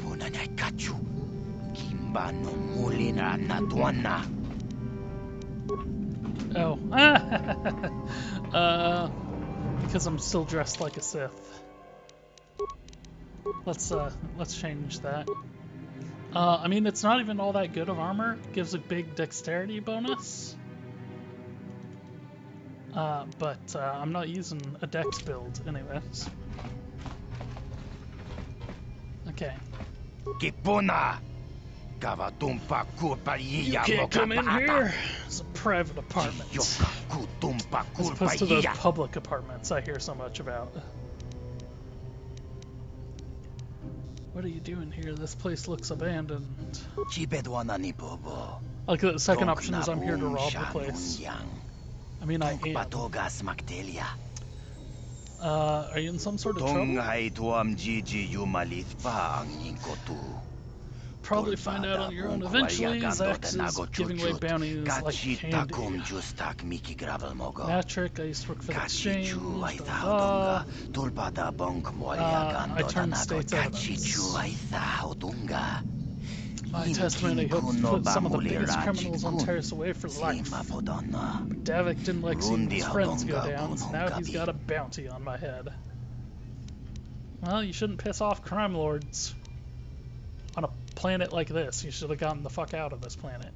Puna na kachu. Kimba no mulina natuana. Oh. Because I'm still dressed like a Sith. Let's change that. I mean, it's not even all that good of armor. It gives a big dexterity bonus. But I'm not using a dex build anyways. Okay. You can't come in here. It's a private apartment. As opposed to those public apartments I hear so much about. What are you doing here? This place looks abandoned. Like the second option is I'm here to rob the place. I mean, I am. Are you in some sort of trouble? probably find out on your own eventually. Zax is giving away bounties like candy. Matrick, I used to work for the exchange. I turned state's evidence. My testimony hopes to put some of the biggest criminals on Terrace away for life. But Davik didn't like seeing his friends go down, so now he's got a bounty on my head. Well, you shouldn't piss off crime lords. On a planet like this, you should have gotten the fuck out of this planet.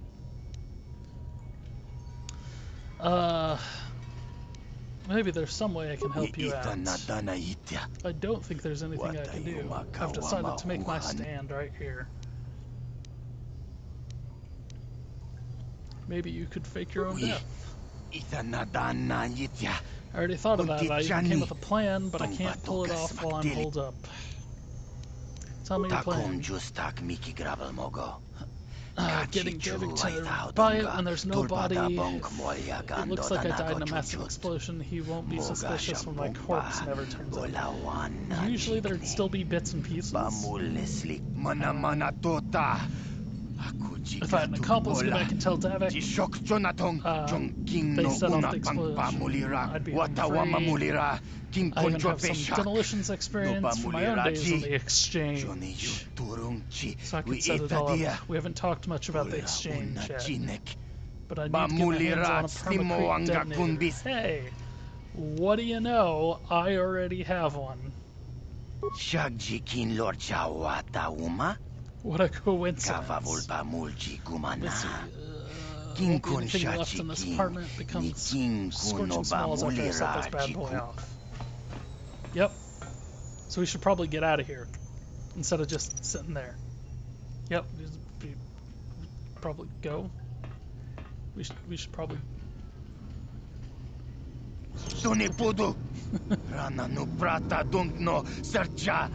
Maybe there's some way I can help you out. I don't think there's anything I can do. I've decided to make my stand right here. Maybe you could fake your own death. I already thought of that. I even came with a plan, but I can't pull it off while I'm holed up. Tell me your plan. Getting Davik to buy it when there's no body. It looks like I died in a massive explosion. He won't be suspicious when my corpse never turns up. Usually there'd still be bits and pieces. If I had an accomplice, go back and tell Davik they set off the explosion. I'd be home free. I even have some demolitions experience from my own days on the exchange. So I could set it all up. We haven't talked much about the exchange yet. But I need to get my hands on a permacrete detonator. Hey, what do you know? I already have one. What a coincidence. Let's see. Won't be anything left in this apartment. Becomes scorching smalls after I set this bad boy off. Yep. So we should probably get out of here instead of just sitting there. Yep. Probably go. We should probably.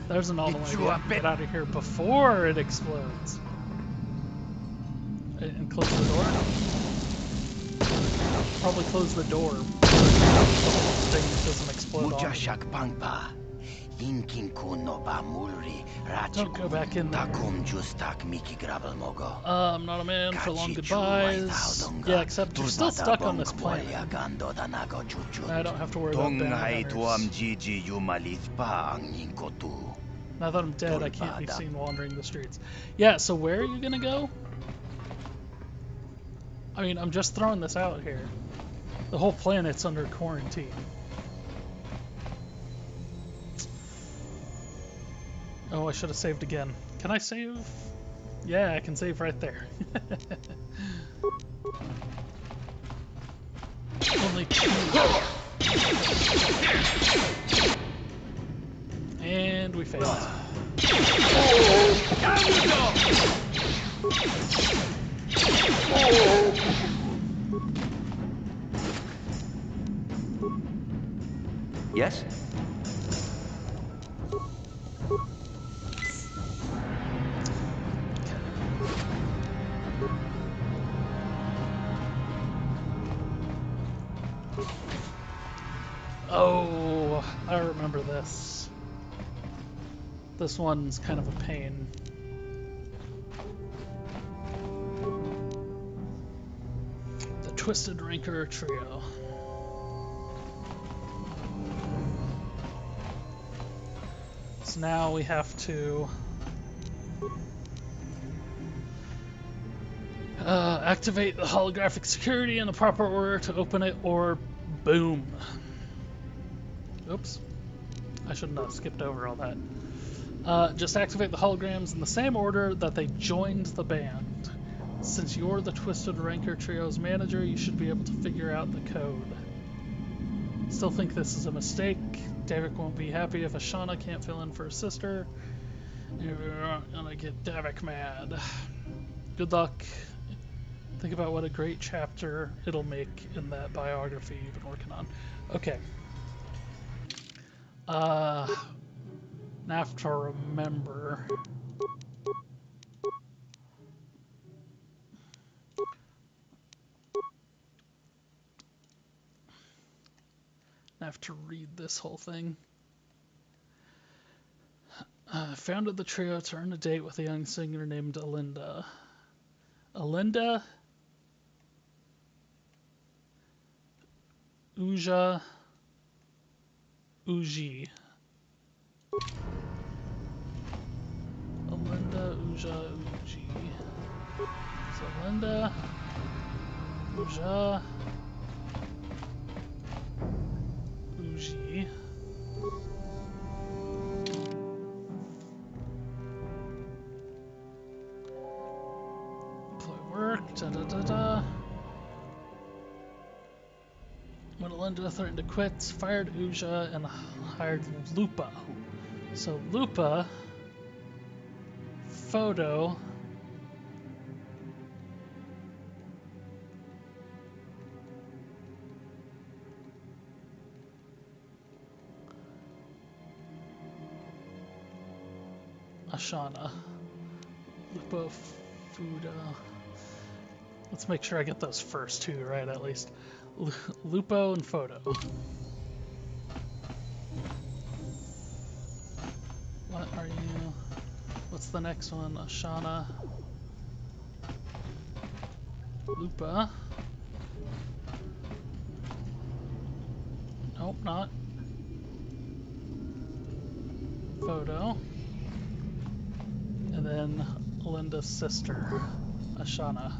There's an novel idea. Get out of here before it explodes. And close the door. Probably close the door. Thing doesn't explode on me. Don't go back in there. I'm not a man for long goodbyes. Yeah, except you're still stuck on this planet. I don't have to worry about banners. Now that I'm dead, I can't be seen wandering the streets. Yeah, so where are you gonna go? I mean, I'm just throwing this out here. The whole planet's under quarantine. Oh, I should have saved again. Can I save? Yeah, I can save right there. Only 2. And we failed. Yes? Oh, I remember this. This one's kind of a pain. The Twisted Ranker Trio. So now we have to activate the holographic security in the proper order to open it, or boom. Oops. I shouldn't have skipped over all that. Just activate the holograms in the same order that they joined the band. Since you're the Twisted Ranker Trio's manager, you should be able to figure out the code. Still think this is a mistake. Davik won't be happy if Ashana can't fill in for her sister. You're gonna get Davik mad. Good luck. Think about what a great chapter it'll make in that biography you've been working on. Okay. Now I have to remember. I have to read this whole thing. Founded the trio to earn a date with a young singer named Alinda. Alinda Uja Uji. Alinda Uja Uji. So Alinda Uja Uji. Employee work, da da da da. When Alinda threatened to quit, fired Uja and hired Lupa. So Lupa, Photo, Ashana, Lupo, Fuda. Let's make sure I get those first two right at least. Lupo and Photo. What are you? What's the next one? Ashana. Lupa. Nope, not. Photo. And then Alinda's sister, Ashana.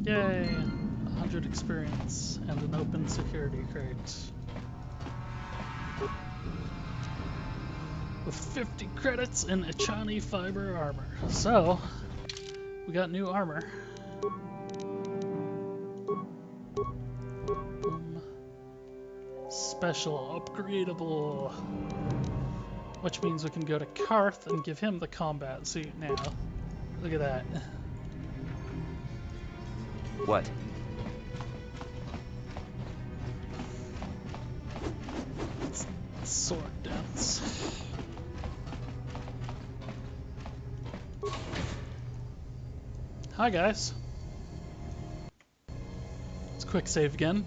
Yay! 100 experience and an open security crate. With 50 credits in Echani fiber armor. So, we got new armor. Special, upgradable. Which means we can go to Karth and give him the combat suit now. Look at that. What? Sword dance. Hi guys. Let's quick save again.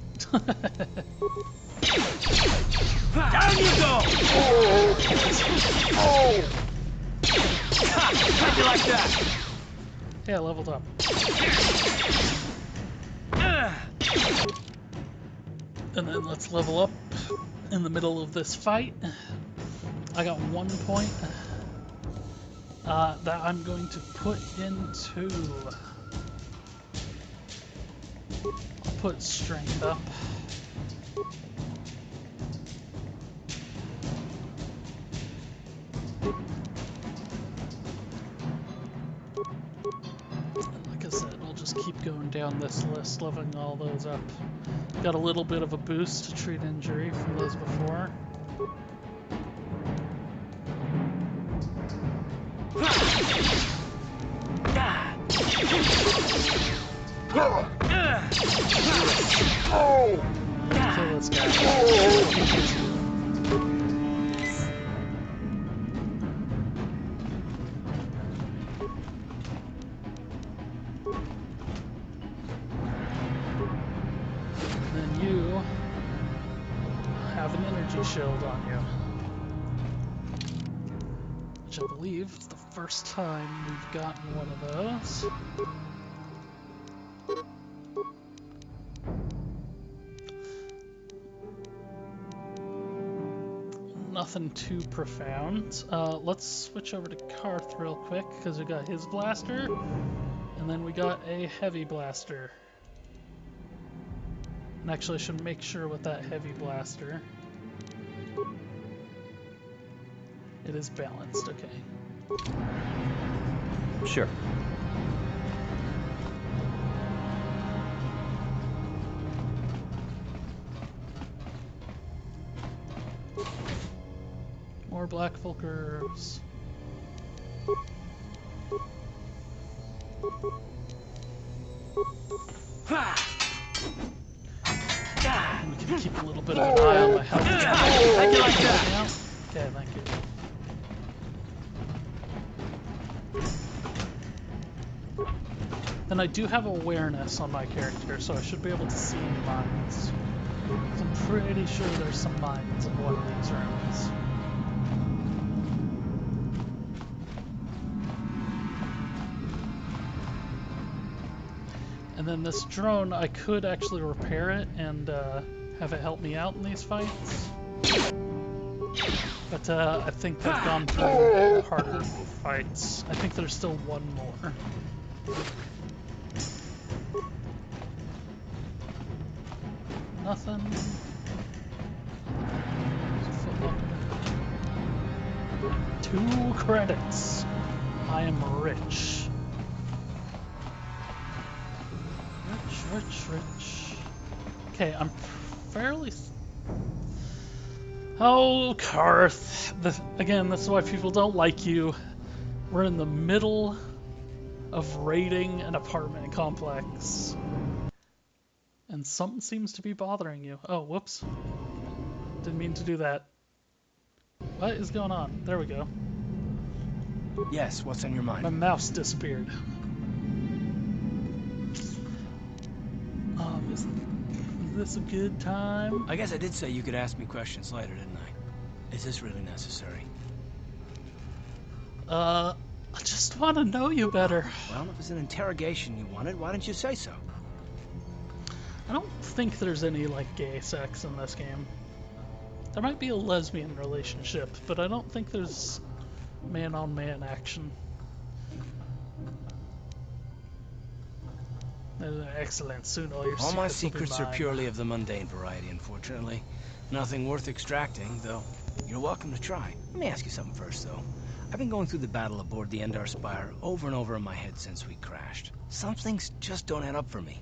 Down you go! Oh! How'd you like that? Yeah, leveled up. And then let's level up in the middle of this fight. I got 1 point that I'm going to put into... I'll put strength up. Like I said, I'll just keep going down this list, leveling all those up. Got a little bit of a boost to treat injury from those before. Kill this guy. Shield on you. Which I believe is the first time we've gotten one of those. Nothing too profound. Let's switch over to Karth real quick, because we got his blaster, and then we got a heavy blaster. And actually I should make sure with that heavy blaster. It is balanced, okay. Sure. More black Volkers. We can keep a little bit of an eye on my health. How'd you like that? Okay, thank you. Then I do have awareness on my character, so I should be able to see mines. I'm pretty sure there's some mines in one of these rooms. And then this drone, I could actually repair it and have it help me out in these fights. But I think they've gone through harder fights. I think there's still one more. Nothing. 2 credits. I am rich. Rich. Okay, I'm fairly... Oh, Karth. Again, this is why people don't like you. We're in the middle of raiding an apartment complex. And something seems to be bothering you. Oh, whoops. Didn't mean to do that. What is going on? There we go. Yes, what's on your mind? My mouse disappeared. Is this a good time? I guess I did say you could ask me questions later, didn't I? Is this really necessary? I just want to know you better. Well, if it was an interrogation you wanted, why didn't you say so? I don't think there's any, like, gay sex in this game. There might be a lesbian relationship, but I don't think there's man-on-man action. Excellent. Soon all my secrets are purely of the mundane variety, unfortunately. Nothing worth extracting, though you're welcome to try. Let me ask you something first, though. I've been going through the battle aboard the Endar Spire over and over in my head since we crashed. Some things just don't add up for me.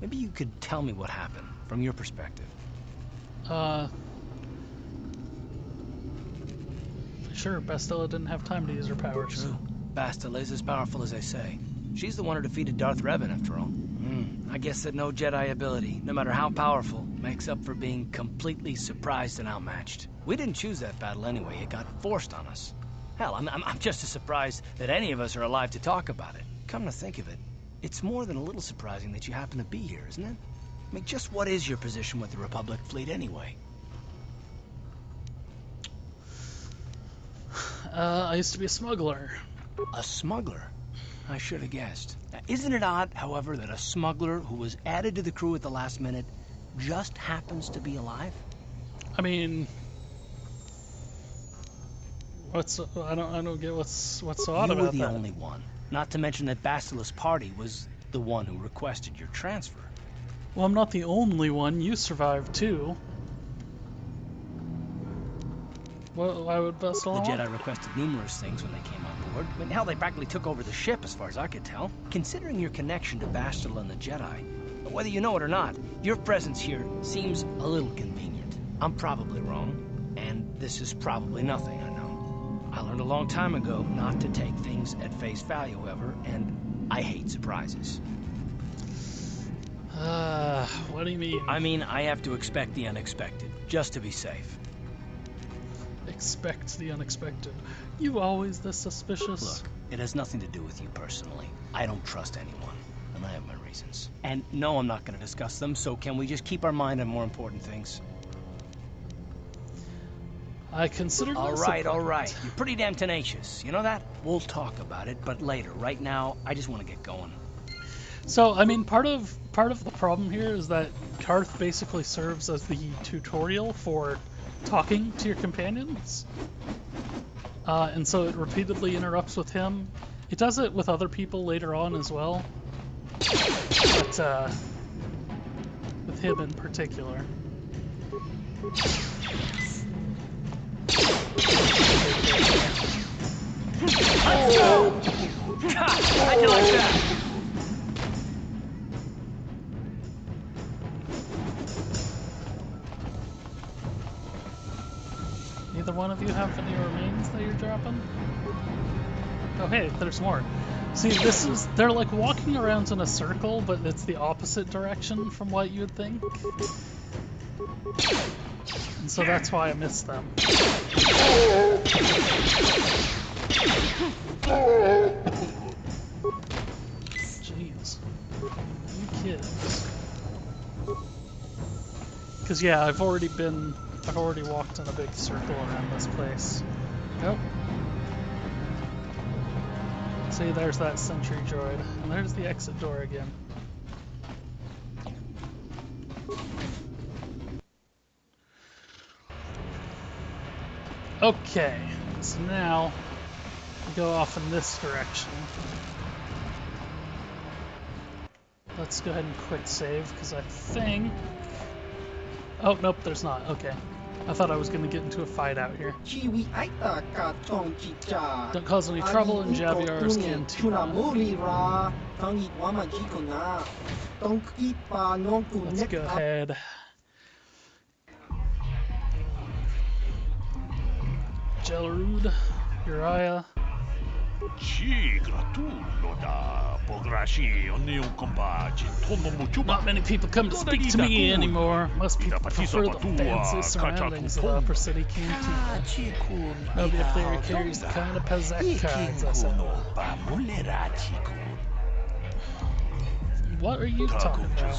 Maybe you could tell me what happened, from your perspective. Sure, Bastila didn't have time to use her powers. True. Bastila is as powerful as they say. She's the one who defeated Darth Revan, after all. I guess that no Jedi ability, no matter how powerful, makes up for being completely surprised and outmatched. We didn't choose that battle anyway. It got forced on us. Hell, I'm just as surprised that any of us are alive to talk about it. Come to think of it, it's more than a little surprising that you happen to be here, isn't it? I mean, just what is your position with the Republic fleet anyway? I used to be a smuggler. A smuggler? I should have guessed. Now, isn't it odd, however, that a smuggler who was added to the crew at the last minute just happens to be alive? I mean, I don't get what's so odd about that. You were the only one. Not to mention that Bastila's party was the one who requested your transfer. Well, I'm not the only one. You survived too. Well, why would Bastila? The Jedi requested numerous things when they came on board. I mean, hell, they practically took over the ship, as far as I could tell. Considering your connection to Bastila and the Jedi, whether you know it or not, your presence here seems a little convenient. I'm probably wrong, and this is probably nothing, I know. I learned a long time ago not to take things at face value, however, and I hate surprises. What do you mean? I mean, I have to expect the unexpected, just to be safe. Expect the unexpected. You always this suspicious? Look, it has nothing to do with you personally. I don't trust anyone, and I have my reasons. And no, I'm not going to discuss them, so can we just keep our mind on more important things? I consider all right. You're pretty damn tenacious. You know that? We'll talk about it, but later. Right now, I just want to get going. So, I mean, part of the problem here is that Karth basically serves as the tutorial for talking to your companions. And so it repeatedly interrupts with him. It does it with other people later on as well. But, with him in particular. Let's go! How'd you like that? Neither one of you have any remains that you're dropping? Oh hey, there's more. See, they're like walking around in a circle, but it's the opposite direction from what you would think. And so that's why I missed them. Jeez. You kids. Because yeah, I've already walked in a big circle around this place. Nope. See, there's that sentry droid, and there's the exit door again. Okay, so now we go off in this direction. Let's go ahead and quick save, because I think... Oh, nope, there's not. Okay. I thought I was going to get into a fight out here. Don't cause any trouble in Javiar's cantina. Let's go ahead. Gelrude, Uriah. Not many people come to speak to me anymore. Most people prefer the fancy surroundings of the Upper City Cantina. Nobody up there carries the kind of Pazak cards I sell. What are you talking about?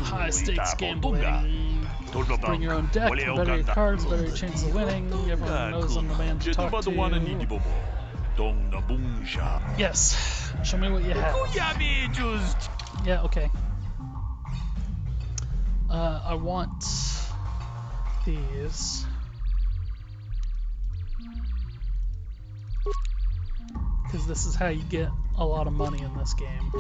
High stakes gambling. Bring your own deck, the better your cards, the better your chance of winning. Everyone knows I'm the man to talk to. Yes. Show me what you have. Yeah, okay. I want these. Because this is how you get a lot of money in this game.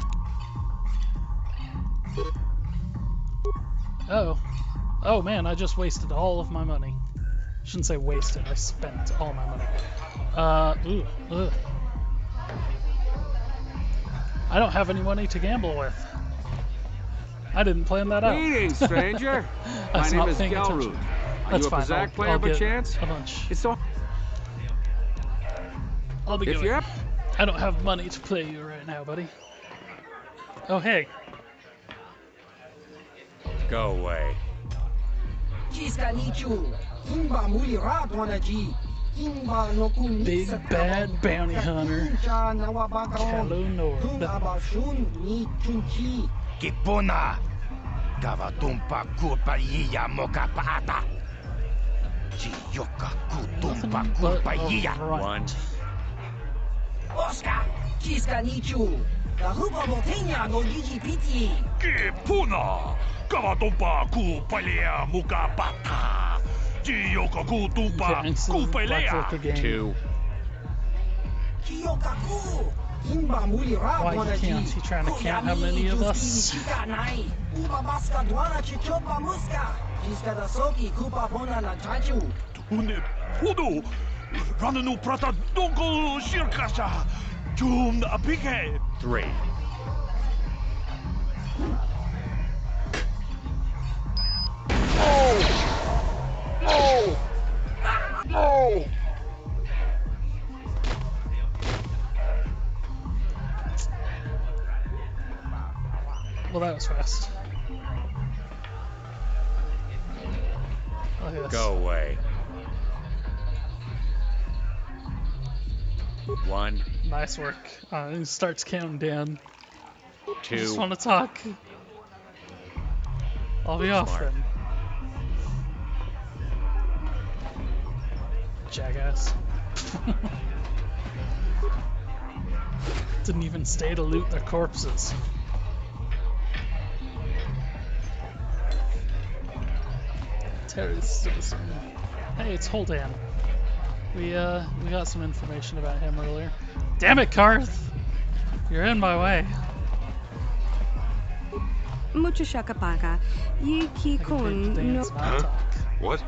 Oh. Oh man, I just wasted all of my money. Shouldn't say wasted, I spent all my money. I don't have any money to gamble with. I didn't plan that out. Greetings, stranger. My name is Gelrude. Are you a Pazak player by chance? A bunch. It's so... I'll be going. I don't have money to play you right now, buddy. Oh, hey. Go away. Big bad bounty hunter. Kalunor. Kipuna. Gavatumpa kupaiya mokapaata. Chiyoka kutumpa kupaiya. One. Oscar. Kiska nichu. Gahuba botenya no yiji piti. Kipuna. Gavatumpa kupaiya mokapata. Chiyoka kutumpa kupaiya. 2. Why you can't? He trying to count how many of us? Three. No! No! Well, that was fast. Look at this. Go away. 1. Nice work. He starts counting down. 2. I just want to talk. I'll be off then. Jackass. Didn't even stay to loot their corpses. Terrorist citizen. Hey, it's Holdan. We got some information about him earlier. Damn it, Karth! You're in my way. Mucho shakapaka. Ye ki kun no. Huh? What?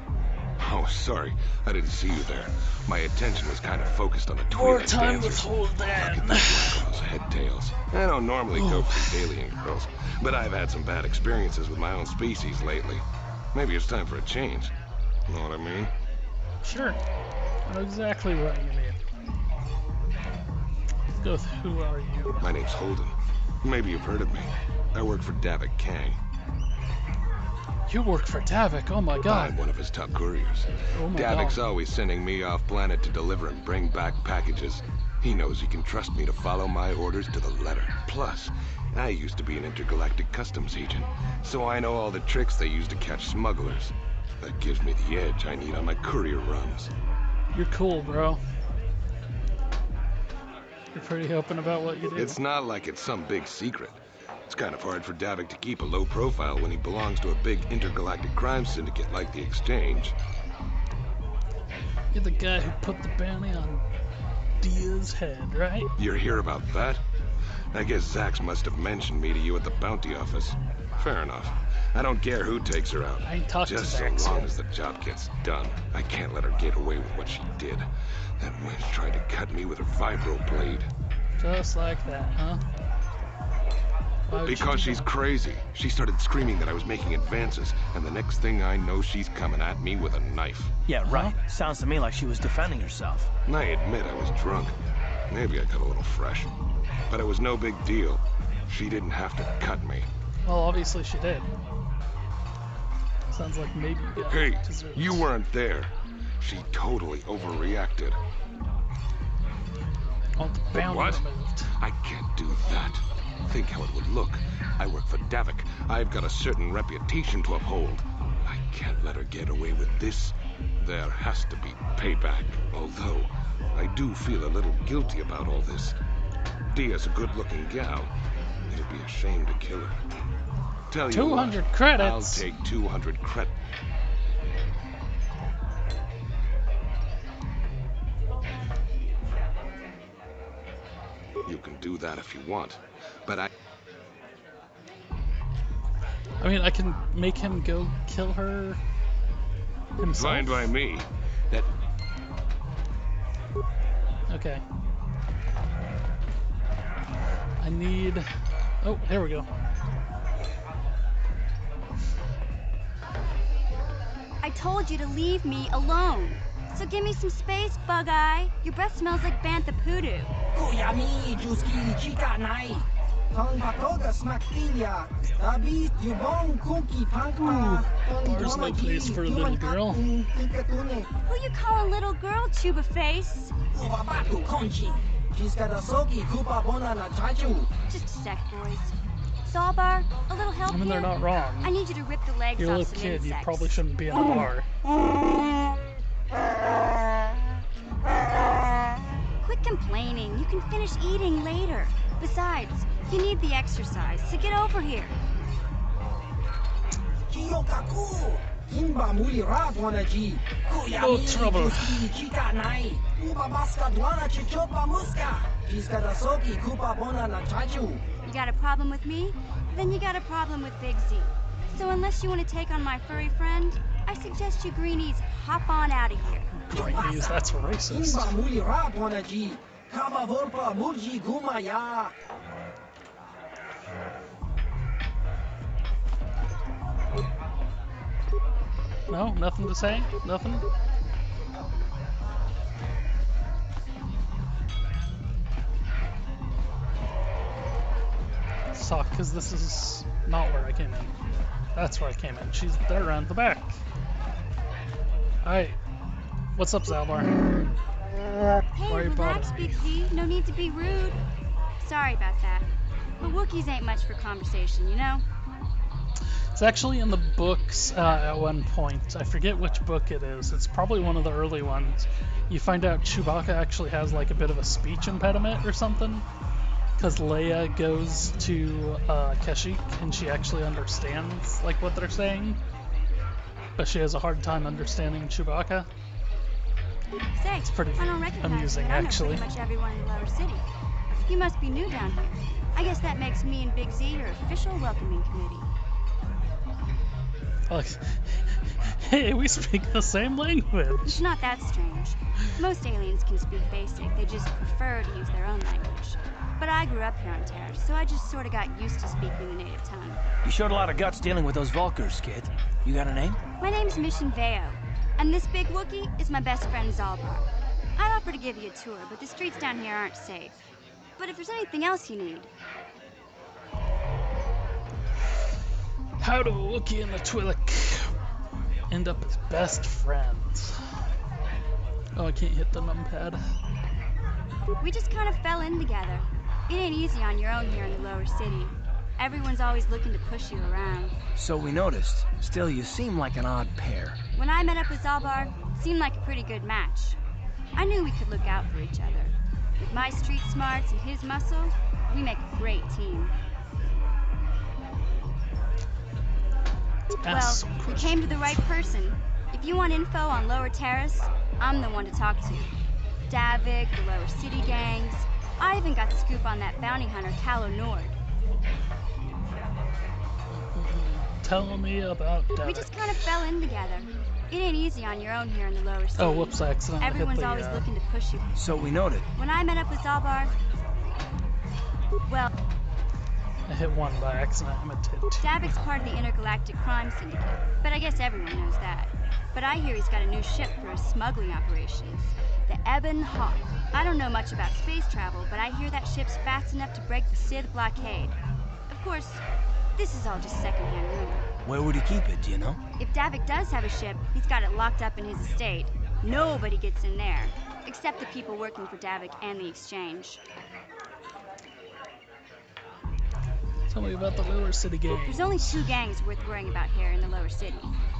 Oh, sorry. I didn't see you there. My attention was kind of focused on the More Twi'lek time dancers. with Holdan. Look at those girls' head tails. I don't normally go for the alien girls, but I've had some bad experiences with my own species lately. Maybe it's time for a change. Know what I mean? Sure. I know exactly what you mean. Let's go with who are you? My name's Holden. Maybe you've heard of me. I work for Davik Kang. You work for Davik, oh my god. I'm one of his top couriers. Oh my Davik's god. always sending me off planet to deliver and bring back packages. He knows he can trust me to follow my orders to the letter. Plus, I used to be an intergalactic customs agent, so I know all the tricks they use to catch smugglers. That gives me the edge I need on my courier runs. You're cool, bro. You're pretty open about what you do. It's not like it's some big secret. It's kind of hard for Davik to keep a low profile when he belongs to a big intergalactic crime syndicate like the Exchange. You're the guy who put the bounty on Dia's head, right? You're here about that? I guess Zax must have mentioned me to you at the bounty office. Fair enough. I don't care who takes her out. I ain't talked Just to so Zax long yet. as the job gets done. I can't let her get away with what she did. That wench tried to cut me with her vibro blade. Just like that, huh? Why would you Because do she's that? crazy. She started screaming that I was making advances, and the next thing I know, she's coming at me with a knife. Yeah, right. Sounds to me like she was defending herself. And I admit I was drunk. Maybe I got a little fresh. But it was no big deal. She didn't have to cut me. Well, obviously she did. Sounds like maybe you got Hey, dessert. you weren't there. She totally overreacted. Oh, the bounty What? removed. I can't do that. Think how it would look. I work for Davik. I've got a certain reputation to uphold. I can't let her get away with this. There has to be payback. Although, I do feel a little guilty about all this. Dia's a good-looking gal. It'd be a shame to kill her. Tell you 200 what, credits. I'll take 200 credits. You can do that if you want, but I mean, I can make him go kill her himself. Fine by me. That Okay. I need... Oh, here we go. I told you to leave me alone. So give me some space, Bug-Eye. Your breath smells like bantha poodoo. Kuyami Juski Chika Nai. Tong Pakoga Smaktilia. Dabi Yubong Kuki Pankma. There's no place for a little girl. Who you call a little girl, Chuba Face? Ubabatu Konchi. She's got a soki Kupa Bona na Chachu. Just a sec, boys. Zalbar, a little help I mean, they're here? not wrong. I need you to rip the legs You're a off little some kid. You insects. probably shouldn't be in a bar. Quit complaining. You can finish eating later. Besides, you need the exercise, so get over here. Kiyokaku. Himba Muli Radwanaji. No trouble. Chika Nai. Ubabaska Dwana Chichopa Muska. She's got a soki Kupa Bona na Chachu. You got a problem with me? Then you got a problem with Big Z. So unless you want to take on my furry friend, I suggest you greenies hop on out of here. Greenies, that's racist. Himba Muli Radwanaji. Kaba Volpa Murji Gumaya. No? Nothing to say? Nothing? Suck, because this is not where I came in. That's where I came in. She's there around the back. Alright. What's up, Zalbar? Why Hey, are you relax, bothering me? Big Z. No need to be rude. Sorry about that. But Wookiees ain't much for conversation, you know? It's actually in the books at one point. I forget which book it is. It's probably one of the early ones. You find out Chewbacca actually has like a bit of a speech impediment or something. Because Leia goes to Kashyyyk and she actually understands like what they're saying. But she has a hard time understanding Chewbacca. Say, It's pretty I don't recognize amusing, you, but I know actually. pretty much everyone in the lower city. You must be new down here. I guess that makes me and Big Z your official welcoming committee. Like, hey, we speak the same language. It's not that strange. Most aliens can speak basic, they just prefer to use their own language. But I grew up here on Terra, so I just sort of got used to speaking the native tongue. You showed a lot of guts dealing with those Vulkars, kid. You got a name? My name's Mission Veo, and this big Wookiee is my best friend Zalbar. I'd offer to give you a tour, but the streets down here aren't safe. But if there's anything else you need, How do a Wookiee and a Twi'lek end up as best friends? Oh, I can't hit the numpad. we just kind of fell in together. It ain't easy on your own here in the lower city. Everyone's always looking to push you around. So we noticed. Still, you seem like an odd pair. When I met up with Zalbar, seemed like a pretty good match. I knew we could look out for each other. With my street smarts and his muscle, we make a great team. Well, we came to the right person. If you want info on Lower Terrace, I'm the one to talk to. Davik, the Lower City gangs. I even got the scoop on that bounty hunter, Calo Nord. Tell me about Davik. We just kind of fell in together. It ain't easy on your own here in the lower city. Oh, whoops, I accidentally Everyone's hit the, always looking to push you. So we noted. When I met up with Zalbar, well... I hit one by accident. I meant to hit two. Davik's part of the intergalactic crime syndicate, but I guess everyone knows that. But I hear he's got a new ship for his smuggling operations, the Ebon Hawk. I don't know much about space travel, but I hear that ship's fast enough to break the Sith blockade. Of course, this is all just secondhand rumor. Where would he keep it, do you know? If Davik does have a ship, he's got it locked up in his estate. Nobody gets in there, except the people working for Davik and the exchange. Tell me about the lower city gang. There's only two gangs worth worrying about here in the lower city.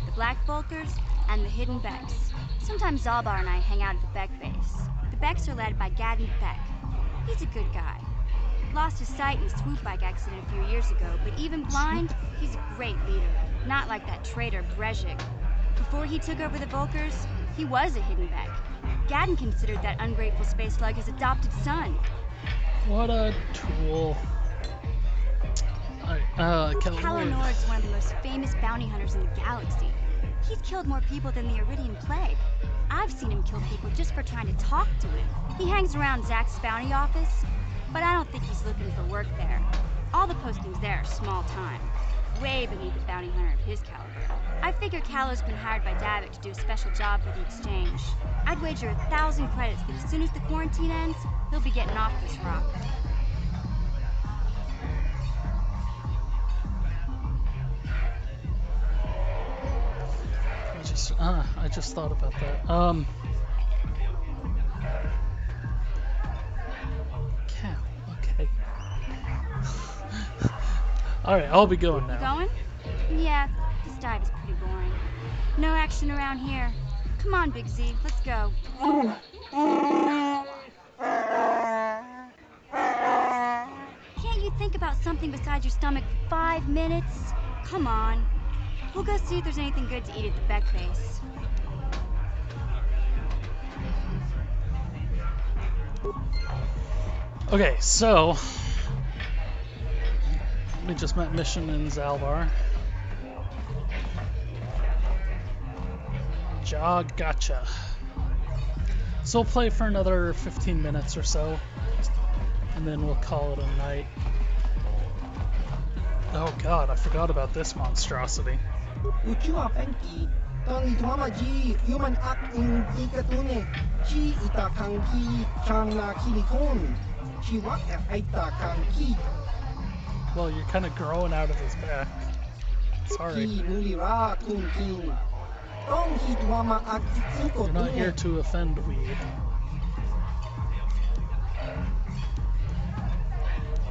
The Black Volkers and the Hidden Becks. Sometimes Zalbar and I hang out at the Beck base. The Becks are led by Gadden Beck. He's a good guy. Lost his sight in a swoop bike accident a few years ago, but even blind, he's a great leader. Not like that traitor Brezhik. Before he took over the Volkers, he was a Hidden Beck. Gadden considered that ungrateful space slug his adopted son. What a tool. Calo Nord's one of the most famous bounty hunters in the galaxy. He's killed more people than the Iridian Plague. I've seen him kill people just for trying to talk to him. He hangs around Zach's bounty office, but I don't think he's looking for work there. All the postings there are small time, way beneath a bounty hunter of his caliber. I figure Calo's been hired by Davik to do a special job for the exchange. I'd wager 1,000 credits that as soon as the quarantine ends, he'll be getting off this rock. I just thought about that. Cow, okay. Alright, I'll be going now. You going? Yeah, this dive is pretty boring. No action around here. Come on, Big Z, let's go. Can't you think about something besides your stomach for 5 minutes? Come on. We'll go see if there's anything good to eat at the Beck base. Okay, so we just met Mission in Zalbar. Gotcha. So we'll play for another 15 minutes or so, and then we'll call it a night. Oh god, I forgot about this monstrosity. Uchua Fenki, Tony Twamaji, human acting Ikatune, Chi Itakanki, Changna Kilikon, Chiwak Aita Kanki. Well, you're kind of growing out of his back. Sorry. You're not here to offend weed.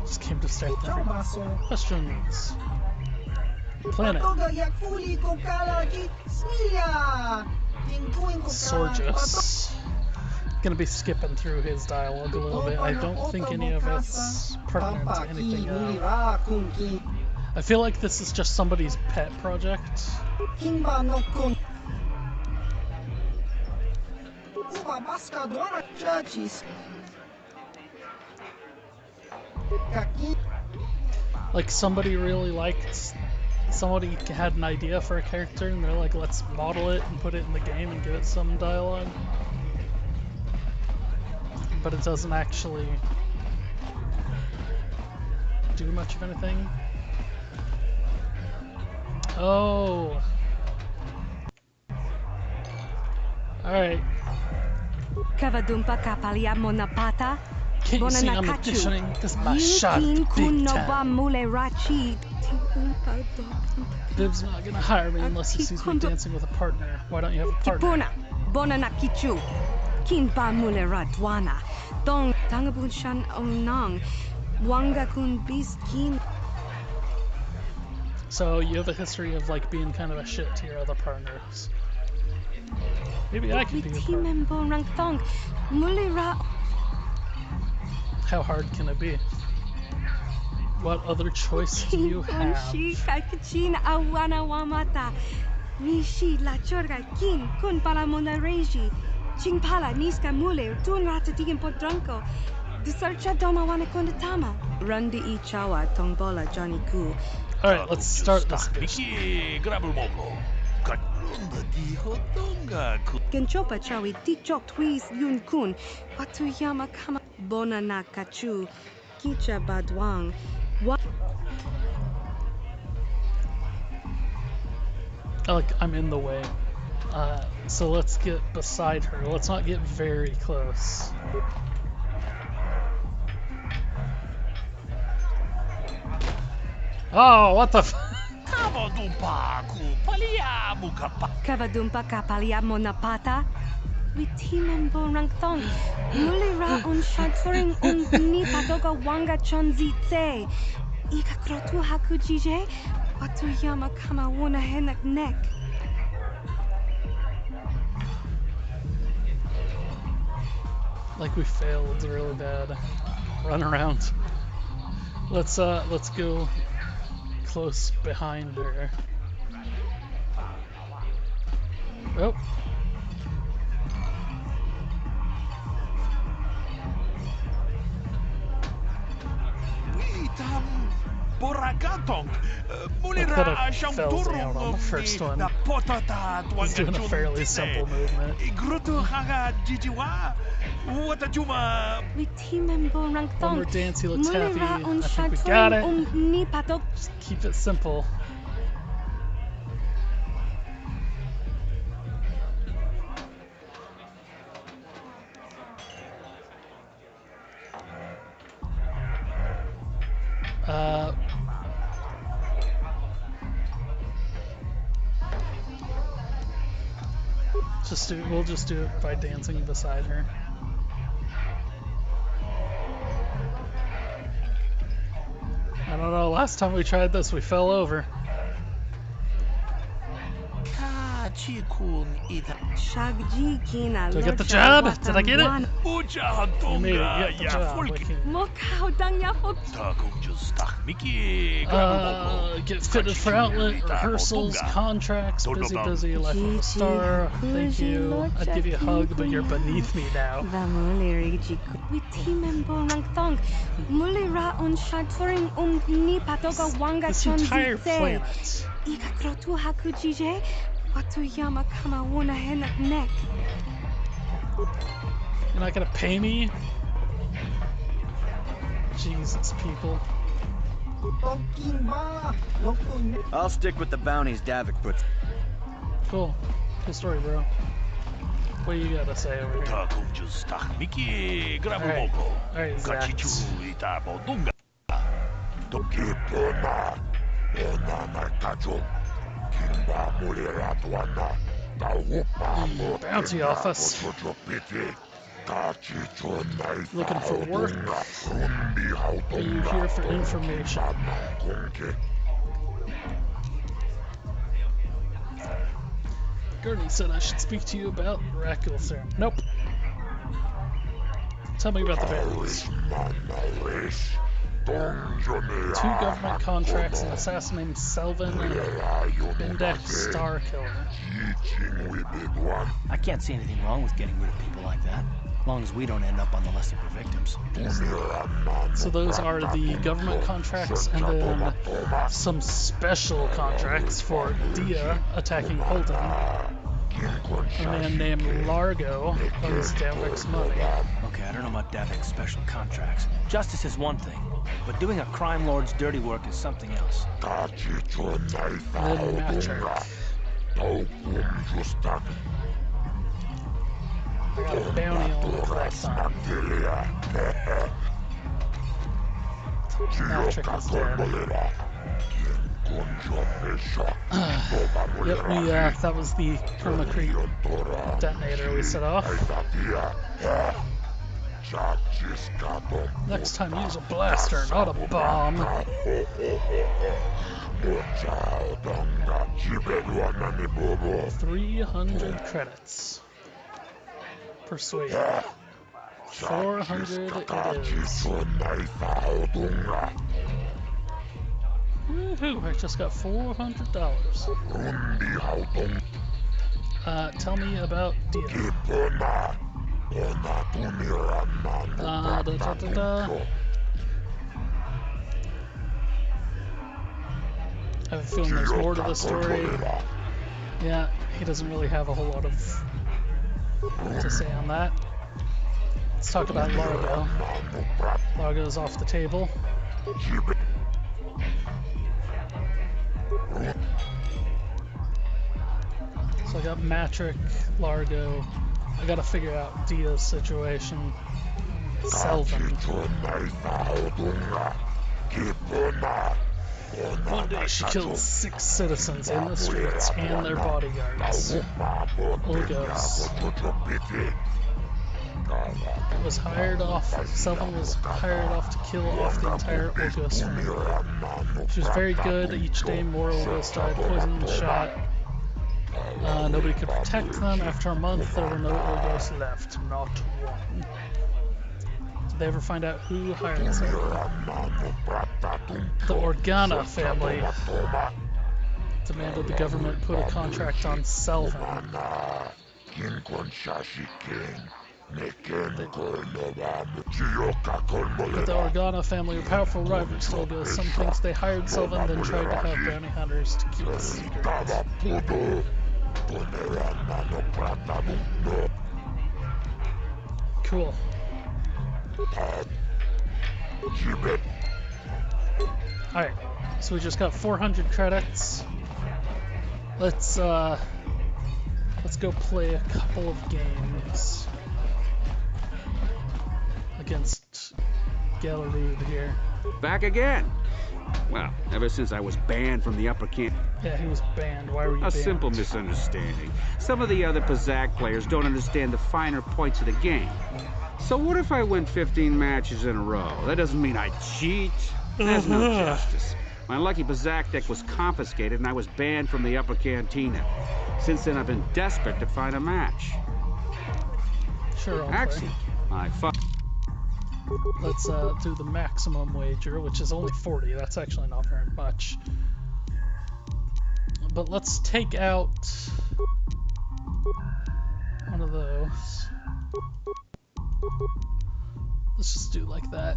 Just came to start the questions. Planet. Sorgus. Gonna be skipping through his dialogue a little bit. I don't think any of it's pertinent to anything else. I feel like this is just somebody's pet project. Like somebody really liked, somebody had an idea for a character and they're like, let's model it and put it in the game and give it some dialogue. But it doesn't actually do much of anything. Oh. Alright. Kavadumpa kapaliamo na pata. Can't you see I'm auditioning? Because my shot is big time. Bib's not gonna hire me unless he sees me dancing with a partner. Why don't you have a partner? Bona na kichu. Kin ba mule radwana. Dong tangabun shan omnang. Wanga kun biskin. So you have a history of like being kind of a shit to your other partners. Maybe I could be your partner. How hard can it be? What other choice do you have? Nishi la chorga kin kun pala mona reji. Ching pala niska mule tun rata digin podranko. Disarcha doma wana kondatama. Rundi I chawa tongbola Johnny Ku. Alright, let's start this. Genchopa chawi tichok twis yun kun. Watuyama kama bona na kachu. Kicha badwang. I'm in the way. So let's get beside her. Let's not get very close. Oh, what the f- Kavadumpa kapalia monapata. Witimembo rangthong. Mulira on shaturing ni patoga wanga chonzitse. Ika krotu hakujije. Watuyama kama wona henak neck. Like we failed really bad. Run around. Let's go close behind her. Oh. I fell down on the first one. He's doing a fairly simple movement. One more dance, he looks happy. I think we got it. Just keep it simple. We'll just do it by dancing beside her. I don't know, last time we tried this we fell over. Did I get the job? Did I get it? You made it, you got the job. Get fitted for outlet, rehearsals, contracts, busy, life of a star. Thank you. I'd give you a hug, but you're beneath me now. This entire planet. You're not gonna pay me? Jesus, people. I'll stick with the bounties Davik puts. Cool. Cool story, bro. What do you gotta say over here? Alright, Bounty office. Looking for work? Are you here for information? Gurney said I should speak to you about Oracle Serum. Nope. Tell me about the bounties. 2 government contracts, an assassin named Selvin, and a Bindex Star Killer. I can't see anything wrong with getting rid of people like that, as long as we don't end up on the list of her victims. So those are the government contracts, and then some special contracts for Dia attacking Holden. A man named Largo owes Davik's money. Okay, I don't know about Davik's special contracts. Justice is one thing, but doing a crime lord's dirty work is something else. Then Matrick. I got a bounty on it that time. Matrick is dead. Yep, that was the permacrete detonator we set off. Next time use a blaster, not a bomb. 300 credits. Persuade. 400 it is. Woohoo! I just got $400. Tell me about Dia. I have a feeling there's more to the story. Yeah, he doesn't really have a whole lot of to say on that. Let's talk about Largo. Largo's off the table. So I got Matrick, Largo. I gotta figure out Dia's situation. Selvin. One day she kills 6 citizens in the streets and their bodyguards. Ulgos. Was hired off. Selvin was hired off to kill off the entire Ulgos family. She was very good. Each day more Ulgos died, poisoned and shot. Nobody could protect them. After a month, there were no Ulgos left. Not one. Did they ever find out who hired Selvin? The Organa family demanded the government put a contract on Selvin. But the Organa family were powerful rivals to Ulgos. Some thinks they hired Selvin, then tried to have bounty hunters to keep it secret. Cool. Alright, so we just got 400 credits. Let's go play a couple of games against Galarud here. Back again. Well, ever since I was banned from the upper camp. Yeah, he was banned. Why were you banned? A simple misunderstanding. Some of the other Pazak players don't understand the finer points of the game. So what if I win 15 matches in a row? That doesn't mean I cheat. There's no justice. My lucky Pazak deck was confiscated and I was banned from the upper cantina. Since then, I've been desperate to find a match. Sure, I'll Excellent. Let's do the maximum wager, which is only 40. That's actually not very much. But let's take out one of those. Let's just do like that.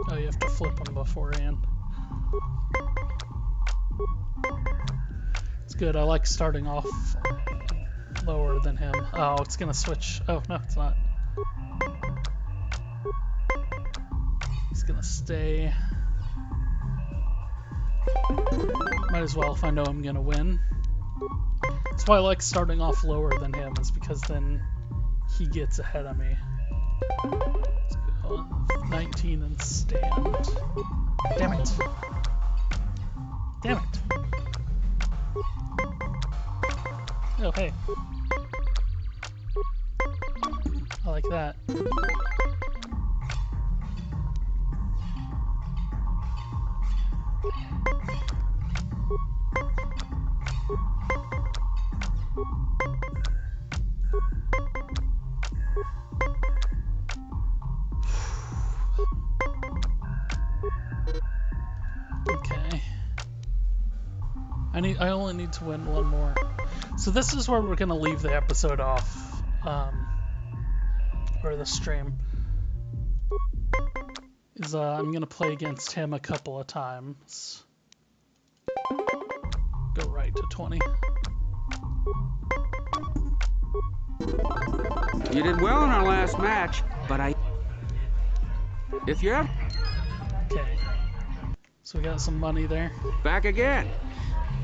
Oh, you have to flip them beforehand. It's good. I like starting off lower than him. Oh, it's gonna switch. Oh, no, it's not. It's gonna stay. Might as well if I know I'm gonna win. That's why I like starting off lower than him, is because then he gets ahead of me. Let's go 19 and stand. Damn it. Damn it. Oh, hey. I like that. Okay. I only need to win one more. So this is where we're gonna leave the episode off, or the stream. Is I'm gonna play against him a couple of times. Go right to 20. You did well in our last match, but if you ever... Okay. So we got some money there. Back again.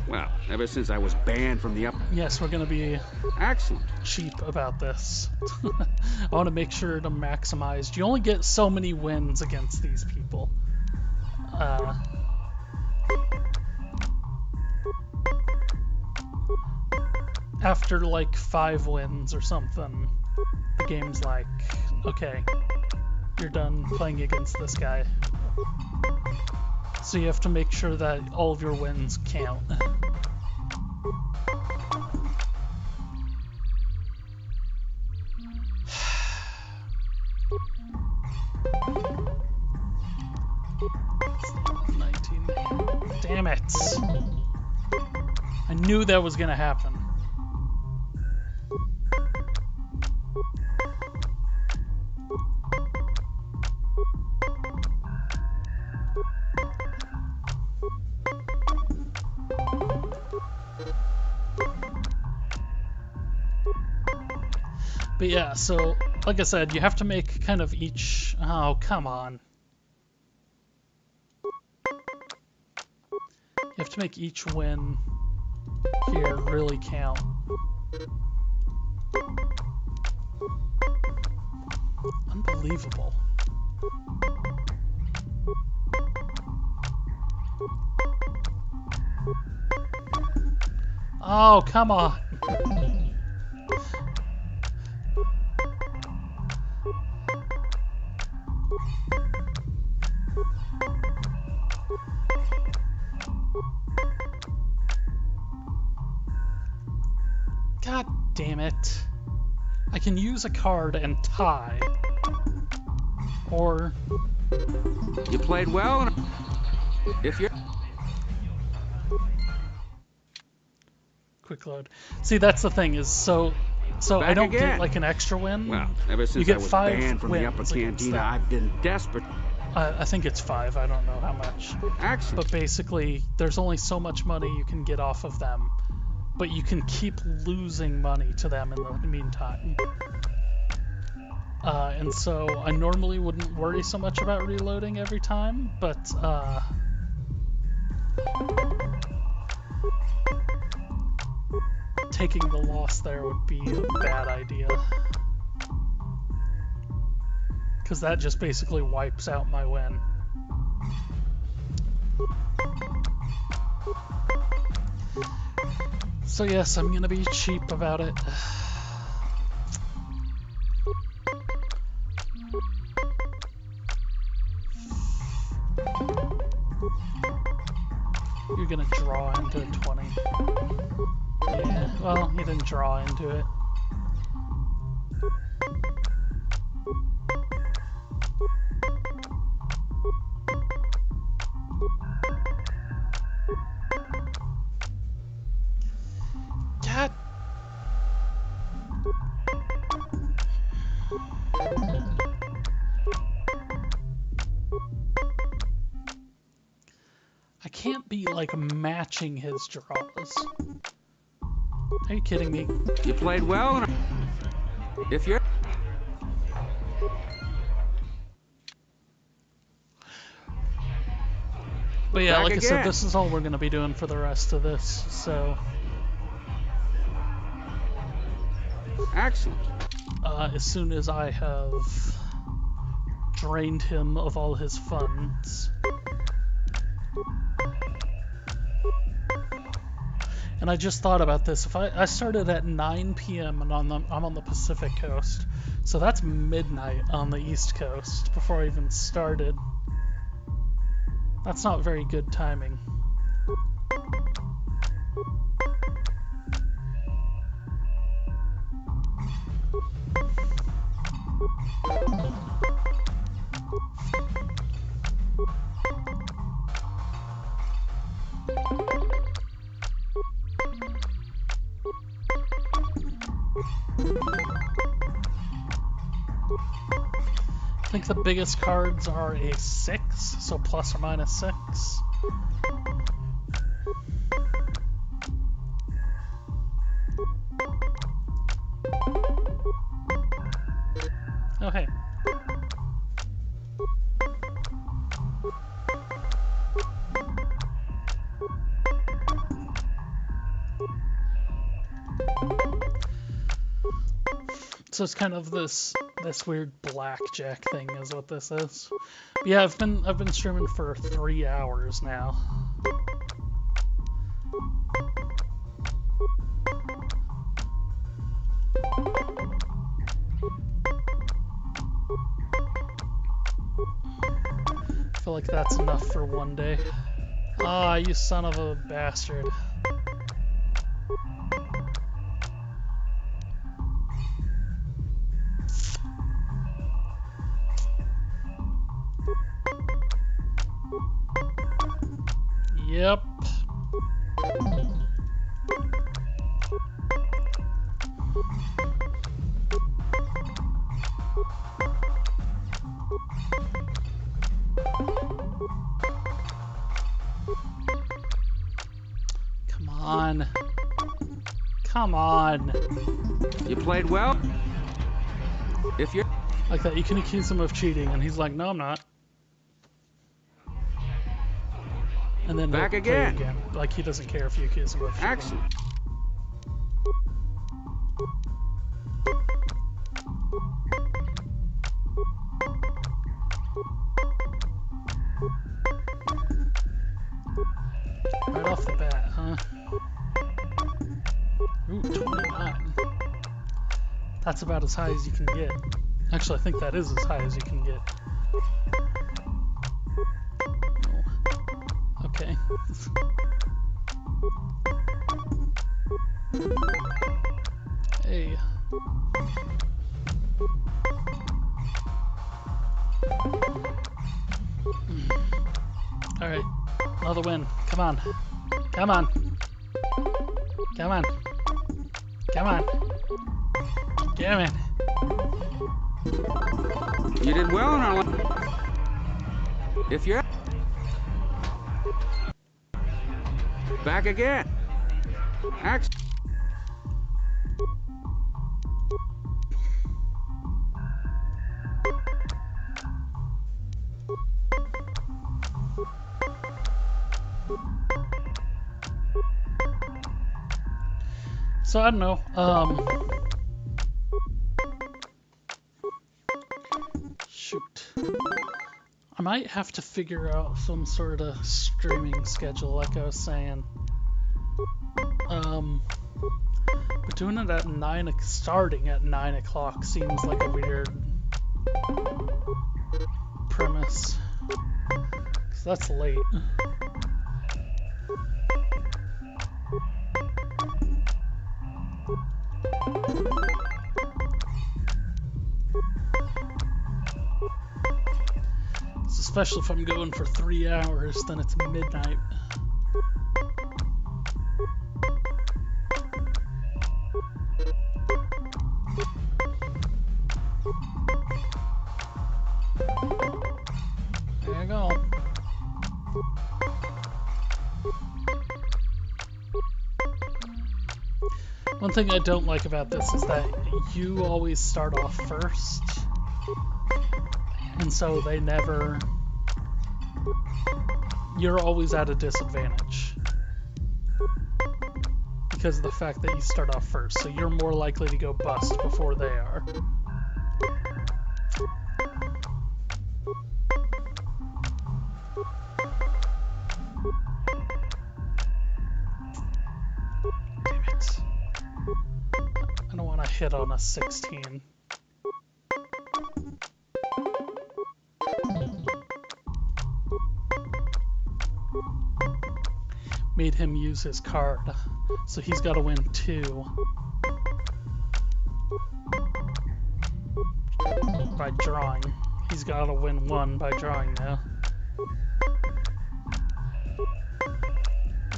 Well, ever since I was banned from the Yes, we're gonna be excellent cheap about this. I want to make sure to maximize. You only get so many wins against these people. after like 5 wins or something, the game's like, okay, you're done playing against this guy. So you have to make sure that all of your wins count. Damn it! I knew that was gonna happen. But yeah, so like I said, you have to make kind of each... Oh, come on. You have to make each win here really count. Unbelievable. Oh, come on. God damn it. I can use a card and tie. Or... You played well. If you're... Quick load. See, that's the thing, is so I don't get like an extra win. Well, ever since you get I was 5 banned from the upper cantina, I've been desperate. I think it's 5, I don't know how much. Excellent. But basically, there's only so much money you can get off of them. But you can keep losing money to them in the meantime. And so I normally wouldn't worry so much about reloading every time, but taking the loss there would be a bad idea. Because that just basically wipes out my win. So yes, I'm gonna be cheap about it. You're gonna draw into 20. Yeah, well, you didn't draw into it. God. I can't be like matching his draws. Are you kidding me? You played well. If you're... But yeah, Back like again. I said, this is all we're going to be doing for the rest of this, so... Excellent. As soon as I have drained him of all his funds. And I just thought about this. If I started at 9 p.m. and I'm on the Pacific Coast, so that's midnight on the East Coast before I even started. That's not very good timing. I think the biggest cards are a 6, so plus or minus 6. Oh, hey. So it's kind of this weird blackjack thing is what this is. But yeah, I've been streaming for 3 hours now. like that's enough for one day. Ah, you son of a bastard. Yep. Come on. Come on. You played well? If you're... Like that, you can accuse him of cheating, and he's like, no, I'm not. And then Back he'll play again. Like he doesn't care if you accuse him of cheating. Excellent. Right off the bat, huh? Ooh, 29. That's about as high as you can get. Actually, I think that is as high as you can get. Oh. Okay. Hey. Alright. Another win. Come on. Come on. Come on. Come on. Damn it. You did well in our... If you're... Back again. Excellent. So I don't know. Shoot. I might have to figure out some sort of streaming schedule, like I was saying. But doing it at starting at 9 o'clock seems like a weird premise. 'Cause that's late. Especially if I'm going for 3 hours, then it's midnight. There you go. One thing I don't like about this is that you always start off first, and so they never... You're always at a disadvantage because of the fact that you start off first, so you're more likely to go bust before they are. Damn it. I don't want to hit on a 16. Made him use his card, so he's got to win 2 by drawing. He's got to win 1 by drawing now.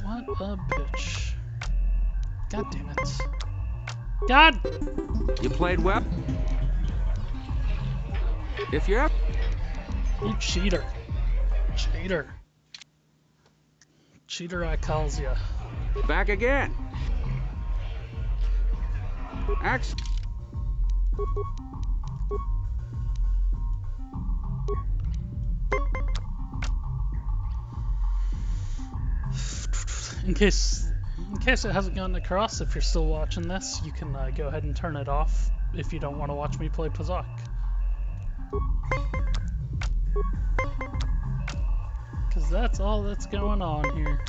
What a bitch. God damn it. God! You played well? If you're... You cheater. Cheater. Cheater, I calls ya. Back again. Excellent. In case it hasn't gotten across, if you're still watching this, you can go ahead and turn it off if you don't want to watch me play Pazak. Because that's all that's going on here.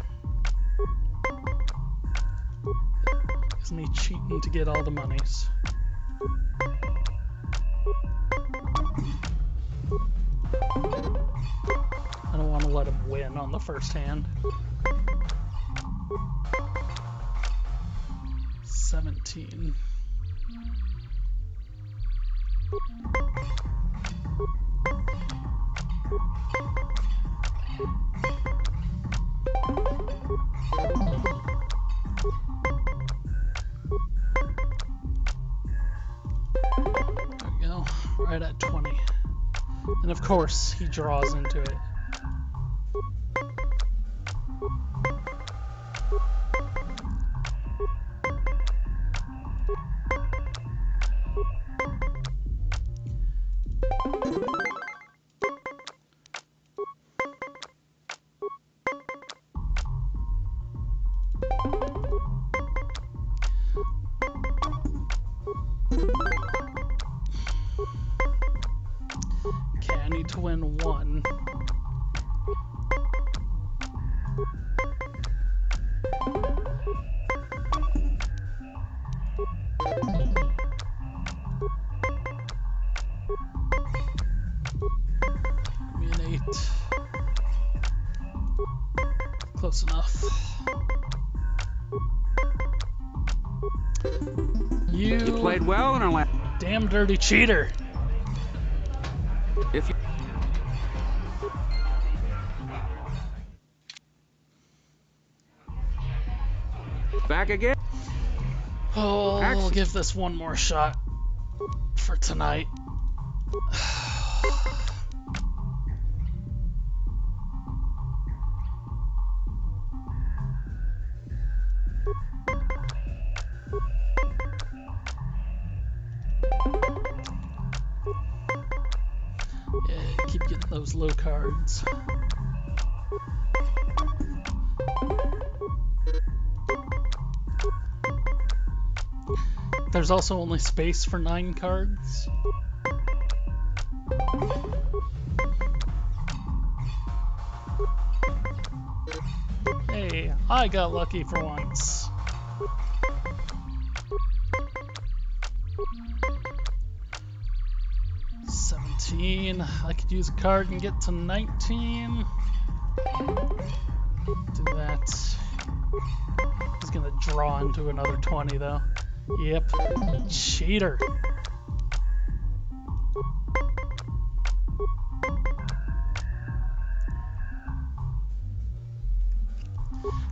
Is me cheating to get all the monies. I don't let him win on the first hand. 17. There we go, right at 20. And of course, he draws into it. Okay, I need to win one. Give me an 8. Close enough. You played well in our last. Damn dirty cheater. If you back again. Oh, we'll give this one more shot for tonight. Yeah, keep getting those low cards. There's also only space for 9 cards. Hey, I got lucky for once. I could use a card and get to 19. Do that. He's gonna draw into another 20 though. Yep. Cheater.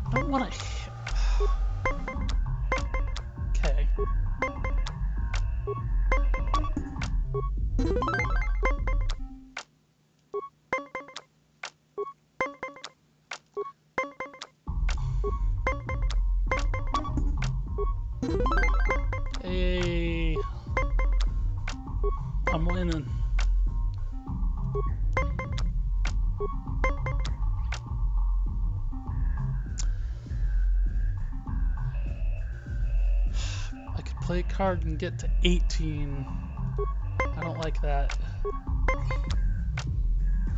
I don't want to hit. Okay. Hey, I'm winning. I could play a card and get to 18. I don't like that.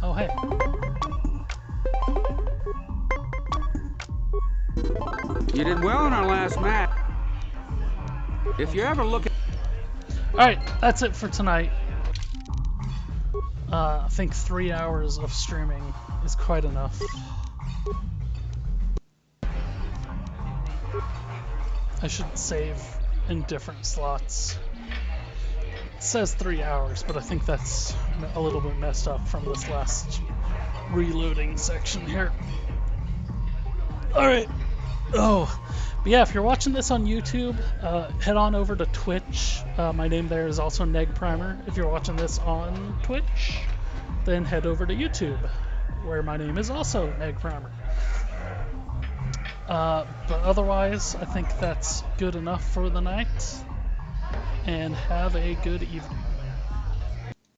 Oh, hey. You did well in our last match. If you ever look at... Alright, that's it for tonight. I think 3 hours of streaming is quite enough. I should save in different slots. It says 3 hours, but I think that's a little bit messed up from this last reloading section here. Alright. Oh, but yeah, if you're watching this on YouTube, head on over to Twitch. My name there is also NegPrimer. If you're watching this on Twitch, then head over to YouTube, where my name is also NegPrimer. But otherwise, I think that's good enough for the night. And have a good evening.